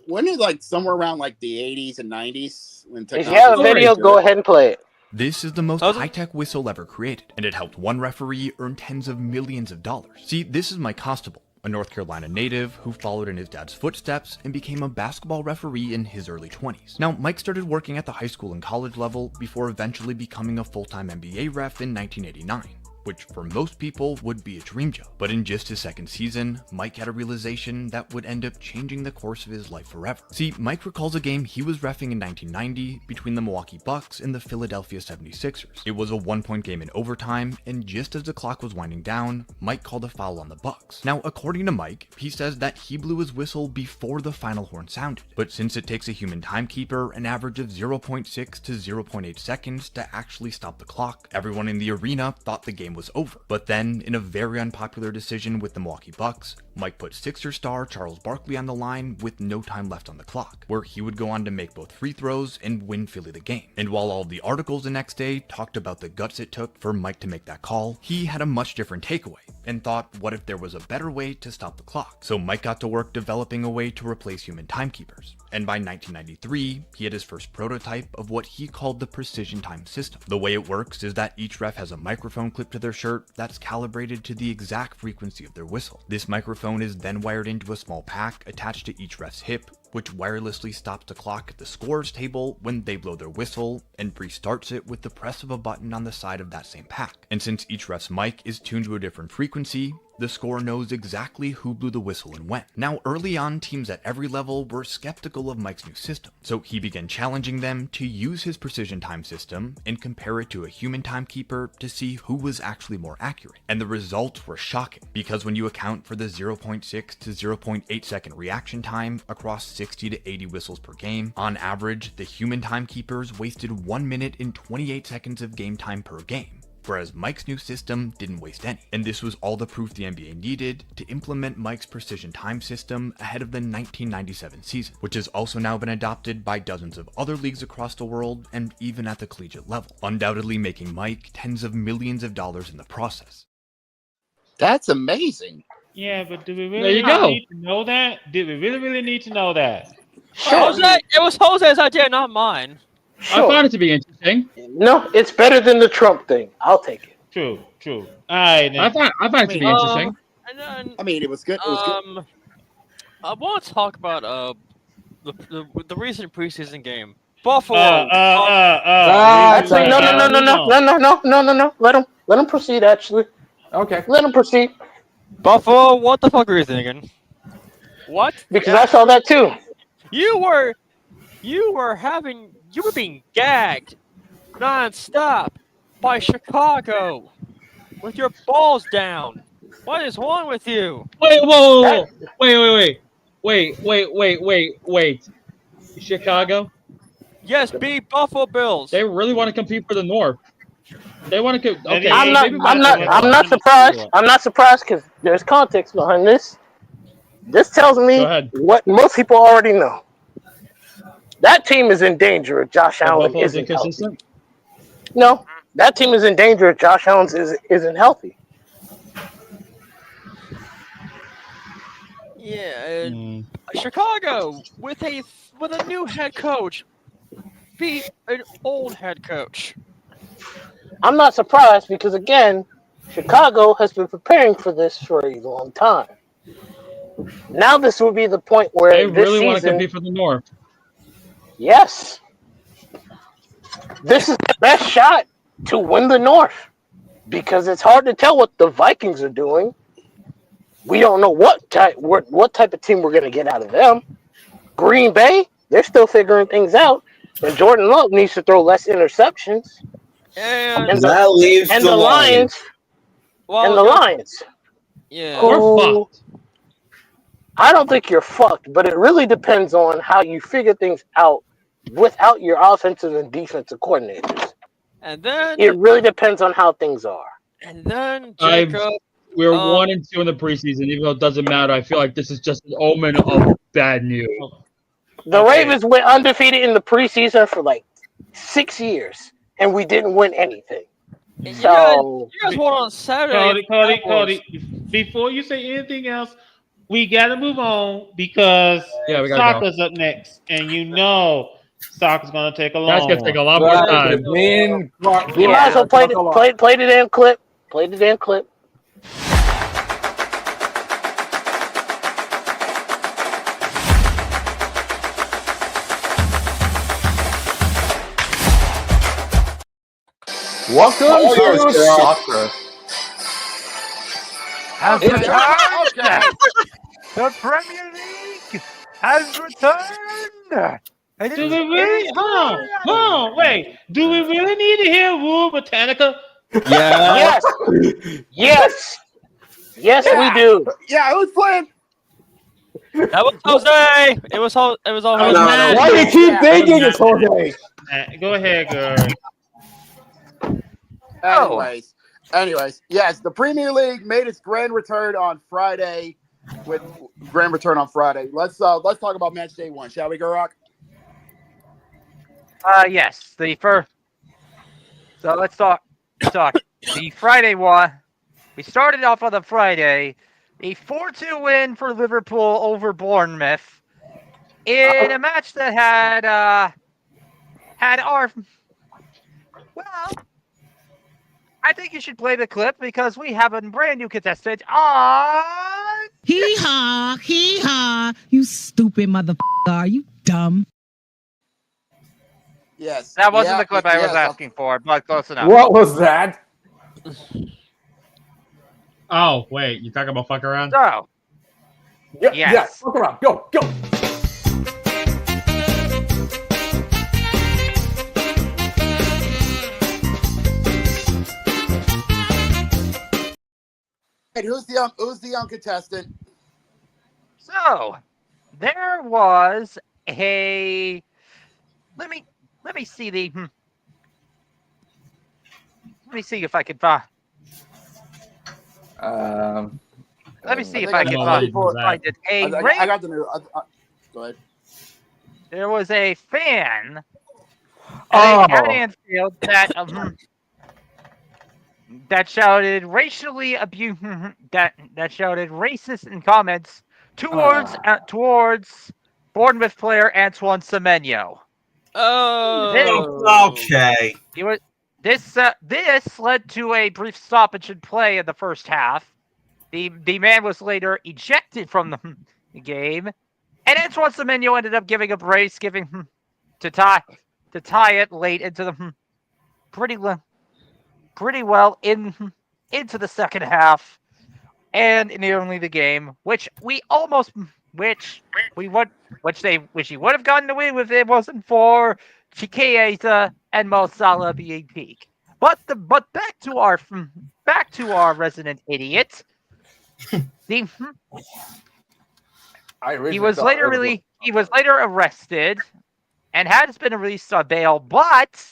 Wasn't it like somewhere around like the 80s and 90s when If you have a video, go ahead and play it. This is the most high-tech whistle ever created, and it helped one referee earn tens of millions of dollars. See, this is Mike Constable, a North Carolina native who followed in his dad's footsteps and became a basketball referee in his early 20s. Now, Mike started working at the high school and college level before eventually becoming a full-time NBA ref in 1989. Which for most people would be a dream job. But in just his second season, Mike had a realization that would end up changing the course of his life forever. See, Mike recalls a game he was reffing in 1990 between the Milwaukee Bucks and the Philadelphia 76ers. It was a 1-point game in overtime, and just as the clock was winding down, Mike called a foul on the Bucks. Now, according to Mike, he says that he blew his whistle before the final horn sounded. But since it takes a human timekeeper an average of 0.6 to 0.8 seconds to actually stop the clock, everyone in the arena thought the game was over. But then, in a very unpopular decision with the Milwaukee Bucks, Mike put Sixer star Charles Barkley on the line with no time left on the clock, where he would go on to make both free throws and win Philly the game. And while all the articles the next day talked about the guts it took for Mike to make that call, he had a much different takeaway and thought, what if there was a better way to stop the clock? So Mike got to work developing a way to replace human timekeepers. And by 1993, he had his first prototype of what he called the precision time system. The way it works is that each ref has a microphone clipped to their shirt that's calibrated to the exact frequency of their whistle. This microphone is then wired into a small pack attached to each ref's hip, which wirelessly stops the clock at the scorer's table when they blow their whistle and restarts it with the press of a button on the side of that same pack. And since each ref's mic is tuned to a different frequency, the scorer knows exactly who blew the whistle and when. Now, early on, teams at every level were skeptical of Mike's new system, so he began challenging them to use his precision time system and compare it to a human timekeeper to see who was actually more accurate. And the results were shocking, because when you account for the 0.6 to 0.8 second reaction time across 60 to 80 whistles per game, on average, the human timekeepers wasted 1 minute and 28 seconds of game time per game. Whereas Mike's new system didn't waste any. And this was all the proof the NBA needed to implement Mike's precision time system ahead of the 1997 season, which has also now been adopted by dozens of other leagues across the world and even at the collegiate level, undoubtedly making Mike tens of millions of dollars in the process. That's amazing. Yeah, but do we really need to know that? Did we really need to know that? Jose, it was Jose's idea, not mine. Sure. I found it to be interesting. No, it's better than the Trump thing. I'll take it. True. All right. I found it to be interesting. I mean, it was good. It was good. I want to talk about the recent preseason game. Buffalo. Actually, no. Let him proceed. Actually, okay. Let him proceed. Buffalo, what the fuck are you thinking? What? Because I saw that too. You were being gagged non-stop by Chicago with your balls down. What is wrong with you? Wait, whoa. Wait. Chicago? Yes, beat Buffalo Bills. They really want to compete for the North. They want to. Okay. I'm not surprised. I'm not surprised because there's context behind this. This tells me what most people already know. That team is in danger if Josh Allen isn't healthy. No, that team is in danger if Josh Allen isn't healthy. Yeah, Chicago with a new head coach beat an old head coach. I'm not surprised because again, Chicago has been preparing for this for a long time. Now this will be the point where they really want to compete for the North. Yes. This is the best shot to win the North because it's hard to tell what the Vikings are doing. We don't know what type of team we're going to get out of them. Green Bay, they're still figuring things out. And Jordan Love needs to throw less interceptions. And that leaves and the Lions. Well, and the Lions. Yeah. We're fucked. I don't think you're fucked, but it really depends on how you figure things out without your offensive and defensive coordinators. And then It really depends on how things are. And then Jacob. We're 1-2 in the preseason, even though it doesn't matter. I feel like this is just an omen of bad news. The Ravens went undefeated in the preseason for like 6 years, and we didn't win anything. So you guys won on Saturday. Cody, before you say anything else, we got to move on because soccer's up next, and you know soccer's going to take a long. That's going to take a lot more time. You might as well play the damn clip. Play the damn clip. Welcome to soccer. Has returned. The Premier League has returned. And Do we really? Hold on, wait. Do we really need to hear Rule Britannica? Yeah. Yes, we do. Yeah, who's playing? That was Jose. It was all Jose. Why do you keep thinking it's Jose? Go ahead, girl. Anyways, yes, the Premier League made its grand return on Friday. Let's talk about match day 1, shall we, Gurok? Yes, the first. So let's talk. The Friday one. We started off on the Friday, a 4-2 win for Liverpool over Bournemouth in a match that had our. Well, I think you should play the clip because we have a brand new contestant on. Hee-haw, you stupid motherfucker. Are you dumb? Yes. That wasn't the clip I was asking for, but close enough. What was that? Oh, wait. You talking about fuck around? So. Yes. Fuck around. Go. Who's the young contestant? So, there was a. Let me see the. Let me see if I can find. Let me see if I can find it. I got the new. Go ahead. There was a fan at Anfield that shouted racially that shouted racist in comments towards Bournemouth player Antoine Semenyo. Okay. This led to a brief stoppage in play in the first half. The man was later ejected from the game, and Antoine Semenyo ended up giving a brace, to tie it late into the pretty well into the second half, and nearly the game, which he would have gotten away with if it wasn't for Chiesa and Mo Salah being peak. But back to our resident idiot. He was later arrested and has been released on bail, but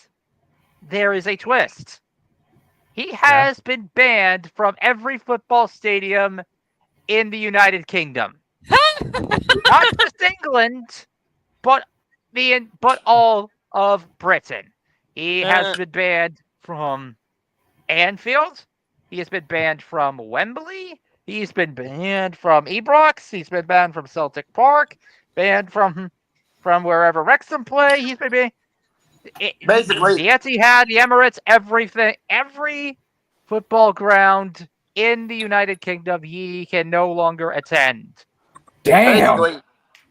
there is a twist. He has been banned from every football stadium in the United Kingdom. Not just England, but all of Britain. He has been banned from Anfield. He has been banned from Wembley. He's been banned from Ibrox. He's been banned from Celtic Park. Banned from wherever Wrexham play. He's been banned. Basically, the Etihad, the Emirates, everything, every football ground in the United Kingdom, he can no longer attend. Damn.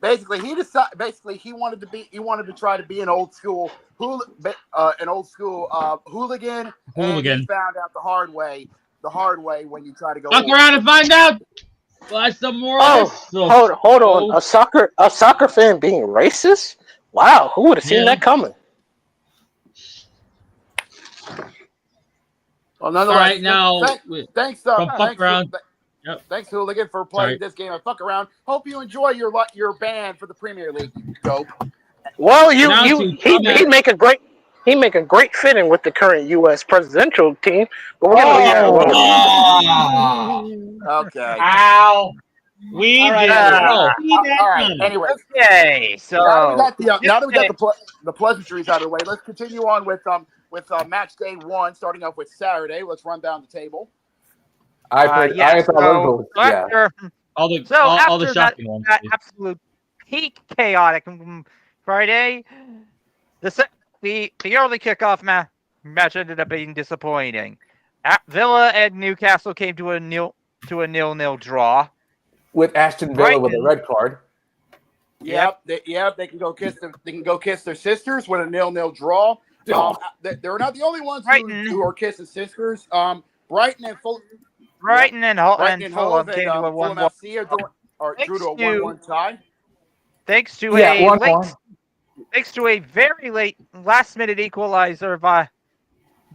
Basically, he decided. Basically, he wanted to try to be an old school hooligan. Hooligan. And he found out the hard way when you try to go. Look around and find out. Watch some more. Hold on. A soccer fan being racist? Wow, who would have seen that coming? Well, nonetheless, all right, now thanks, fuck around. Yep. Thanks, Hooligan, for playing this game of fuck around. Hope you enjoy your ban for the Premier League. Dope. Well, he make a great fit in with the current U.S. presidential team, but we're gonna leave that alone. Okay. Ow. We all right. All right. Anyway. Okay. So now that we got the pleasantries out of the way, let's continue on with match day 1, starting off with Saturday. Let's run down the table. After all the shocking ones. That absolute peak chaotic Friday, the early kickoff match ended up being disappointing. Villa and Newcastle came to a 0-0 draw. With Aston Villa with a red card. Yep. They can go kiss their sisters with a 0-0 draw. They're not the only ones who are kissing sisters. Brighton and Fulham. Brighton and Fulham came to a 1-1. Drew to a 1-1 tie. Thanks to a very late last-minute equalizer by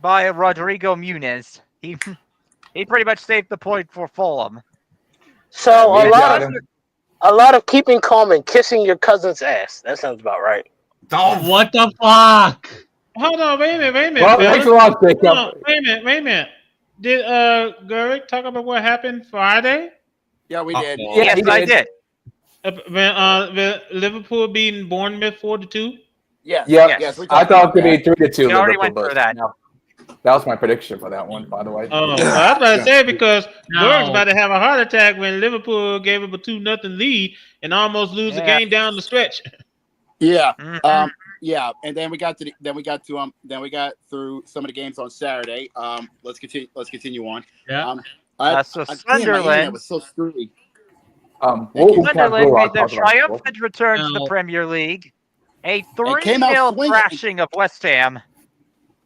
Rodrigo Muniz. He pretty much saved the point for Fulham. So a lot of keeping calm and kissing your cousin's ass. That sounds about right. What the fuck? Hold on, wait a minute. Well, thanks a lot, Jacob. Wait a minute. Did Gurrick talk about what happened Friday? Yeah, we did. Yes, I did. When Liverpool beating Bournemouth 4-2. Yes. I thought it could be 3-2. We already went through that. That was my prediction for that one, by the way. Oh, I was about to say because Gurrick's about to have a heart attack when Liverpool gave up a 2-0 lead and almost lose the game down the stretch. Yeah. And then we got through some of the games on Saturday. Let's continue on. Yeah. So Sunderland was so screwy. Sunderland made their triumphant return to the Premier League. A 3-0 thrashing of West Ham.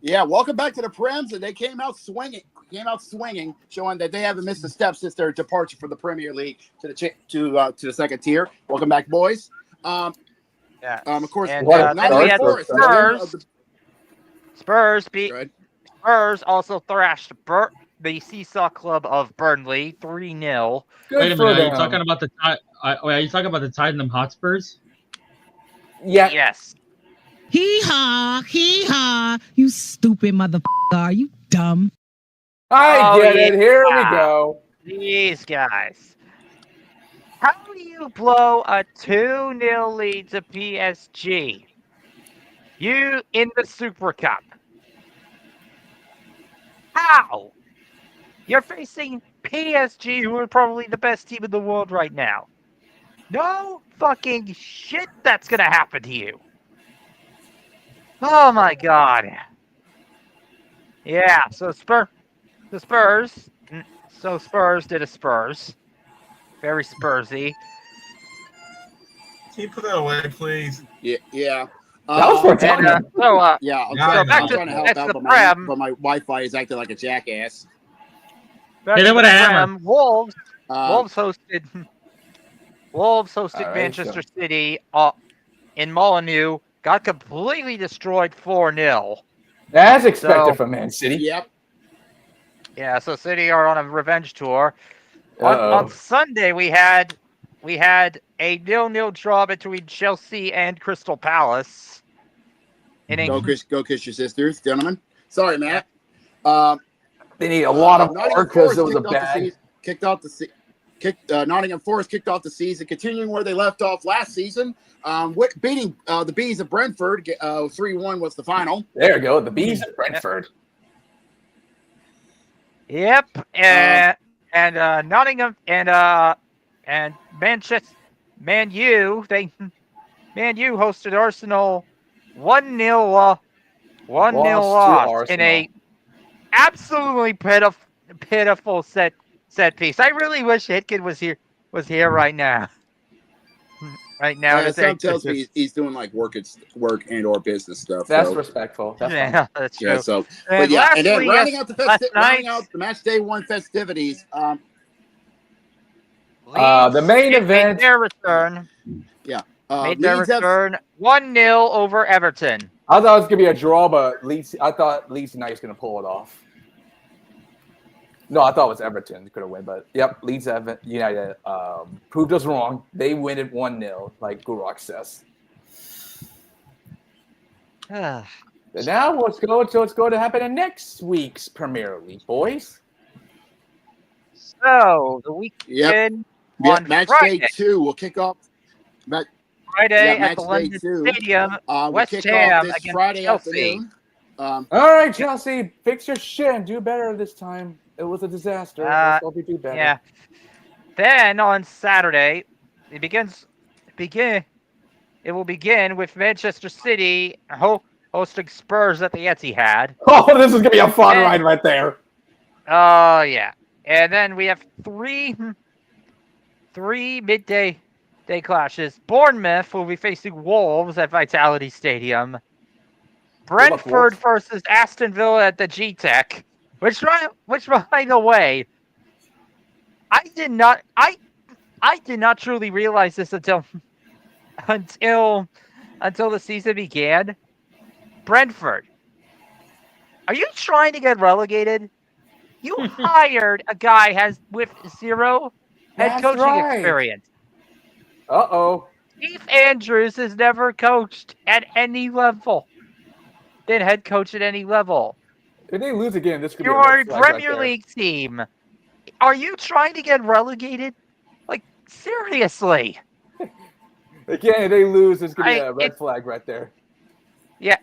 Yeah, welcome back to the Prems, and they came out swinging, showing that they haven't missed a step since their departure from the Premier League to the second tier. Welcome back, boys. Of course, and we had Spurs also thrashed the Seesaw Club of Burnley 3-0. Wait a minute, are you talking about the Tottenham Hotspurs? Yeah. Yes. Hee-haw, you stupid motherfucker. Are you dumb? I get it. Here we go. These guys. How do you blow a 2-0 lead to PSG? You in the Super Cup. How? You're facing PSG, who are probably the best team in the world right now. No fucking shit that's going to happen to you. Oh my God. Yeah, so Spurs did a Spurs. Very Spursy. Can you put that away, please? Yeah. That was for I'm back trying to help to out, the but Prem. my Wi-Fi is acting like a jackass. Back Hit to it with the a hammer. Prem. Wolves hosted right, Manchester City in Molineux. Got completely destroyed 4-0. As expected from Man City. Yep. Yeah, so City are on a revenge tour. On Sunday, we had a 0-0 draw between Chelsea and Crystal Palace. Go kiss your sisters, gentlemen. Sorry, Matt. They need a lot of work because it was a bad. Nottingham Forest kicked off the season, continuing where they left off last season. Beating the Bees of Brentford, 3-1 was the final. There you go, the Bees of Brentford. Yep, and Nottingham and Manchester Man U hosted Arsenal 1-0 loss in a absolutely pitiful set piece. I really wish Hitkin was here right now. Right now, Sam tells me he's doing like work and or business stuff. That's respectful. That's that's true. Yeah, so and then rounding out the match day 1 festivities. The main event. Made their return. Yeah. Made their return 1-0 over Everton. I thought it was gonna be a draw, but I thought Leeds United was gonna pull it off. No, I thought it was Everton could have won, but yep, Leeds United proved us wrong. They win it 1-0, like Gurok says. And now let's go to what's going to happen in next week's Premier League, boys. So the weekend on match Friday. day 2 will kick off. Friday at the London Stadium, West Ham against Friday Chelsea. afternoon. All right, Chelsea, fix your shit and do better this time. It was a disaster. Let's hope you do better. Yeah. Then on Saturday, it will begin with Manchester City hosting Spurs at the Etihad. Oh, this is gonna be a fun ride right there. Oh yeah. And then we have three midday clashes. Bournemouth will be facing Wolves at Vitality Stadium. Brentford versus Aston Villa at the G-Tech. Which by the way, I did not truly realize this until the season began. Brentford, are you trying to get relegated? You hired a guy with zero head coaching experience. Steve Andrews has never coached at any level. Didn't head coach at any level. If they lose again, this could be You're a Premier League team. Are you trying to get relegated? Like, seriously. Again, if they lose, it's going to be a red flag right there. Yeah.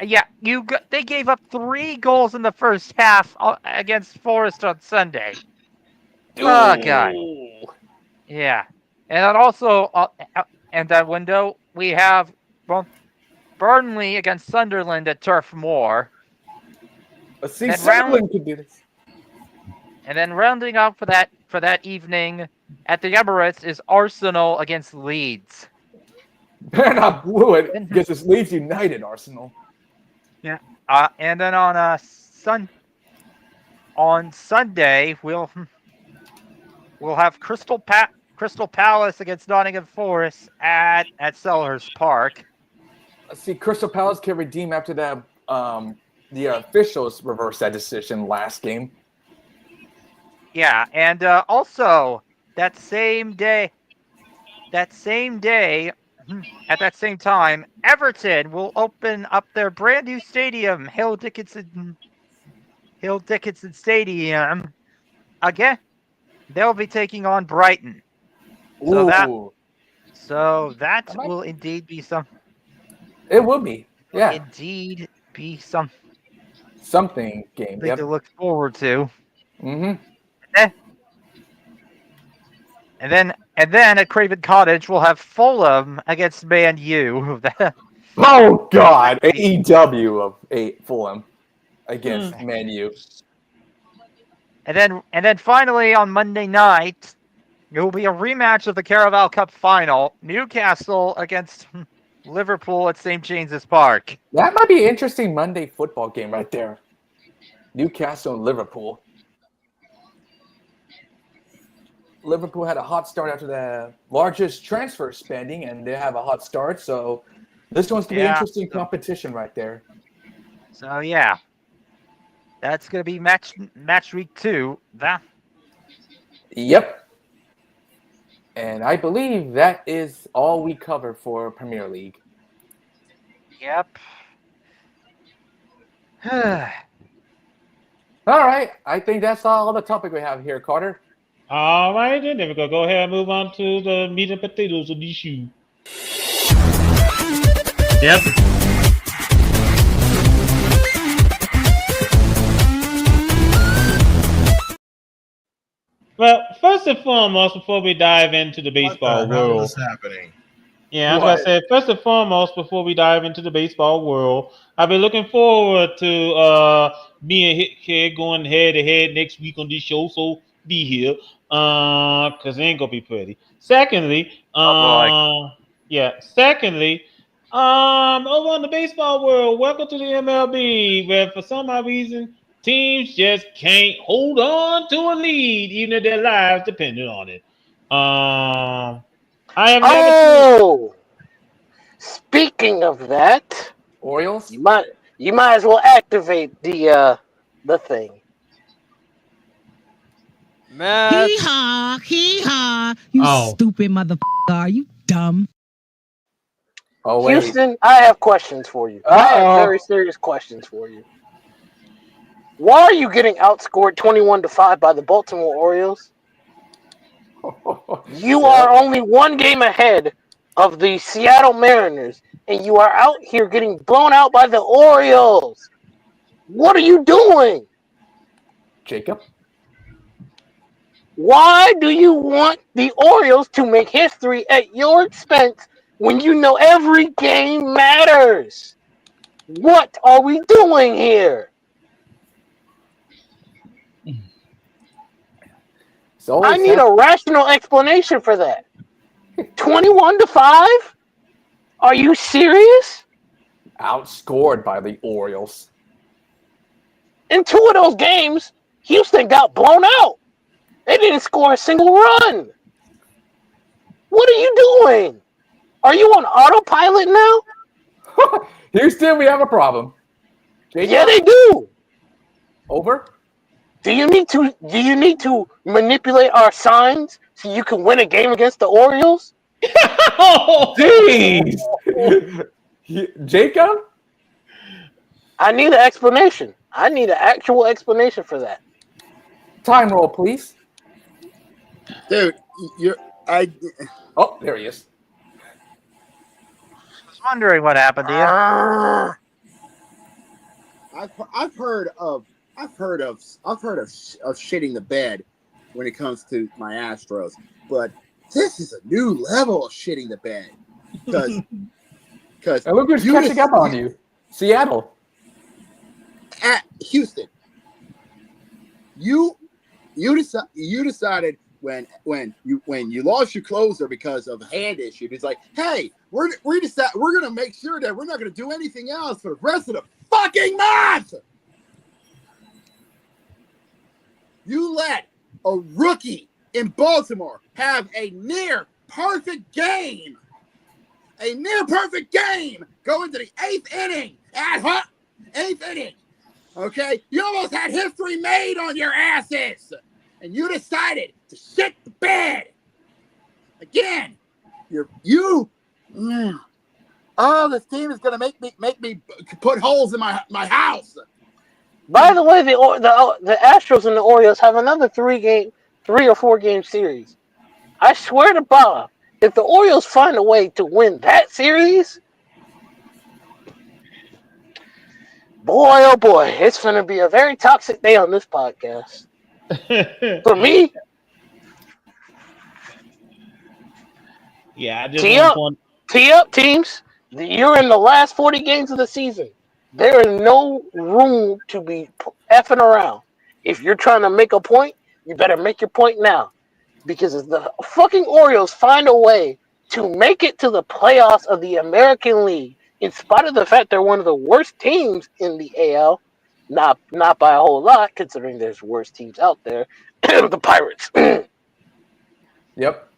They gave up 3 goals in the first half against Forest on Sunday. Oh, God. Yeah. And then also, in that window, we have Burnley against Sunderland at Turf Moor. Let's see, Sunderland could do this. And then rounding up for that evening at the Emirates is Arsenal against Leeds. Better not blew it because it's Leeds United, Arsenal. Yeah. And then on Sunday we'll have Crystal Palace against Nottingham Forest at Selhurst Park. Let's see, Crystal Palace can redeem after that. The officials reversed that decision last game. Yeah, and also that same day, at that same time, Everton will open up their brand new stadium, Hill Dickinson Stadium. Again, they'll be taking on Brighton. So that will indeed be some. It will be, yeah. Indeed, be something game to look forward to. Mm-hmm. And then at Craven Cottage, we'll have Fulham against Man U. Oh God! AEW of Fulham against Man U. And then finally on Monday night, it will be a rematch of the Carabao Cup final: Newcastle against Liverpool at St. James's Park. That might be an interesting Monday football game right there. Newcastle and Liverpool. Liverpool had a hot start after the largest transfer spending, and they have a hot start. So this one's going to be interesting competition right there. So, yeah. That's going to be match week 2. Yep. And I believe that is all we cover for Premier League. Yep. All right. I think that's all the topic we have here, Carter. All right, then we're going to go ahead and move on to the meat and potatoes of the issue. Yep. Well, first and foremost, before we dive into the baseball world. What is happening? Yeah, I was going to say, first and foremost, before we dive into the baseball world, I've been looking forward to being here going head-to-head next week on this show, so be here, because it ain't going to be pretty. Secondly, over on the baseball world, welcome to the MLB, where for some odd reason, teams just can't hold on to a lead, even if their lives depended on it. Speaking of that, Orioles, you might as well activate the thing. Mets. Hee-haw. You stupid motherfucker. Are you dumb? Oh, wait. Houston, I have questions for you. I have very serious questions for you. Why are you getting outscored 21-5 by the Baltimore Orioles? You are only one game ahead of the Seattle Mariners, and you are out here getting blown out by the Orioles. What are you doing? Jacob? Why do you want the Orioles to make history at your expense when you know every game matters? What are we doing here? I need a rational explanation for that. 21-5? Are you serious? Outscored by the Orioles. In 2 of those games, Houston got blown out. They didn't score a single run. What are you doing? Are you on autopilot now? Houston, we have a problem. Yeah, they do. Over? Do you need to manipulate our signs so you can win a game against the Orioles? Jeez! Jacob? I need an explanation. I need an actual explanation for that. Time roll, please. Dude, Oh, there he is. I was wondering what happened to you. I've heard of shitting the bed when it comes to my Astros, but this is a new level of shitting the bed because And look who's catching up on you. Seattle. At Houston. You decided when you lost your closer because of a hand issue, it's like, hey, we're gonna make sure that we're not gonna do anything else for the rest of the fucking month. You let a rookie in Baltimore have a near perfect game. A near perfect game. Go into the 8th inning at 8th inning. Okay? You almost had history made on your asses. And you decided to shit the bed. Again, this team is gonna make me put holes in my house. By the way, the Astros and the Orioles have another 3 or 4 game series. I swear to Bob, if the Orioles find a way to win that series, boy, oh boy, it's going to be a very toxic day on this podcast. For me. Yeah, I just tee up, teams. You're in the last 40 games of the season. There is no room to be effing around. If you're trying to make a point, you better make your point now. Because if the fucking Orioles find a way to make it to the playoffs of the American League, in spite of the fact they're one of the worst teams in the AL, not by a whole lot, considering there's worse teams out there, the Pirates. Yep.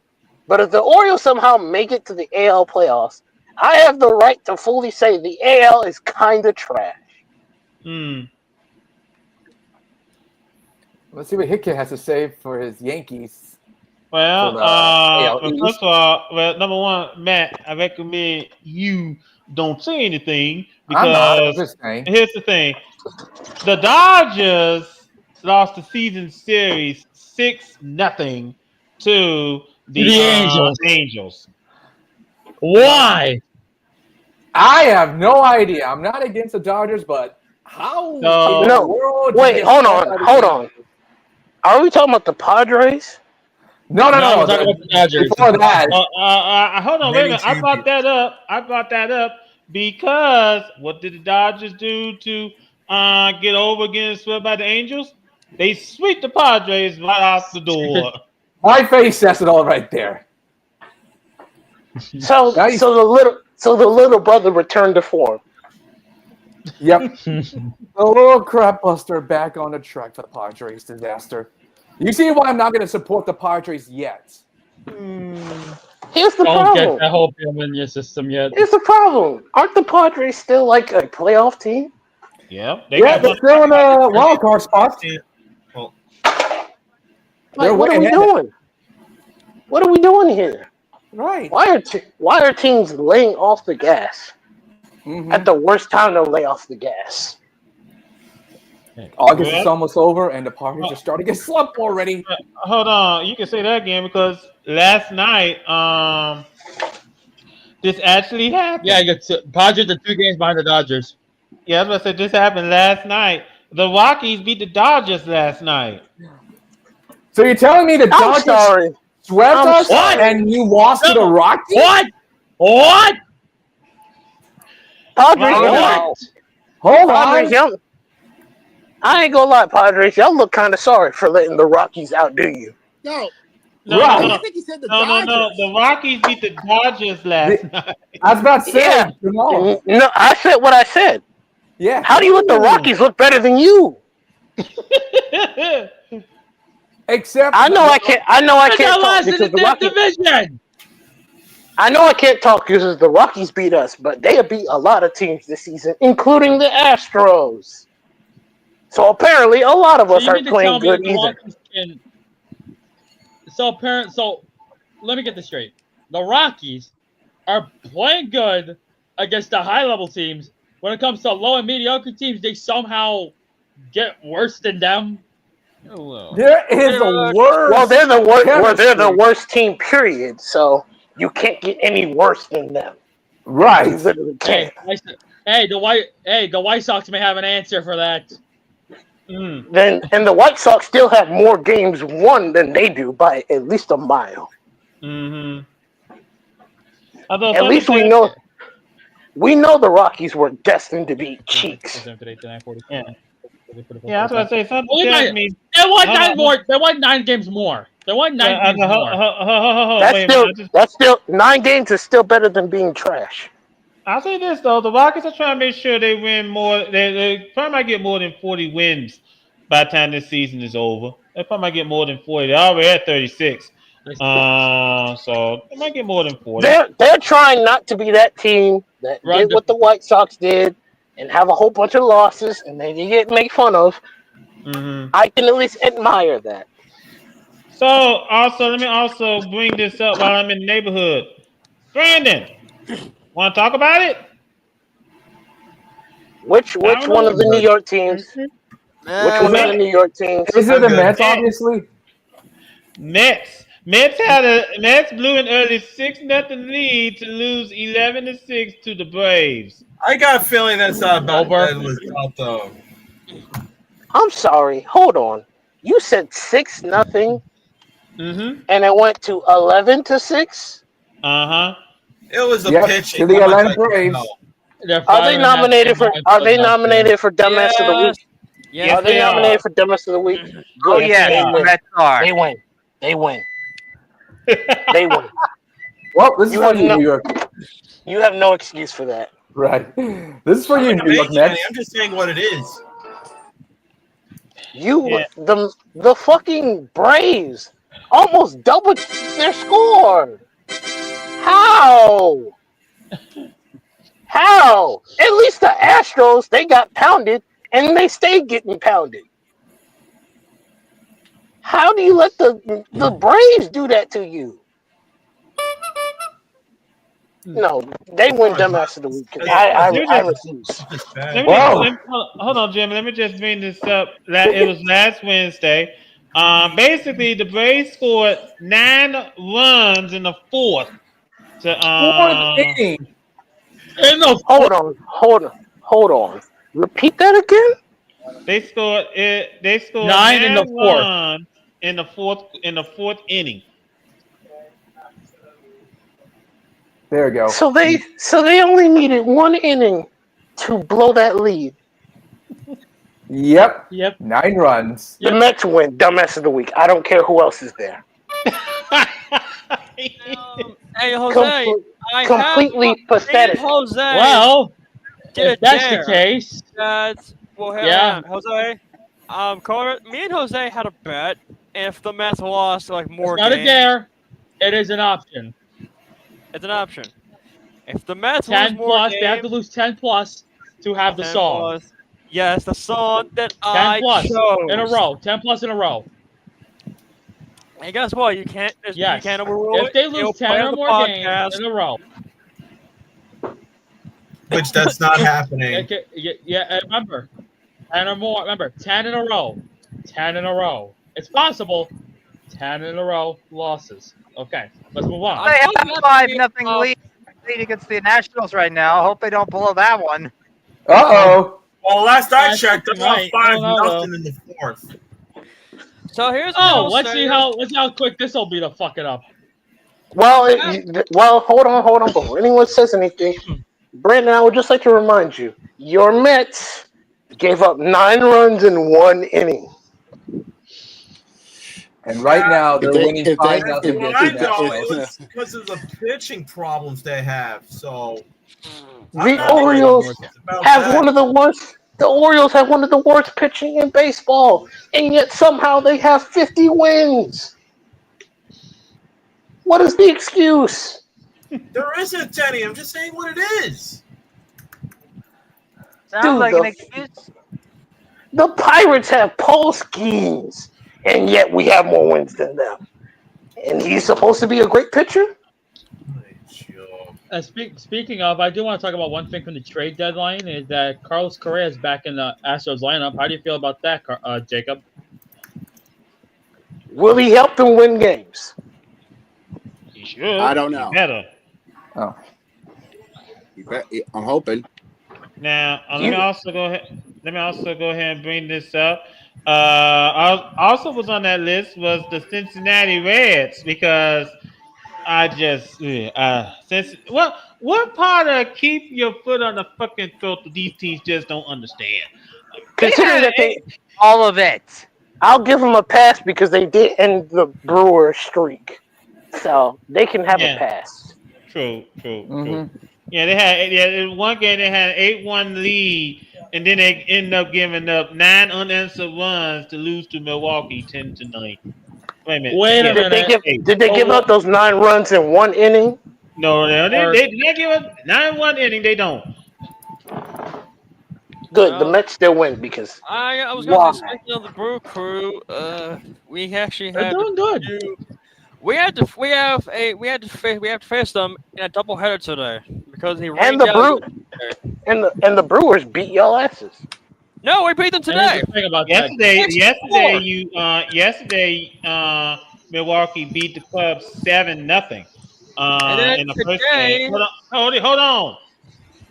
But if the Orioles somehow make it to the AL playoffs, I have the right to fully say the AL is kind of trash. Let's see what Hickey has to say for his Yankees. Well, first of all, number one, Matt, I recommend you don't say anything because here's the thing: the Dodgers lost the season series 6-0 to the Angels. Why? I have no idea. I'm not against the Dodgers, but how? Wait, hold on. Are we talking about the Padres? No. We're talking about the Dodgers. Before that. Hold on, wait a minute. I brought that up because what did the Dodgers do to get over getting swept by the Angels? They sweep the Padres right out the door. My face says it all right there. So the little brother returned to form. Yep. The little crap buster back on the track for the Padres disaster. You see why I'm not going to support the Padres yet. Here's the Don't problem. get that whole film in your system yet. Here's the problem. Aren't the Padres still like a playoff team? Yeah. They're still in a wild card spot. Like, what are we doing? What are we doing here? Right. Why are teams laying off the gas at the worst time to lay off the gas? August is almost over, and the parties are starting to get slumped already. Hold on, you can say that again because last night, this actually happened. Yeah, Padres are 2 games behind the Dodgers. Yeah, I was about to say this happened last night. The Rockies beat the Dodgers last night. So you're telling me the Dodgers swept us and you lost to the Rockies? What? Padres, Hold Padres, on. I ain't gonna lie, Padres. Y'all look kind of sorry for letting the Rockies outdo you. No. No, I think he said the Dodgers. No. The Rockies beat the Dodgers last night. I was about to say, No, I said what I said. Yeah. How do you let the Rockies look better than you? Except I know I can't talk because the Rockies. Division. I know I can't talk because the Rockies beat us, but they have beat a lot of teams this season, including the Astros. So apparently, a lot of us aren't playing good either. So let me get this straight. The Rockies are playing good against the high-level teams. When it comes to low and mediocre teams, they somehow get worse than them. There is a worse. Well, they're the worst. Well, they're the worst team. Period. So you can't get any worse than them. Right. You literally can't. Hey, the White Sox may have an answer for that. Then and the White Sox still have more games won than they do by at least a mile. At least we know the Rockies were destined to beat Cheeks. Yeah, I was about to say something. Tells me they won 9 more. They won 9 games more. They won 9 games more. That's still 9 games is still better than being trash. I'll say this though: the Rockets are trying to make sure they win more. They probably might get more than 40 wins by the time this season is over. They probably might get more than 40. They're already at 36. So they might get more than 40. They're trying not to be that team that did what the White Sox did and have a whole bunch of losses and they get made fun of. I can at least admire that. So also, let me also bring this up while I'm in the neighborhood. Brandon, want to talk about it? Which one of the New York teams? Which one of the New York teams? Is it the Mets, obviously? Mets blew an early 6-0 lead to lose 11-6 to the Braves. I got a feeling that's not bad was out though. I'm sorry. Hold on. You said 6-0, and it went to 11-6. It was a pitch to the Atlanta Braves. Are they nominated for Dumbass of the Week? Yes, are they nominated for Dumbass of the Week? Oh yeah, they win. They win. They win. Well, this is for you, New York. You have no excuse for that. Right. This is for you, New York Mets. I'm just saying what it is. The fucking Braves almost doubled their score. How? At least the Astros, they got pounded and they stayed getting pounded. How do you let the Braves do that to you? No, they win Dumbass of the Week. I refuse. Hold on, Jim. Let me just bring this up. It was last Wednesday. Basically, the Braves scored 9 runs in the fourth. Hold on. Repeat that again. They scored 9 in the fourth. In the fourth inning. There we go. So they only needed 1 inning to blow that lead. Yep. 9 runs. The Mets win. Dumbass of the Week. I don't care who else is there. Hey, Jose. Completely pathetic. Jose. Well, if that's the case. Jose. Me and Jose had a bet. If the Mets lost more it's not games, a dare. It is an option. It's an option. If the Mets 10 lose more plus, games, they have to lose 10 plus to have the song. Plus. Yes, the song that 10 plus chose. in a row. 10 plus in a row. Hey, guess what? You can't. You Yes. can't overrule If it. they It'll lose play 10 on or the more podcast. games in a row, Which that's not happening. yeah, remember, 10 or more. Remember, 10 in a row. 10 in a row. It's possible. 10 in a row losses. Okay, let's move on. They have a 5-0 lead against the Nationals right now. Hope they don't blow that one. Uh-oh. Well, last I checked, they're Right. up 5-0 though. in the fourth. So here's Oh, let's see how quick this will be to fuck it up. Well, hold on. Before anyone says anything, Brandon, I would just like to remind you, your Mets gave up 9 runs in 1 inning. And right now, they're winning 5-0 against the It was Nationals. because of the pitching problems they have. So The Orioles have one of the worst. The Orioles have one of the worst pitching in baseball, and yet somehow they have 50 wins. What is the excuse? there isn't any. I'm just saying what it is. Sounds like an excuse. The Pirates have Paul Skeens, and yet we have more wins than them. And he's supposed to be a great pitcher? Speaking of, I do want to talk about one thing from the trade deadline is that Carlos Correa is back in the Astros lineup. How do you feel about that, Jacob? Will he help them win games? He should. I don't know. He better. Oh. I'm hoping. Now, let me also go ahead and bring this up. I also was on that list was the Cincinnati Reds because I just what part of keep your foot on the fucking throat that these teams just don't understand. Considering that all of it. I'll give them a pass because they did end the Brewer streak, so they can have a pass. True. Yeah, they had in one game they had an 8-1 lead, and then they ended up giving up 9 unanswered runs to lose to Milwaukee 10-9. Wait a minute. Did they give up those 9 runs in 1 inning? No, they did not give up 9 1 inning. They don't. Good. The Mets still win because I was going to say, speaking of the Brew Crew, we actually had doing good. We have to face them in a doubleheader today because he and the Brewers beat y'all asses. No, we beat them today. Yesterday, Milwaukee beat the Cubs 7-0. In the first game. Hold on.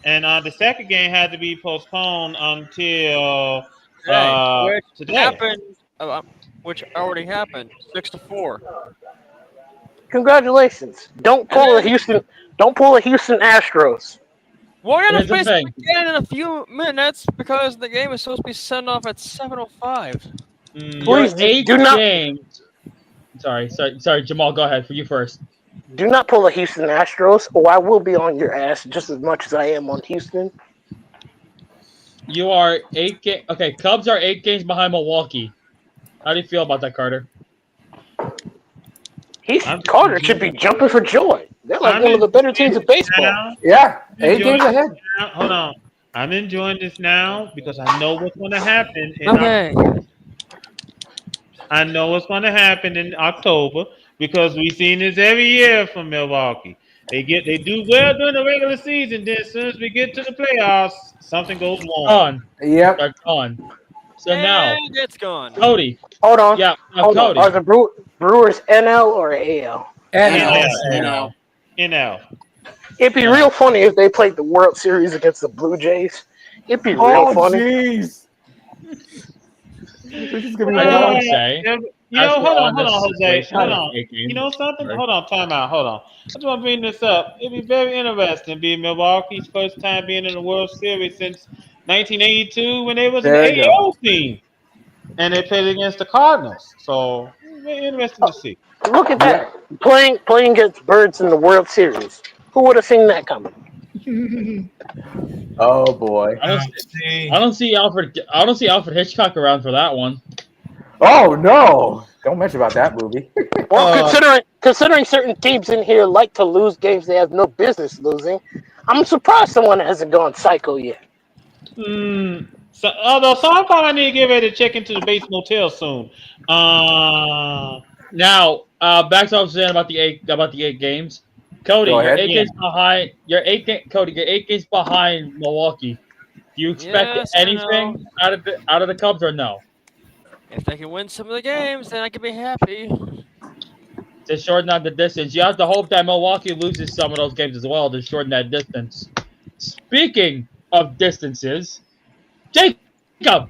And the second game had to be postponed until today. Which already happened, 6-4. Congratulations! Don't pull a Houston Astros. We're gonna face them again in a few minutes because the game is supposed to be sent off at 7:05. Please do not. Games. Sorry, Jamal. Go ahead. For you first. Do not pull a Houston Astros, or I will be on your ass just as much as I am on Houston. You are 8 games. Okay, Cubs are 8 games behind Milwaukee. How do you feel about that, Carter? Carter should be jumping for joy. They're like one of the better teams in baseball. Yeah, 8 games ahead. Hold on. I'm enjoying this now because I know what's going to happen. I know what's going to happen in October because we've seen this every year from Milwaukee. They do well during the regular season. Then as soon as we get to the playoffs, something goes wrong. Gone. Yep. They're gone. So now it's gone. Cody. Hold on. Yeah. Hold Cody. on. Are the Brewers NL or AL? NL. It'd be real funny if they played the World Series against the Blue Jays. It'd be real funny. Jeez. This is gonna be hold on, Jose. Hold on. You know something? Hold on, time out. Hold on. I just want to bring this up. It'd be very interesting being Milwaukee's first time being in the World Series since 1982 when they was an AL team. And they played against the Cardinals. So, very interesting to see. Look at that. Playing against Birds in the World Series. Who would have seen that coming? Oh boy. I don't see Alfred Hitchcock around for that one. Oh no! Don't mention about that movie. Well, considering certain teams in here like to lose games they have no business losing, I'm surprised someone hasn't gone psycho yet. So I probably need to get ready to check into the base motel soon. Now, back to what I was saying about the eight games. Cody, Go you're ahead. 8 games behind. Cody, you're 8 games behind Milwaukee. Do you expect Yes, I know. anything out of the Cubs or no? If they can win some of the games, then I can be happy. To shorten out the distance, you have to hope that Milwaukee loses some of those games as well to shorten that distance. Speaking of distances, Jacob,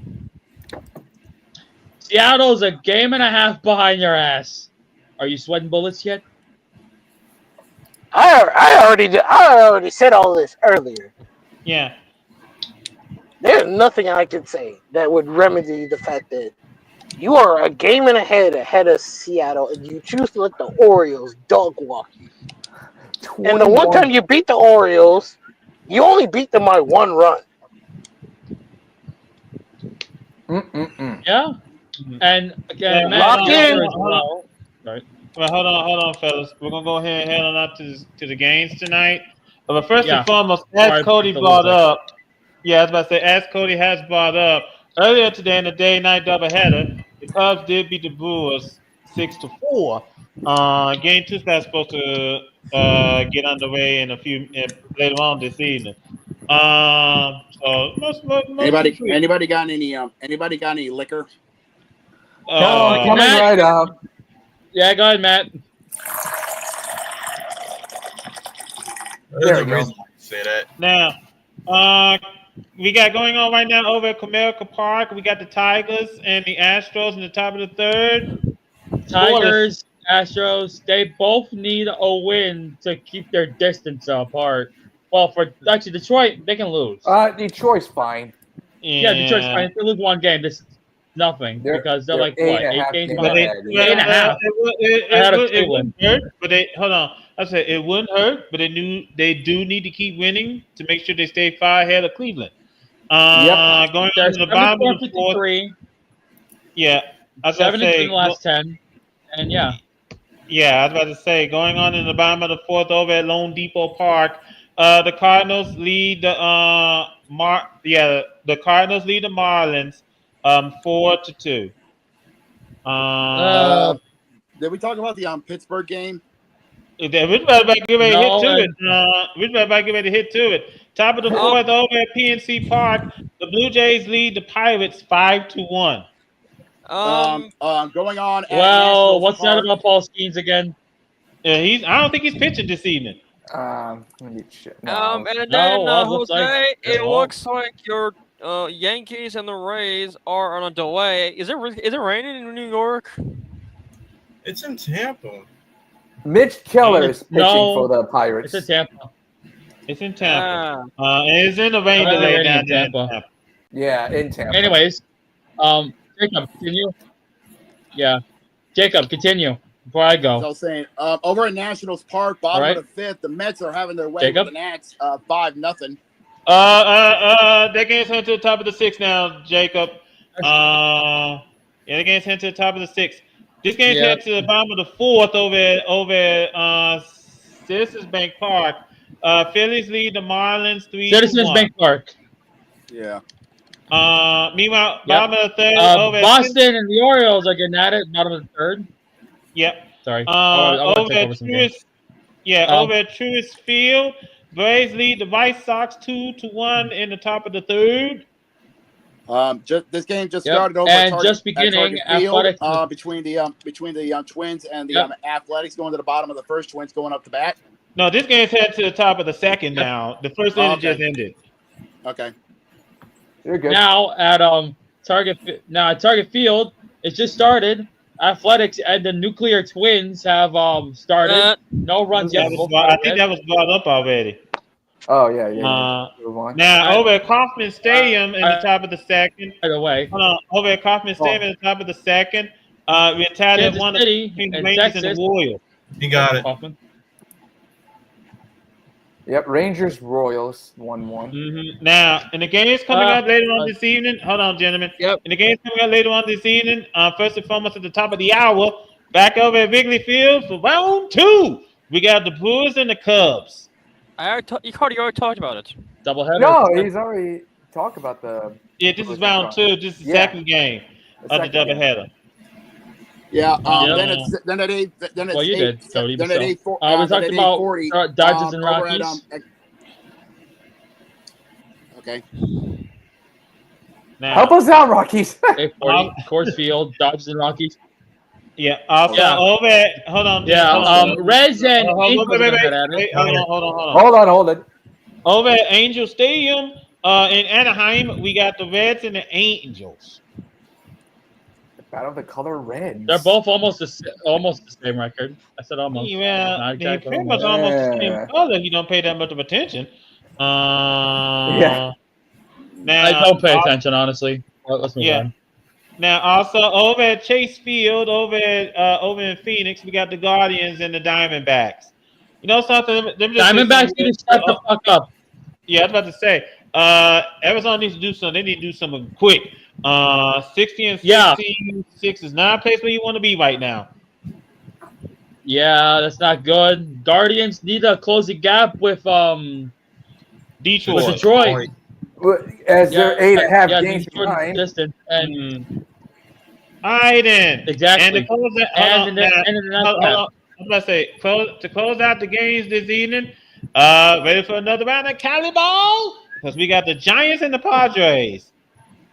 Seattle's a game and a half behind your ass. Are you sweating bullets yet? I already said all this earlier. Yeah. There's nothing I could say that would remedy the fact that you are a game and a half ahead of Seattle, and you choose to let the Orioles dog walk you. And the one time you beat the Orioles, you only beat them by 1 run. Yeah. And again, Lock in. Right. Well, hold on, fellas. We're gonna go ahead and head on out to the games tonight. But first and foremost, as Cody brought up, I was about to say, as Cody has brought up earlier today in the day-night doubleheader, the Cubs did beat the Brewers 6-4. Game 2 is supposed to get underway in later on this evening. So anybody got any liquor? Coming right up. Yeah, go ahead, Matt. There's a reason I say that. Now, we got going on right now over at Comerica Park. We got the Tigers and the Astros in the top of the third. Tigers, Astros, they both need a win to keep their distance apart. Well, for actually Detroit, they can lose. Detroit's fine. Yeah, Detroit's fine. If they lose one game, this is nothing because they're like what, 8 games behind? 8.5. It wouldn't hurt, but hold on. I said it wouldn't hurt, but they do need to keep winning to make sure they stay far ahead of Cleveland. Going to the bottom of the fourth. Yeah, I was 7 in the last 10, and yeah, I was about to say going on in the bottom of the fourth over at Lone Depot Park. The Cardinals lead the Cardinals lead the Marlins 4-2. Did we talk about the Pittsburgh game? We're about to get ready to hit to it. Top of the fourth over at PNC Park. The Blue Jays lead the Pirates 5-1. Going on. Well, what's that about Paul Skeens again? Yeah, I don't think he's pitching this evening. And then Jose, it looks like your Yankees and the Rays are on a delay. Is it raining in New York? It's in Tampa. Mitch Keller is pitching for the Pirates. It's in Tampa. It's in Tampa. And it's in the rain delay down there in Tampa. Yeah, in Tampa. Anyways, Jacob, continue. Yeah, Jacob, continue before I go. As I was saying, over at Nationals Park, bottom of the 5th, the Mets are having their way with the Nats 5-0. That game's heading to the top of the 6th now, Jacob. The game's heading to the top of the 6th. This game's headed to the bottom of the 4th over at Citizens Bank Park. Phillies lead the Marlins 3-1. Citizens Bank Park. Yeah. Meanwhile, bottom of the 3rd over Boston and the Orioles are getting at it. Bottom of the 3rd. Yep. Sorry. Over at Truist Field, Braves lead the White Sox 2-1 in the top of the 3rd. This game just started over and at just beginning Athletics between the Twins and the Athletics going to the bottom of the 1st. Twins going up to bat. No, this game's headed to the top of the 2nd now. The first inning just ended. Okay. You're good. Now at Target Field, it just started. Athletics and the Nuclear Twins have started. No runs yet. I think that was brought up already. Oh yeah. Now over at Kauffman Stadium in the top of the 2nd. By the way, over at Kauffman Stadium in the top of the 2nd. We tallied one between the Rangers and the Warriors. You got it. Kauffman. Yep, Rangers Royals 1-1. Now, in the games coming up later on this evening, hold on, gentlemen. Yep. In the games coming up later on this evening, first and foremost at the top of the hour, back over at Wrigley Field for round 2, we got the Brewers and the Cubs. You already talked about it. Doubleheader. No, he's already talked about the. Yeah, this is round 2. This is the second game of the doubleheader. Yeah. Then at 8. Then it's well, you 8, did, Cody. Then So. at 8. We talked about Dodgers and Rockies. Okay. Now, help us out, Rockies. 840, Coors Field, Dodgers and Rockies. Yeah. Also, over at, hold on. Yeah. Reds and Angels. Hold on. Over at Angel Stadium in Anaheim, we got the Reds and the Angels. Battle of the color reds. They're both almost the same record. I said almost. Yeah, Not they exactly pretty much almost the same color. You don't pay that much of attention. Now, I don't pay attention, honestly. Well, let's move on. Now, also over at Chase Field, over in Phoenix, we got the Guardians and the Diamondbacks. You know something? Diamondbacks need to shut the fuck up. Yeah, I was about to say. Arizona needs to do something. They need to do something quick. 60-16, 6 is not a place where you want to be right now. Yeah, that's not good. Guardians need to close the gap with Detroit. As they're 8.5 games behind. Distance and all right, then. Exactly. And to close that, I'm about to say, to close out the games this evening, ready for another round of Cali ball? Because we got the Giants and the Padres.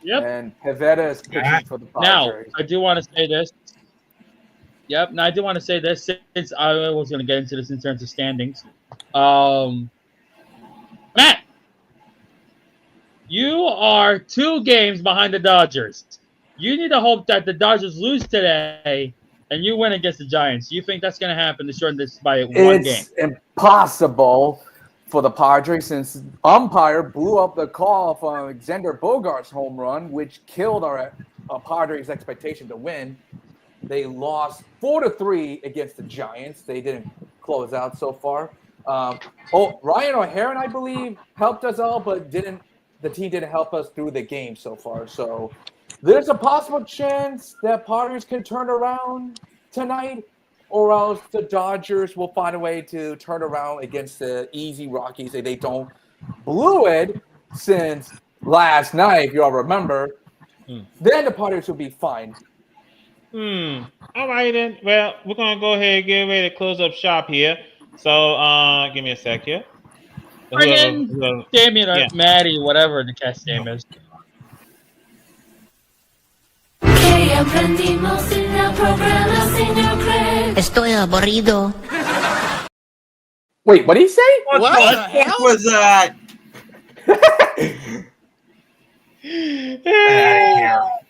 Yep. And Pivetta is pitching for the Padres. Now, I do want to say this. Yep. Now, I do want to say this since I was going to get into this in terms of standings. Matt, you are 2 games behind the Dodgers. You need to hope that the Dodgers lose today and you win against the Giants. You think that's going to happen to shorten this by 1 game? It's impossible for the Padres since umpire blew up the call from Xander Bogaerts' home run, which killed our Padres' expectation to win. They lost 4-3 against the Giants. They didn't close out so far. Ryan O'Hara, I believe, helped us out, but the team didn't help us through the game so far. So there's a possible chance that Padres can turn around tonight, or else the Dodgers will find a way to turn around against the easy Rockies. They don't blew it since last night, if you all remember. Then the Padres will be fine. All right, then. Well, we're going to go ahead and get ready to close up shop here. So, give me a sec here. Bring in Damien or Maddie, whatever the cat's name is. Estoy aburrido. Wait, what did he say? What the heck was that?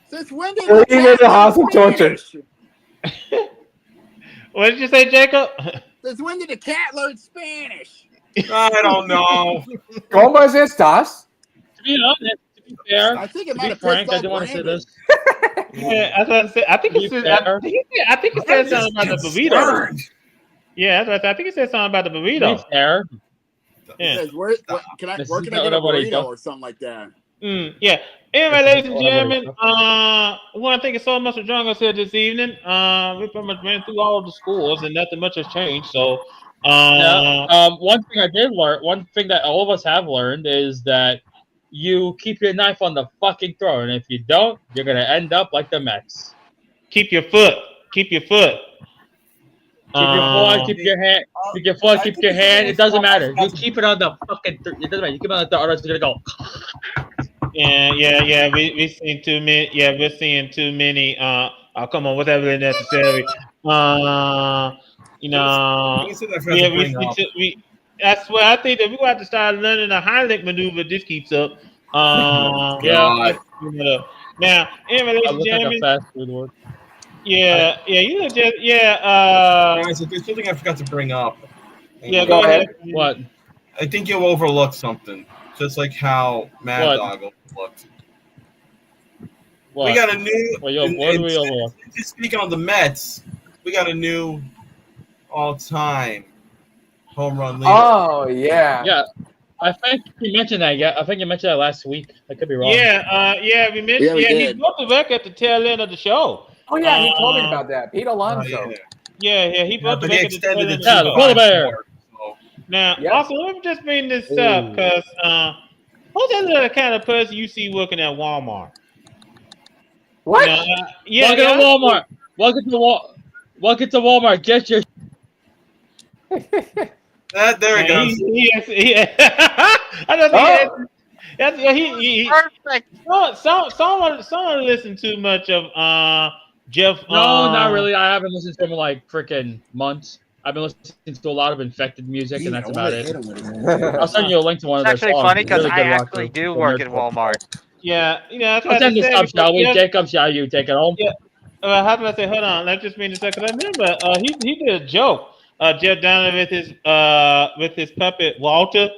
Since when did Leave in the house of torture. What did you say, Jacob? Since when did the cat learn Spanish? I don't know. ¿Cómo es estás? To be honest, to be fair, I think it might have Frank, pissed I do off want to say Brandon. this. Yeah, I was about to say. I think it said something about the burrito. Yeah, that's what I think it said something about the burrito. Fair. Yeah. It says, where can I get a burrito or something like that? Yeah. Anyway, ladies and gentlemen, we want to thank you so much for joining us here this evening. We pretty much ran through all of the scores, and nothing much has changed. So, one thing I did learn, one thing that all of us have learned is that you keep your knife on the fucking throat, and if you don't, you're gonna end up like the Mets. Keep your foot. Keep your foot. Keep your foot. Keep your hand. Keep your foot. Keep your hand. It doesn't matter. You keep it on the fucking. It doesn't matter. You keep it on the throat, or else it's gonna go. Yeah. We're seeing too many. Yeah, we're seeing too many. Come on, whatever is necessary. I swear, I think that we're going to have to start learning the Heimlich maneuver if this keeps up. Now, anyway, ladies and gentlemen. You look just, Guys, there's something I forgot to bring up. Yeah, go ahead. What? I think you'll overlook something, just like how Mad Dog overlooked. What? We got a new. What do we overlook? Speaking on the Mets, we got a new all-time home run leader. Oh yeah. Yeah. I think you mentioned that. Yeah, I think you mentioned that last week. I could be wrong. We mentioned. Yeah, we did. He broke the record at the tail end of the show. Oh yeah, he told me about that. Pete Alonso. He broke the record at the tail end of the Yeah, the polar bear. Now, also, let me just bring this up because who's that little kind of person you see working at Walmart? What? Working at Walmart. Welcome to Walmart. Get your. There we go. Someone listened too much of Jeff. No, not really. I haven't listened to him in like freaking months. I've been listening to a lot of infected music, and that's about it. I'll send you a link to one of their songs. It's actually funny because really I actually do work at Walmart. Yeah, Let's end this up, shall we? Jacob, shall you take it home? Yeah. How can I say? Hold on. Let's just mean a second. I remember he did a joke. Jeff Donnelly with his puppet Walter,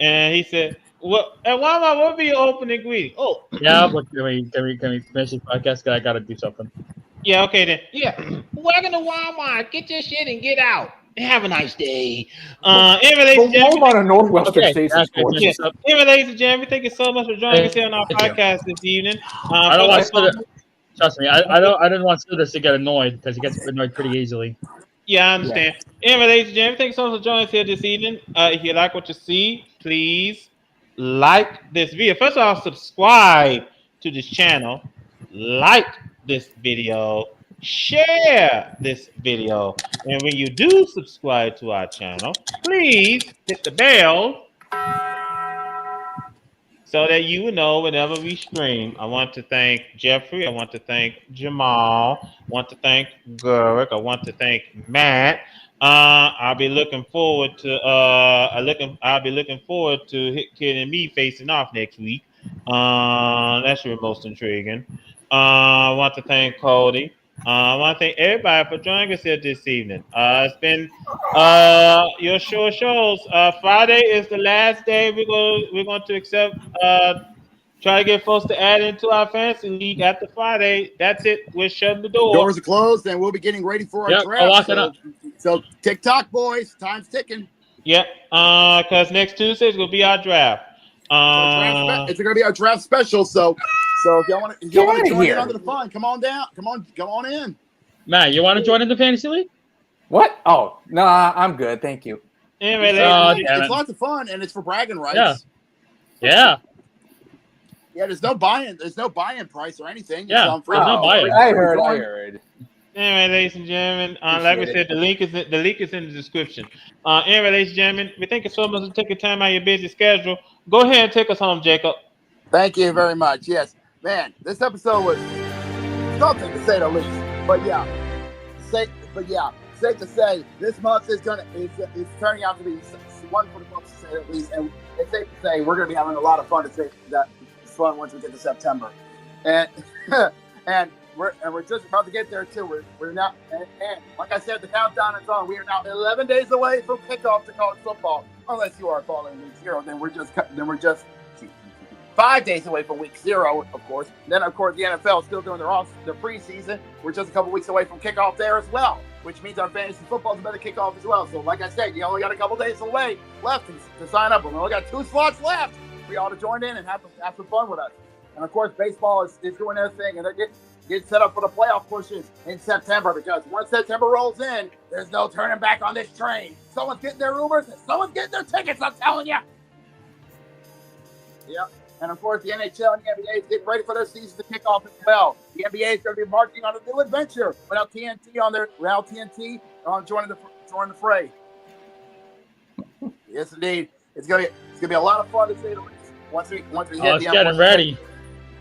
and he said, "What? And why what be your opening greeting?" Oh, yeah. But can we finish this podcast? Cause I gotta do something. Yeah. Okay then. Yeah. Welcome to Walmart. Get your shit and get out. Have a nice day. Ladies and gentlemen, Walmart in Northwestern States is gorgeous. Ladies and gentlemen, thank you so much for joining us here on our podcast this evening. I don't want to. Trust me, I didn't want Slithers to get annoyed because he gets annoyed pretty easily. Yeah, I understand. Anyway, ladies and gentlemen, thanks so much for joining us here this evening. If you like what you see, please like this video. First of all, subscribe to this channel, like this video, share this video, and when you do subscribe to our channel, please hit the bell so that you will know whenever we stream. I want to thank Jeffrey. I want to thank Jamal. I want to thank Gurrick. I want to thank Matt. I'll be looking forward to Hit Kid and me facing off next week. That should be most intriguing. I want to thank Cody. I want to thank everybody for joining us here this evening. It's been your shows. Friday is the last day we're going to accept. Try to get folks to add into our fantasy league after Friday. That's it. We're shutting the door. Doors are closed, and we'll be getting ready for our draft. So TikTok boys, time's ticking. Yep. Because next Tuesday is going to be our draft. It's going to be our draft special. So if y'all want to join in under the fun, come on down. Come on in. Matt, you want to join in the fantasy league? What? Oh, nah, I'm good. Thank you. It's lots of fun, and it's for bragging rights. Yeah. Yeah, there's no buy-in price or anything. Yeah, there's no buy-in. I heard. Anyway, ladies and gentlemen, like we said, the link is in the description. Anyway, ladies and gentlemen, we thank you so much for taking time out of your busy schedule. Go ahead and take us home, Jacob. Thank you very much. Yes, man, this episode was something to say the least. But safe to say, this month is turning out to be one for the month to say the least. And it's safe to say we're going to be having a lot of fun. To say that it's fun once we get to September, and we're just about to get there too. We're now, and like I said, the countdown is on. We are now 11 days away from kickoff to college football. Unless you are following week 0, then we're just 5 days away from week 0, of course. Then, of course, the NFL is still doing their preseason. We're just a couple weeks away from kickoff there as well, which means our fantasy football is about to kick off as well. So, like I said, you only got a couple days left to sign up. We only got 2 slots left. We ought to join in and have some fun with us. And, of course, baseball is doing their thing, and they're getting set up for the playoff pushes in September, because once September rolls in, there's no turning back on this train. Someone's getting their Ubers and someone's getting their tickets, I'm telling you. Yep. And, of course, the NHL and the NBA is getting ready for their season to kick off as well. The NBA is going to be marching on a new adventure without TNT joining the fray. Yes, indeed. It's gonna be a lot of fun, to say the least. Once we hit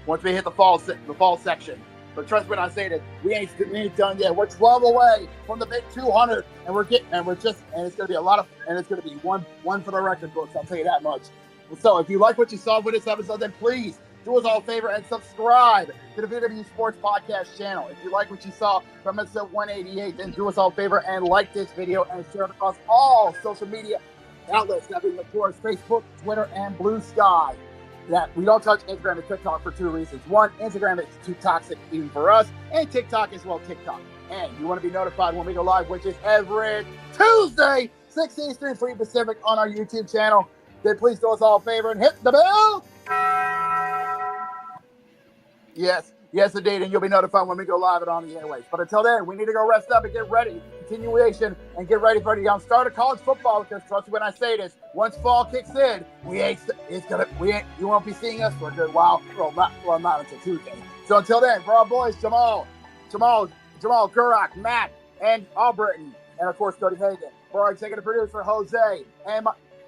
Once we hit the fall section. But trust me when I say that we ain't done yet. We're 12 away from the big 200, and it's gonna be a lot of, and it's gonna be one for the record books. I'll tell you that much. So if you like what you saw with this episode, then please do us all a favor and subscribe to the VWU Sports Podcast channel. If you like what you saw from episode 188, then do us all a favor and like this video and share it across all social media outlets. That being, of course, Facebook, Twitter, and Blue Sky. That we don't touch Instagram and TikTok for 2 reasons. One, Instagram is too toxic even for us, and TikTok is TikTok. And you want to be notified when we go live, which is every Tuesday, 6 Eastern, 3 Pacific, on our YouTube channel. Then please do us all a favor and hit the bell. Yes, indeed, and you'll be notified when we go live on the airways. But until then, we need to go rest up and get ready. Continuation and get ready for the start of college football, because trust me when I say this, once fall kicks in, you won't be seeing us for a good while. Well, not until Tuesday. So until then, for our boys, Jamal, Jamal, Gurak, Matt, and Albritton, and of course Cody Hagan. For our executive producer, Jose, and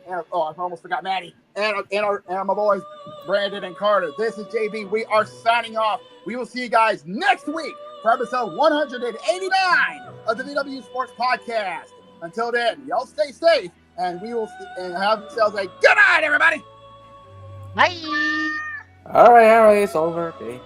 I almost forgot Maddie, and my boys, Brandon and Carter. This is JB. We are signing off. We will see you guys next week for episode 189 of the VW Sports Podcast. Until then, y'all stay safe, and we will have yourselves a good night, everybody. Bye. All right, it's over. Okay.